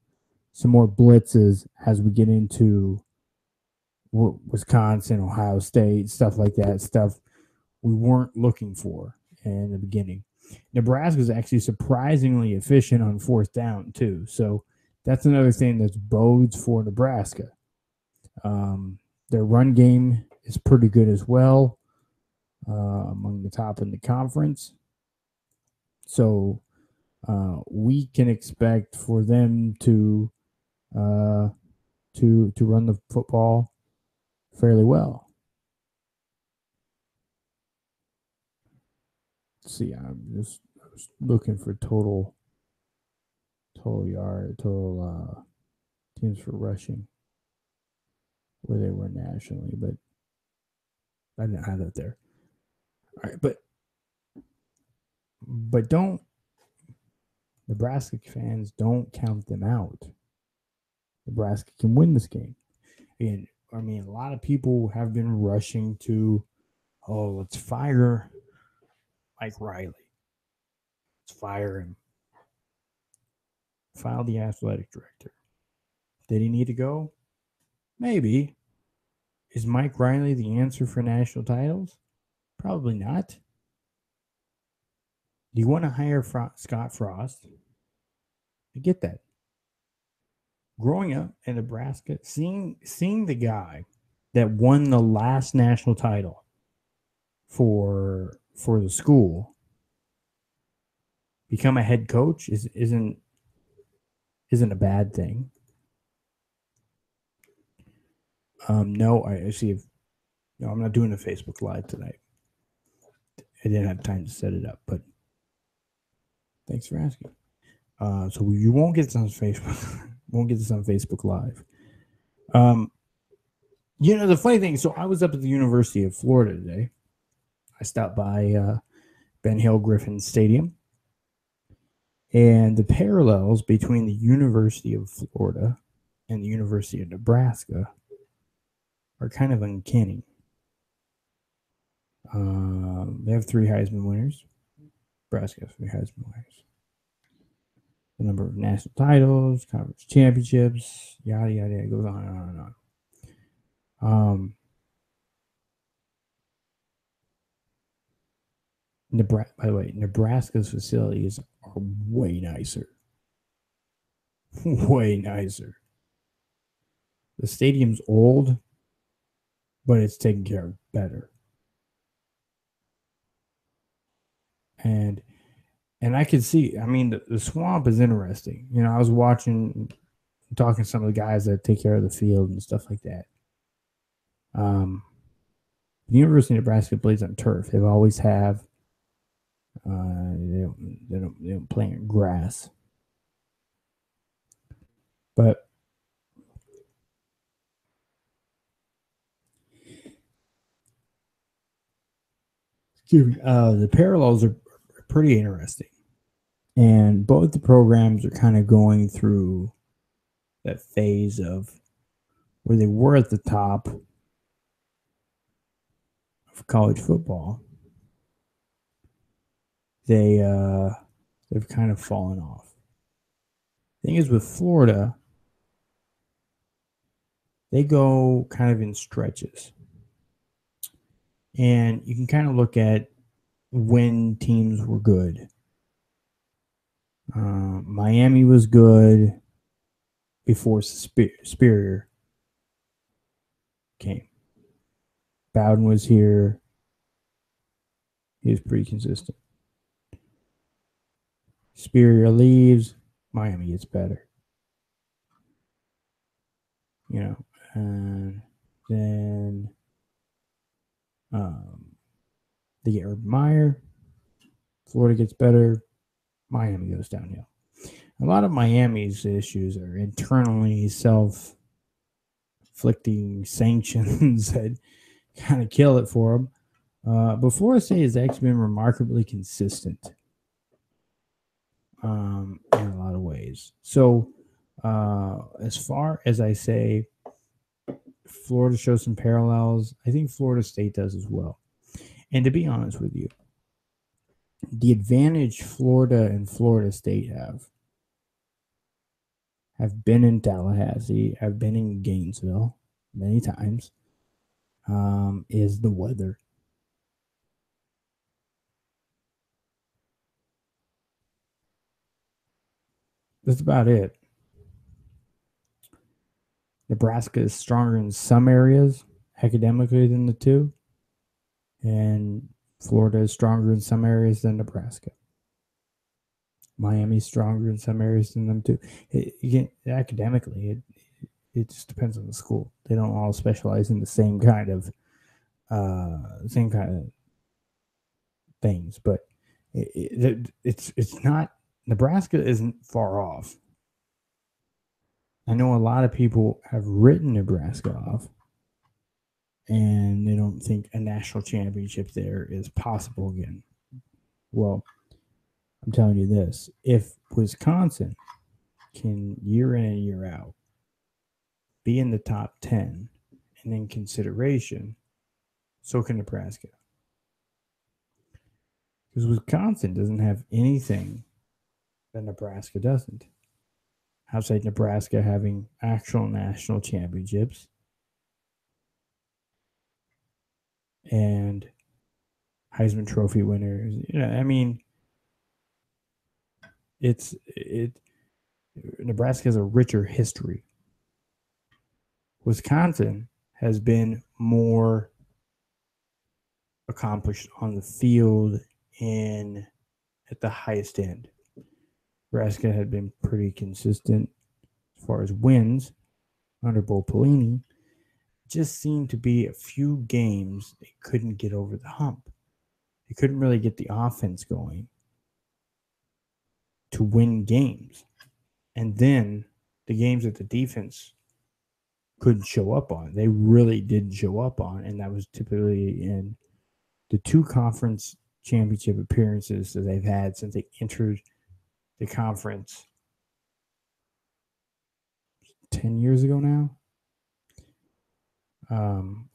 [SPEAKER 5] more blitzes as we get into Wisconsin, Ohio State, stuff like that, stuff we weren't looking for in the beginning. Nebraska is actually surprisingly efficient on 4th down too, so that's another thing that bodes for Nebraska. Their run game is pretty good as well, among the top in the conference. So we can expect for them to run the football fairly well. Let's see, I was looking for total teams for rushing, where they were nationally, but I didn't have that there. All right, but don't, Nebraska fans, don't count them out. Nebraska can win this game. And I mean, a lot of people have been rushing to, let's fire Mike Riley. Let's fire him. File the athletic director. Did he need to go? Maybe. Is Mike Riley the answer for national titles? Probably not. Do you want to hire Scott Frost? I get that. Growing up in Nebraska, seeing the guy that won the last national title for the school become a head coach isn't a bad thing. No, I see. No, I'm not doing a Facebook Live tonight. I didn't have time to set it up, but thanks for asking. So you won't get this on Facebook. Won't get this on Facebook Live. The funny thing. So I was up at the University of Florida today. I stopped by Ben Hill Griffin Stadium, and the parallels between the University of Florida and the University of Nebraska are kind of uncanny. They have 3 Heisman winners. Nebraska has 3 Heisman winners. The number of national titles, conference championships, yada, yada, yada. It goes on and on and on. By the way, Nebraska's facilities are way nicer. Way nicer. The stadium's old, but it's taken care of better. And I can see, I mean, the swamp is interesting. I was talking to some of the guys that take care of the field and stuff like that. The University of Nebraska plays on turf. They always have. They don't play in grass. But the parallels are pretty interesting. And both the programs are kind of going through that phase of where they were at the top of college football. They've kind of fallen off. The thing is, with Florida, they go kind of in stretches. And you can kind of look at when teams were good. Miami was good before Superior came. Bowden was here. He was pretty consistent. Superior leaves, Miami gets better. And then they get Urban Meyer. Florida gets better. Miami goes downhill. A lot of Miami's issues are internally self-inflicting sanctions that kind of kill it for them. But Florida State has actually been remarkably consistent in a lot of ways. So as far as I say, Florida shows some parallels. I think Florida State does as well. And to be honest with you, the advantage Florida and Florida State have been in Tallahassee, have been in Gainesville many times, is the weather. That's about it. Nebraska is stronger in some areas academically than the two, and Florida is stronger in some areas than Nebraska. Miami's stronger in some areas than them too. Academically, it just depends on the school. They don't all specialize in the same kind of things, but it's not. Nebraska isn't far off. I know a lot of people have written Nebraska off, and they don't think a national championship there is possible again. Well, I'm telling you this: if Wisconsin can year in and year out be in the top 10 and in consideration, so can Nebraska. Because Wisconsin doesn't have anything that Nebraska doesn't. Outside Nebraska having actual national championships and Heisman Trophy winners. I mean, Nebraska has a richer history. Wisconsin has been more accomplished on the field and at the highest end. Nebraska had been pretty consistent as far as wins under Bo Pelini. Just seemed to be a few games they couldn't get over the hump. They couldn't really get the offense going to win games. And then the games that the defense couldn't show up on, they really didn't show up on. And that was typically in the 2 conference championship appearances that they've had since they entered the conference 10 years ago now.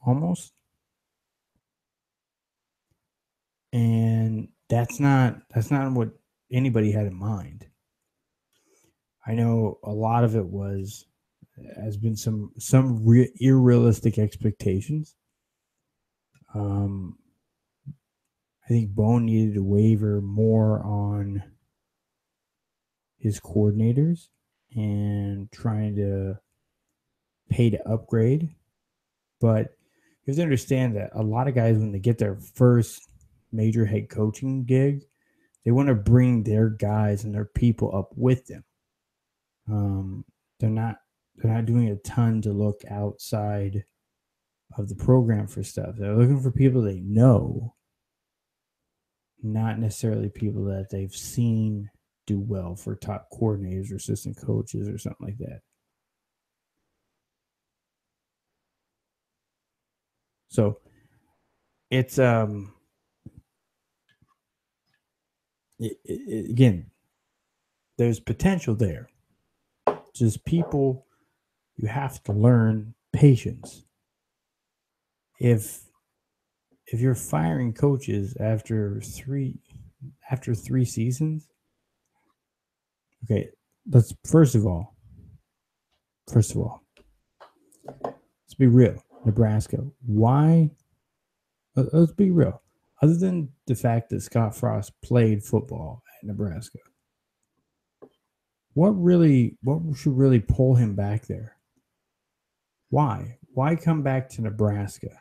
[SPEAKER 5] Almost. And that's not what anybody had in mind. I know a lot of it has been some irrealistic expectations. I think Bone needed to waver more on his coordinators and trying to pay to upgrade. But you have to understand that a lot of guys, when they get their first major head coaching gig, they want to bring their guys and their people up with them. They're not doing a ton to look outside of the program for stuff. They're looking for people they know, not necessarily people that they've seen do well for top coordinators or assistant coaches or something like that. So it's again, there's potential there. Just people, you have to learn patience. If you're firing coaches after three seasons, okay, let's first of all, let's be real. Nebraska, why? Let's be real. Other than the fact that Scott Frost played football at Nebraska, what should really pull him back there? Why? Why come back to Nebraska?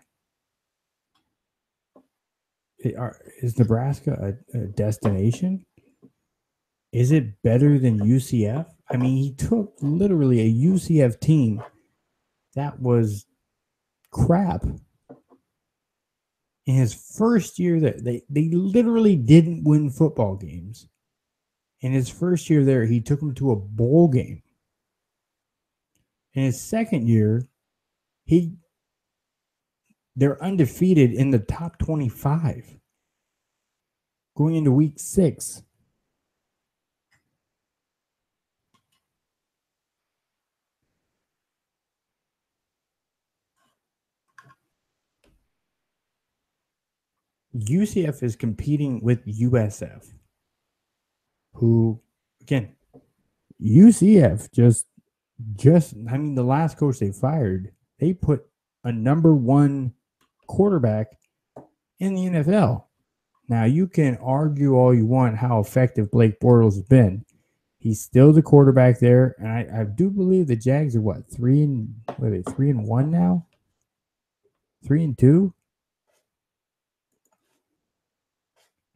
[SPEAKER 5] Is Nebraska a destination? Is it better than UCF? I mean, he took literally a UCF team that was crap. In his first year there, they literally didn't win football games. In his first year there, he took them to a bowl game. In his second year, they're undefeated in the top 25 going into week 6. UCF is competing with USF, who, again, UCF just I mean, the last coach they fired, they put a number 1 quarterback in the NFL. Now, you can argue all you want how effective Blake Bortles has been. He's still the quarterback there, and I do believe the Jags are 3-1 now? 3-2?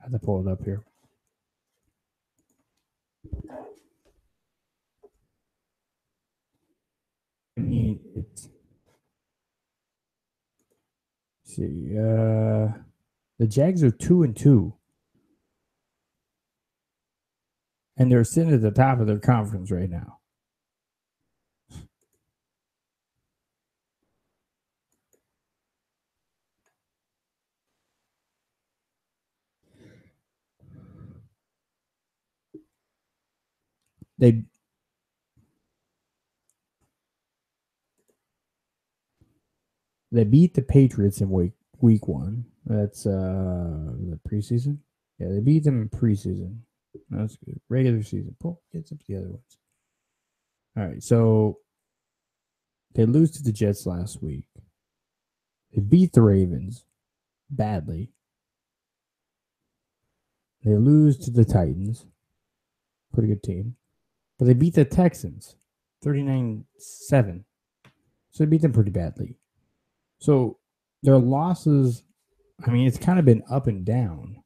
[SPEAKER 5] I have to pull it up here. see. The Jags are 2-2. And they're sitting at the top of their conference right now. They beat the Patriots in week 1. That's the preseason. Yeah, they beat them in preseason. That's good. Regular season. Pull gets up the other ones. All right, so they lose to the Jets last week. They beat the Ravens badly. They lose to the Titans. Pretty good team. But they beat the Texans 39-7. So they beat them pretty badly. So their losses, I mean, it's kind of been up and down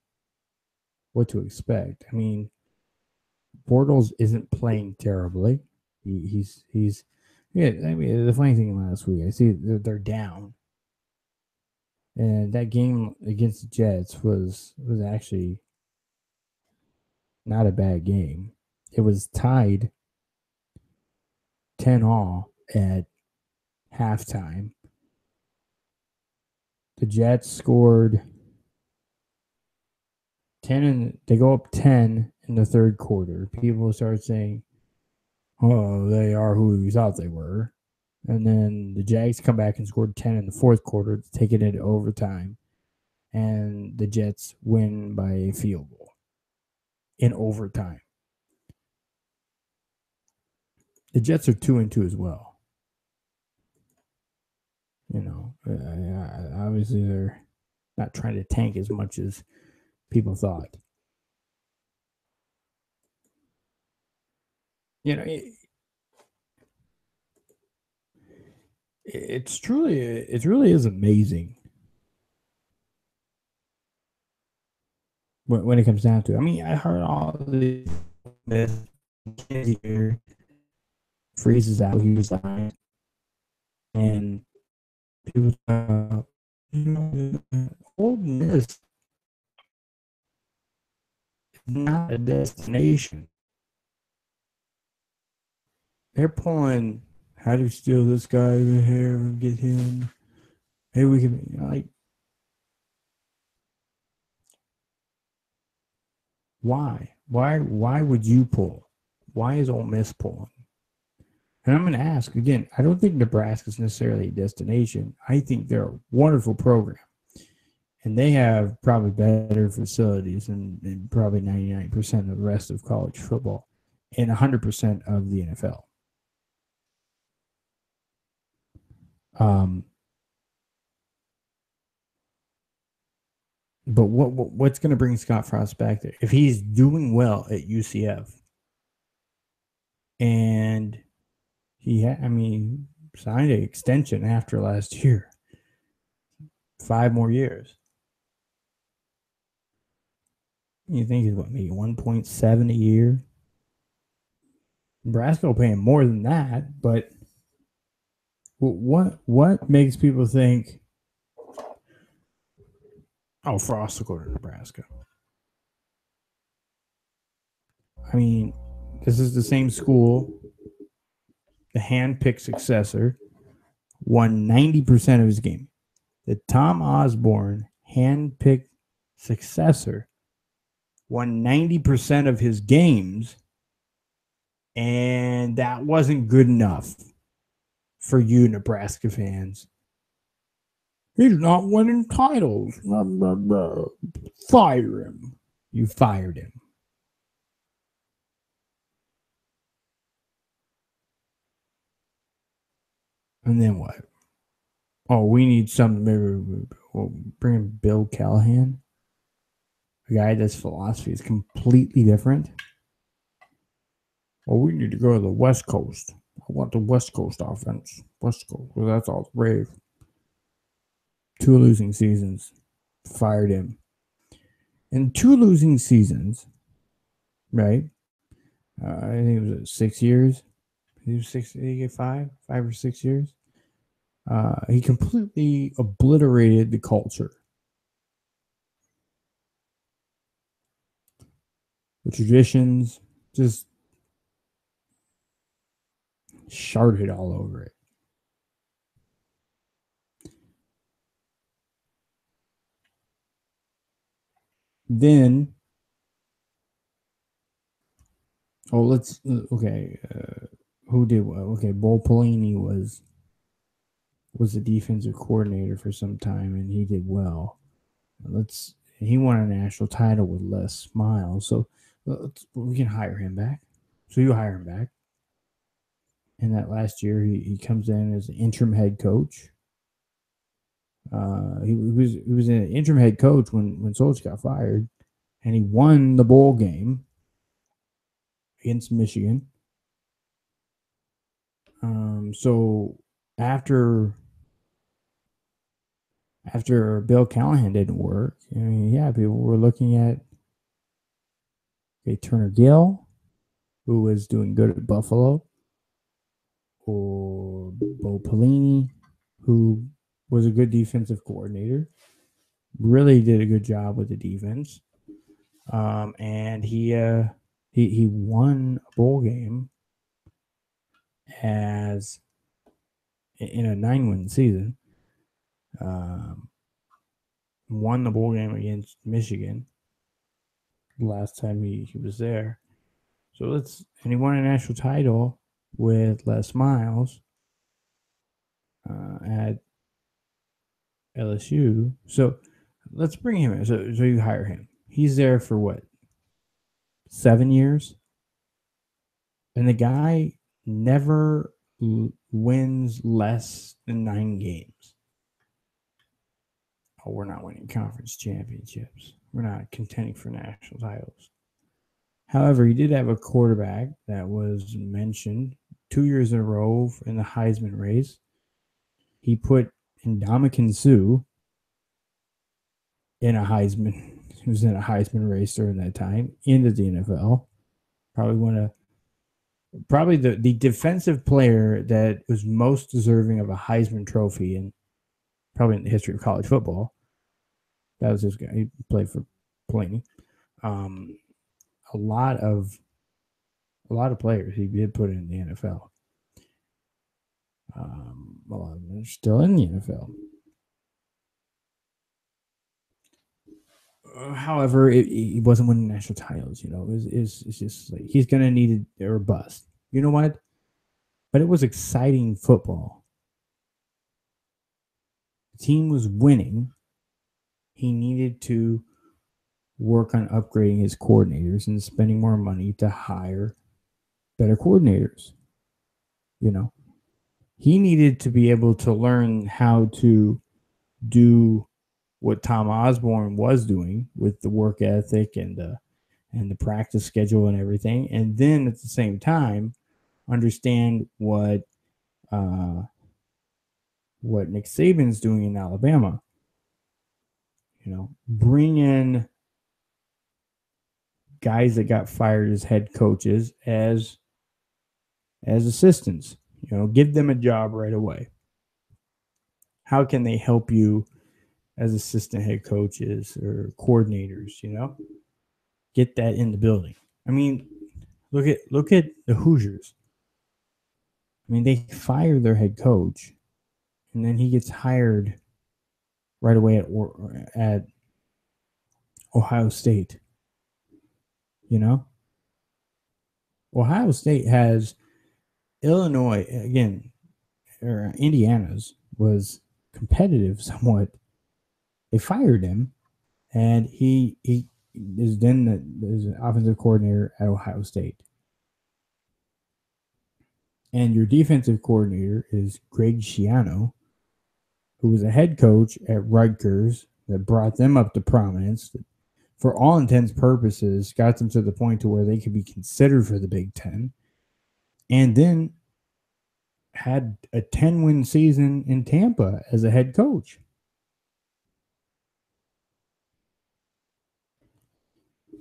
[SPEAKER 5] what to expect. I mean, Bortles isn't playing terribly. He's yeah. I mean, the funny thing last week, I see they're down, and that game against the Jets was actually not a bad game. It was tied 10-all at halftime. The Jets scored 10 and they go up 10 in the third quarter. People start saying, "Oh, they are who we thought they were." And then the Jags come back and scored 10 in the fourth quarter to take it into overtime. And the Jets win by a field goal in overtime. The Jets are 2-2 as well. You know, obviously they're not trying to tank as much as people thought. You know, it really is amazing when it comes down to it. I mean, I heard all the here freezes out, he was lying, and people Old Miss is not a destination. They're pulling, how do you steal this guy over here and get him? Hey, we can, like, why? Why would you pull? Why is Ole Miss pulling? And I'm going to ask again, I don't think Nebraska is necessarily a destination. I think they're a wonderful program. And they have probably better facilities than probably 99% of the rest of college football and 100% of the NFL. But what's going to bring Scott Frost back there? If he's doing well at UCF and he signed an extension after last year, 5 more years. You think he's what, maybe 1.7 a year? Nebraska will pay him more than that, but what makes people think, oh, Frost will go to Nebraska? I mean, this is the same school. The hand-picked successor won 90% of his game. The Tom Osborne hand-picked successor won 90% of his games, and that wasn't good enough for you Nebraska fans. He's not winning titles. Blah, blah, blah. Fire him. You fired him. And then what? Oh, we need something. Maybe we'll bring in Bill Callahan, a guy that's philosophy is completely different. Well, we need to go to the West Coast. I want the West Coast offense. West Coast. Well, that's all brave. 2 losing seasons. Fired him. In 2 losing seasons, right? I think it was 6 years. He was 6. Did he get 5 or 6 years? He completely obliterated the culture. The traditions, just sharded all over it. Then, who did well? Okay, Bo Pelini was the defensive coordinator for some time, and he did well. He won a national title with Les Miles, so we can hire him back. So you hire him back. And that last year, he comes in as an interim head coach. He was an interim head coach when Solskjaer got fired, and he won the bowl game against Michigan. So after Bill Callahan didn't work, I mean, yeah, people were looking at Turner Gill, who was doing good at Buffalo, or Bo Pelini, who was a good defensive coordinator, really did a good job with the defense, and he won a bowl game as in a 9-win season. Won the bowl game against Michigan the last time he was there. And he won a national title with Les Miles at LSU. So let's bring him in. So you hire him. He's there for what? 7 years? And the guy never wins less than 9 games. Oh, we're not winning conference championships. We're not contending for national titles. However, he did have a quarterback that was mentioned 2 years in a row in the Heisman race. He put Ndamukong Suh in a Heisman. He was in a Heisman race during that time into the NFL. Probably the defensive player that was most deserving of a Heisman Trophy and probably in the history of college football. That was this guy. He played for Pelini. A lot of players he did put in the NFL. A lot of them are still in the NFL. However, he wasn't winning national titles. It's just like he's gonna need it or bust. You know what? But it was exciting football. The team was winning. He needed to work on upgrading his coordinators and spending more money to hire better coordinators. He needed to be able to learn how to do what Tom Osborne was doing with the work ethic and the practice schedule and everything, and then at the same time understand what Nick Saban's doing in Alabama. Bring in guys that got fired as head coaches as assistants. Give them a job right away. How can they help you as assistant head coaches or coordinators? Get that in the building. I mean, look at the Hoosiers. I mean, they fire their head coach, and then he gets hired right away at Ohio State. Ohio State has Illinois again, or Indiana's was competitive somewhat. They fired him, and he is then the offensive coordinator at Ohio State. And your defensive coordinator is Greg Schiano, who was a head coach at Rutgers that brought them up to prominence. That, for all intents and purposes, got them to the point to where they could be considered for the Big Ten. And then had a 10-win season in Tampa as a head coach.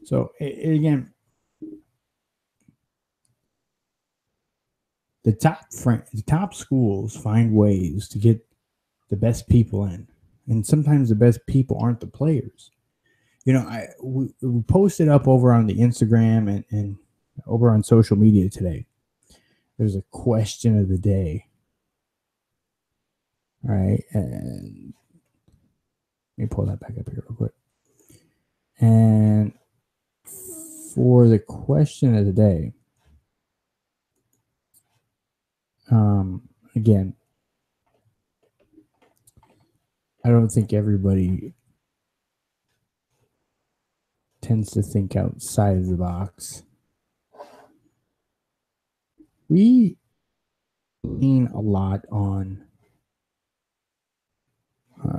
[SPEAKER 5] So, again, the top schools find ways to get the best people in. And sometimes the best people aren't the players. You know, we posted up over on the Instagram and over on social media today. There's a question of the day. All right. And let me pull that back up here real quick. And for the question of the day, again, I don't think everybody tends to think outside of the box. We lean a lot on,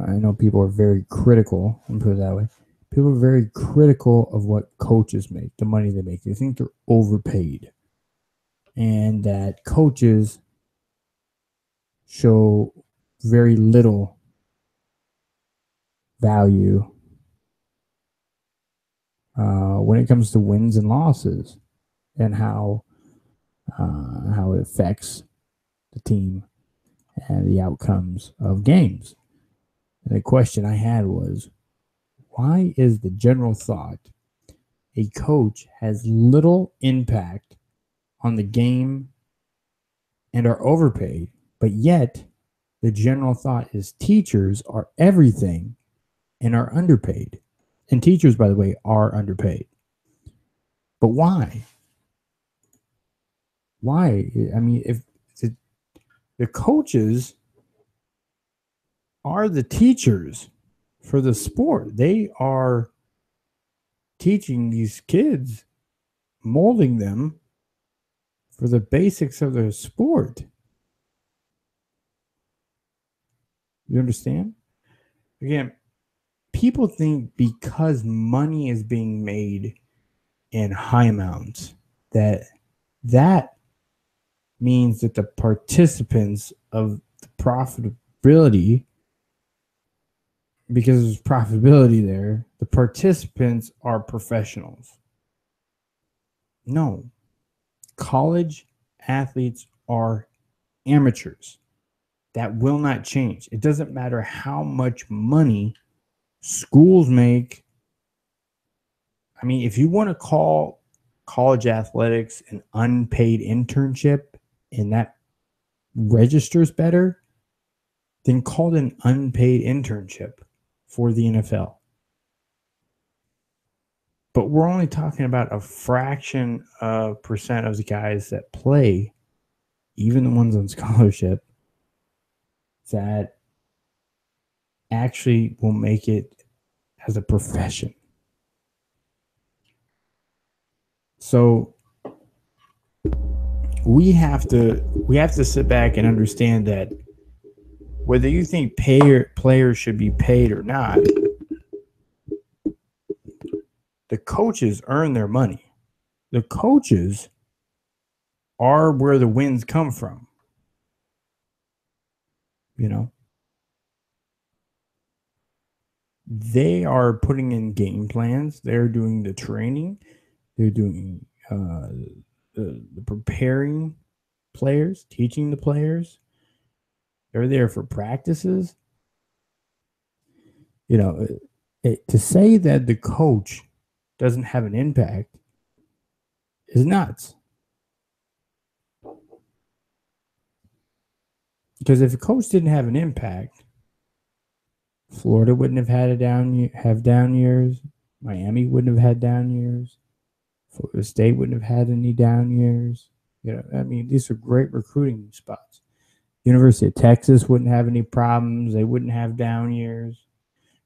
[SPEAKER 5] I know people are very critical, and put it that way. People are very critical of what coaches make, the money they make. They think they're overpaid, and that coaches show very little value when it comes to wins and losses, and how it affects the team and the outcomes of games. And the question I had was, why is the general thought a coach has little impact on the game and are overpaid, but yet the general thought is teachers are everything and are underpaid? And teachers, by the way, are underpaid. But why? Why? I mean, if the coaches are the teachers for the sport, they are teaching these kids, molding them for the basics of their sport. You understand? Again, people think because money is being made in high amounts that means that the participants of the profitability, because there's profitability there, the participants are professionals. No. College athletes are amateurs. That will not change. It doesn't matter how much money schools make. I mean, if you want to call college athletics an unpaid internship and that registers better, then call it an unpaid internship for the NFL. But we're only talking about a fraction of percent of the guys that play, even the ones on scholarship, that actually will make it as a profession. So we have to sit back and understand that whether you think players should be paid or not, the coaches earn their money. The coaches are where the wins come from. You know, they are putting in game plans. They're doing the training. They're doing the preparing players, teaching the players. They're there for practices. You know, to say that the coach doesn't have an impact is nuts. Because if a coach didn't have an impact, Florida wouldn't have had down years. Miami wouldn't have had down years. Florida State wouldn't have had any down years. You know, I mean, these are great recruiting spots. University of Texas wouldn't have any problems. They wouldn't have down years.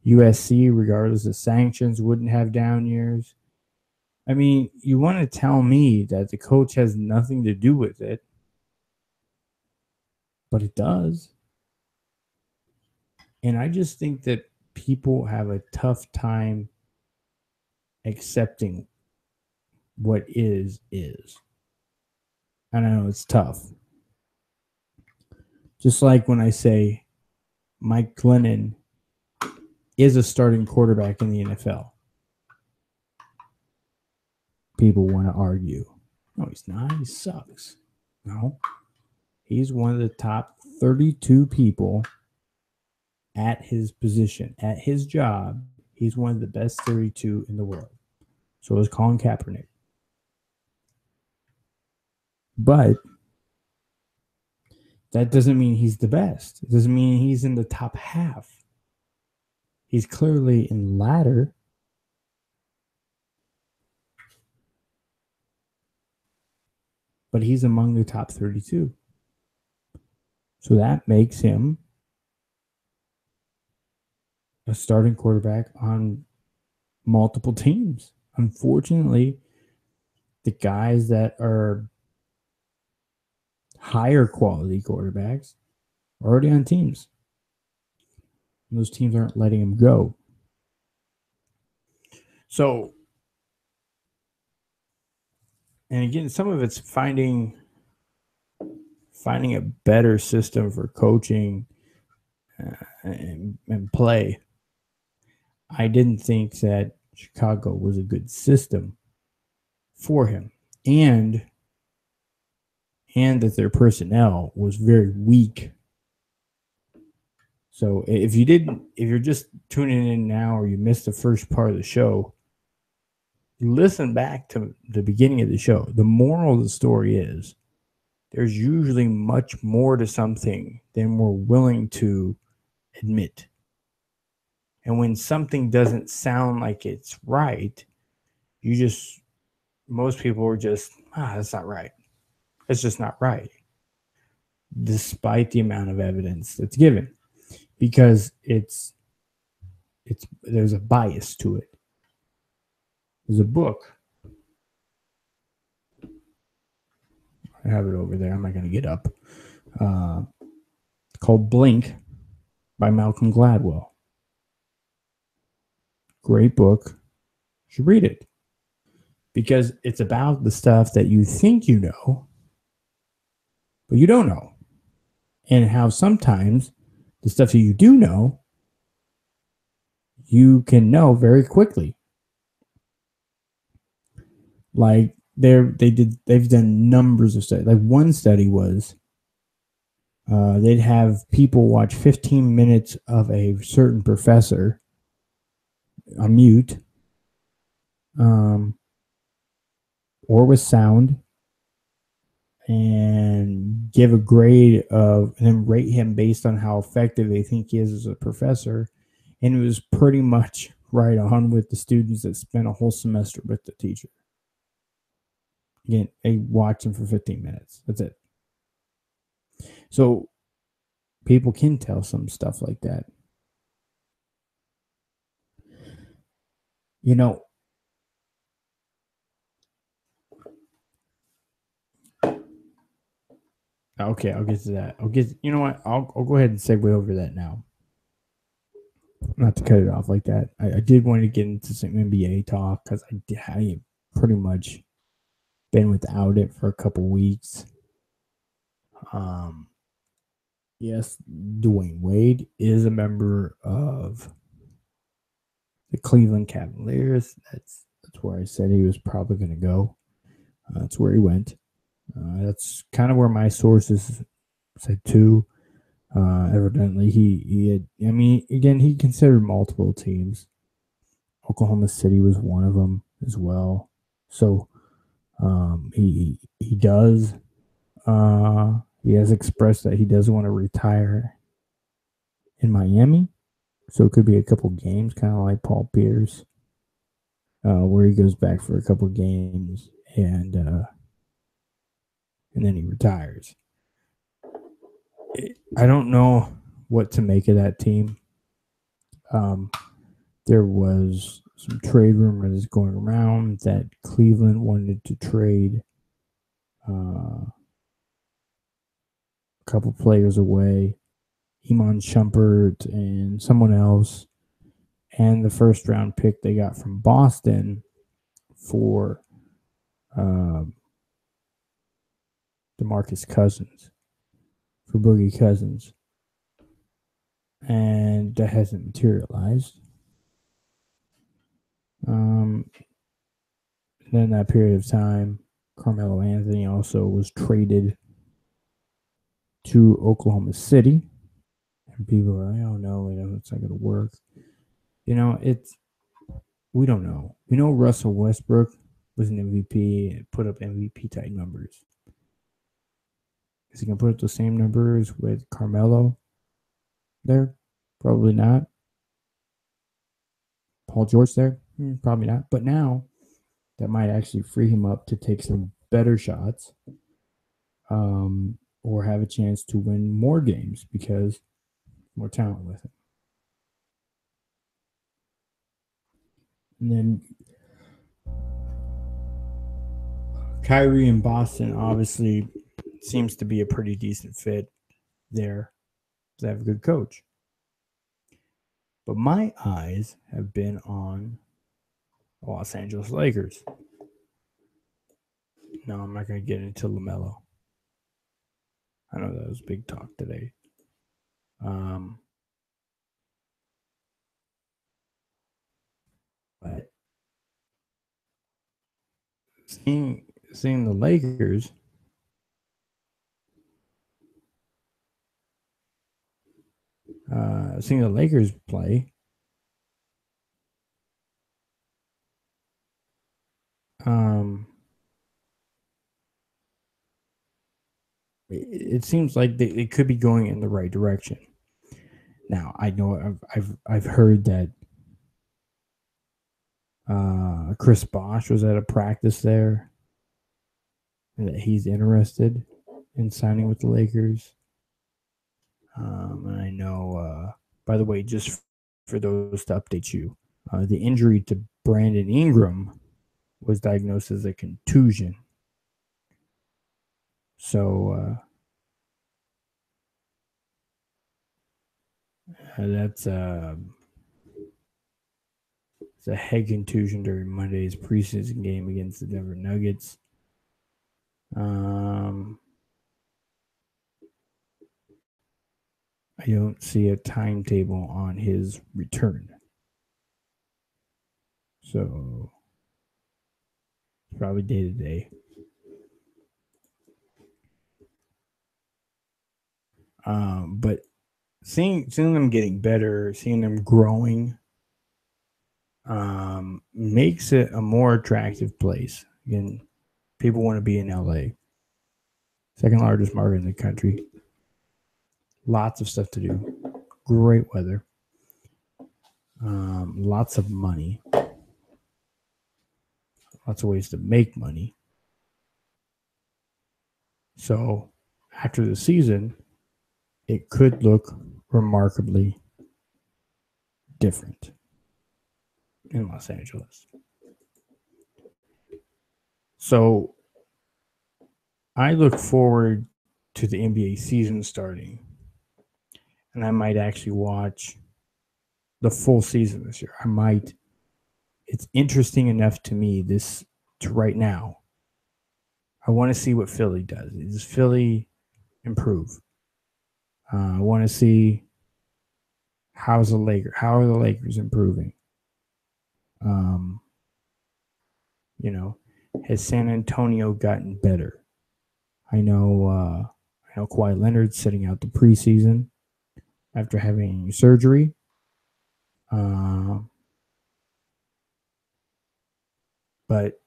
[SPEAKER 5] USC, regardless of sanctions, wouldn't have down years. I mean, you want to tell me that the coach has nothing to do with it, but it does. And I just think that people have a tough time accepting what is. And I know it's tough. Just like when I say Mike Glennon is a starting quarterback in the NFL. People want to argue. No, he's not. He sucks. No. He's one of the top 32 people at his position, at his job, he's one of the best 32 in the world. So is Colin Kaepernick. But that doesn't mean he's the best. It doesn't mean he's in the top half. He's clearly in ladder. But he's among the top 32. So that makes him a starting quarterback on multiple teams. Unfortunately, the guys that are higher quality quarterbacks are already on teams. And those teams aren't letting him go. So, and again, some of it's finding a better system for coaching and play. I didn't think that Chicago was a good system for him, and that their personnel was very weak. So if you're just tuning in now or you missed the first part of the show, listen back to the beginning of the show. The moral of the story is there's usually much more to something than we're willing to admit. And when something doesn't sound like it's right, most people are just, that's not right. It's just not right. Despite the amount of evidence that's given. Because there's a bias to it. There's a book. I have it over there. I'm not going to get up. Called Blink by Malcolm Gladwell. Great book. You should read it. Because it's about the stuff that you think you know, but you don't know. And how sometimes the stuff that you do know, you can know very quickly. Like they've done numbers of studies. Like one study was they'd have people watch 15 minutes of a certain professor on mute, or with sound, and give a grade and then rate him based on how effective they think he is as a professor. And it was pretty much right on with the students that spent a whole semester with the teacher. Again, they watch him for 15 minutes. That's it. So people can tell some stuff like that. You know, okay, I'll get to that. You know what? I'll go ahead and segue over that now. Not to cut it off like that. I did want to get into some NBA talk because I pretty much been without it for a couple weeks. Yes, Dwayne Wade is a member of the Cleveland Cavaliers. That's where I said he was probably going to go. That's where he went. That's kind of where my sources said too. Evidently, he considered multiple teams. Oklahoma City was one of them as well. So he does. He has expressed that he does want to retire in Miami. So it could be a couple games, kind of like Paul Pierce, where he goes back for a couple games and then he retires. I don't know what to make of that team. There was some trade rumors going around that Cleveland wanted to trade a couple players away, Iman Shumpert and someone else, and the first round pick they got from Boston for DeMarcus Cousins, for Boogie Cousins. And that hasn't materialized. Then that period of time, Carmelo Anthony also was traded to Oklahoma City. And people are like, oh no, it's not going to work. We don't know. We know Russell Westbrook was an MVP and put up MVP type numbers. Is he going to put up the same numbers with Carmelo there? Probably not. Paul George there? Probably not. But now that might actually free him up to take some better shots, or have a chance to win more games because more talent with him. And then Kyrie in Boston obviously seems to be a pretty decent fit there. They have a good coach. But my eyes have been on the Los Angeles Lakers. No, I'm not going to get into LaMelo. I know that was big talk today. But seeing the Lakers, play, it seems like they could be going in the right direction. Now I know I've heard that Chris Bosh was at a practice there, and that he's interested in signing with the Lakers. And I know, by the way, just for those to update you, the injury to Brandon Ingram was diagnosed as a contusion. So that's it's a head contusion during Monday's preseason game against the Denver Nuggets. I don't see a timetable on his return. So it's probably day to day. But seeing them getting better, seeing them growing, makes it a more attractive place. Again, people want to be in LA. Second largest market in the country. Lots of stuff to do. Great weather. Lots of money. Lots of ways to make money. So after the season, it could look remarkably different in Los Angeles. So I look forward to the NBA season starting, and I might actually watch the full season this year. It's interesting enough to me right now. I want to see what Philly does. Does Philly improve? I want to see how are the Lakers improving? Has San Antonio gotten better? I know Kawhi Leonard's sitting out the preseason after having surgery. But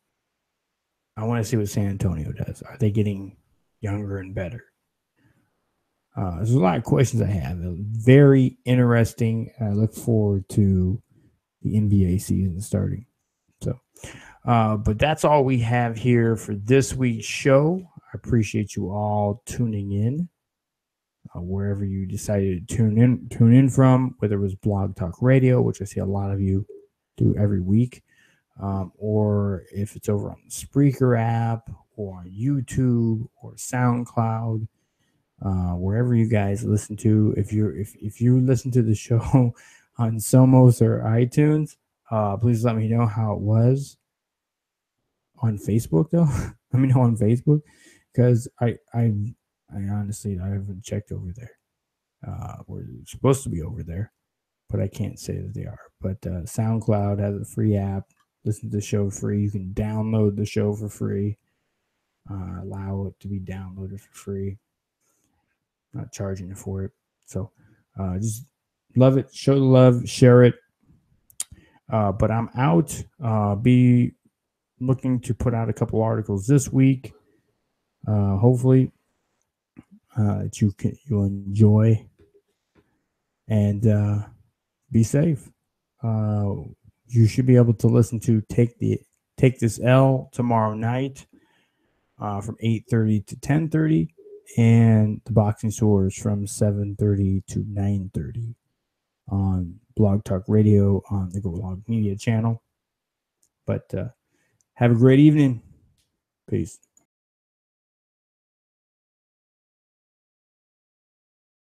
[SPEAKER 5] I want to see what San Antonio does. Are they getting younger and better? There's a lot of questions I have. Very interesting. I look forward to the NBA season starting. So, but that's all we have here for this week's show. I appreciate you all tuning in, wherever you decided to tune in from, whether it was Blog Talk Radio, which I see a lot of you do every week, or if it's over on the Spreaker app or on YouTube or SoundCloud. Wherever you guys listen to, if you listen to the show on Somos or iTunes, please let me know how it was on Facebook though. Let me know on Facebook, because I honestly I haven't checked over there. We're supposed to be over there, but I can't say that they are. But SoundCloud has a free app. Listen to the show free. You can download the show for free. Allow it to be downloaded for free. Not charging you for it. So Just love it. Show the love. Share it. But I'm out. Be looking to put out a couple articles this week. Hopefully, that you'll enjoy and be safe. You should be able to listen to Take This L tomorrow night from 8:30 to 10:30, and the Boxing Source from 7:30 to 9:30 on Blog Talk Radio on the GoLong Media channel. But have a great evening. Peace.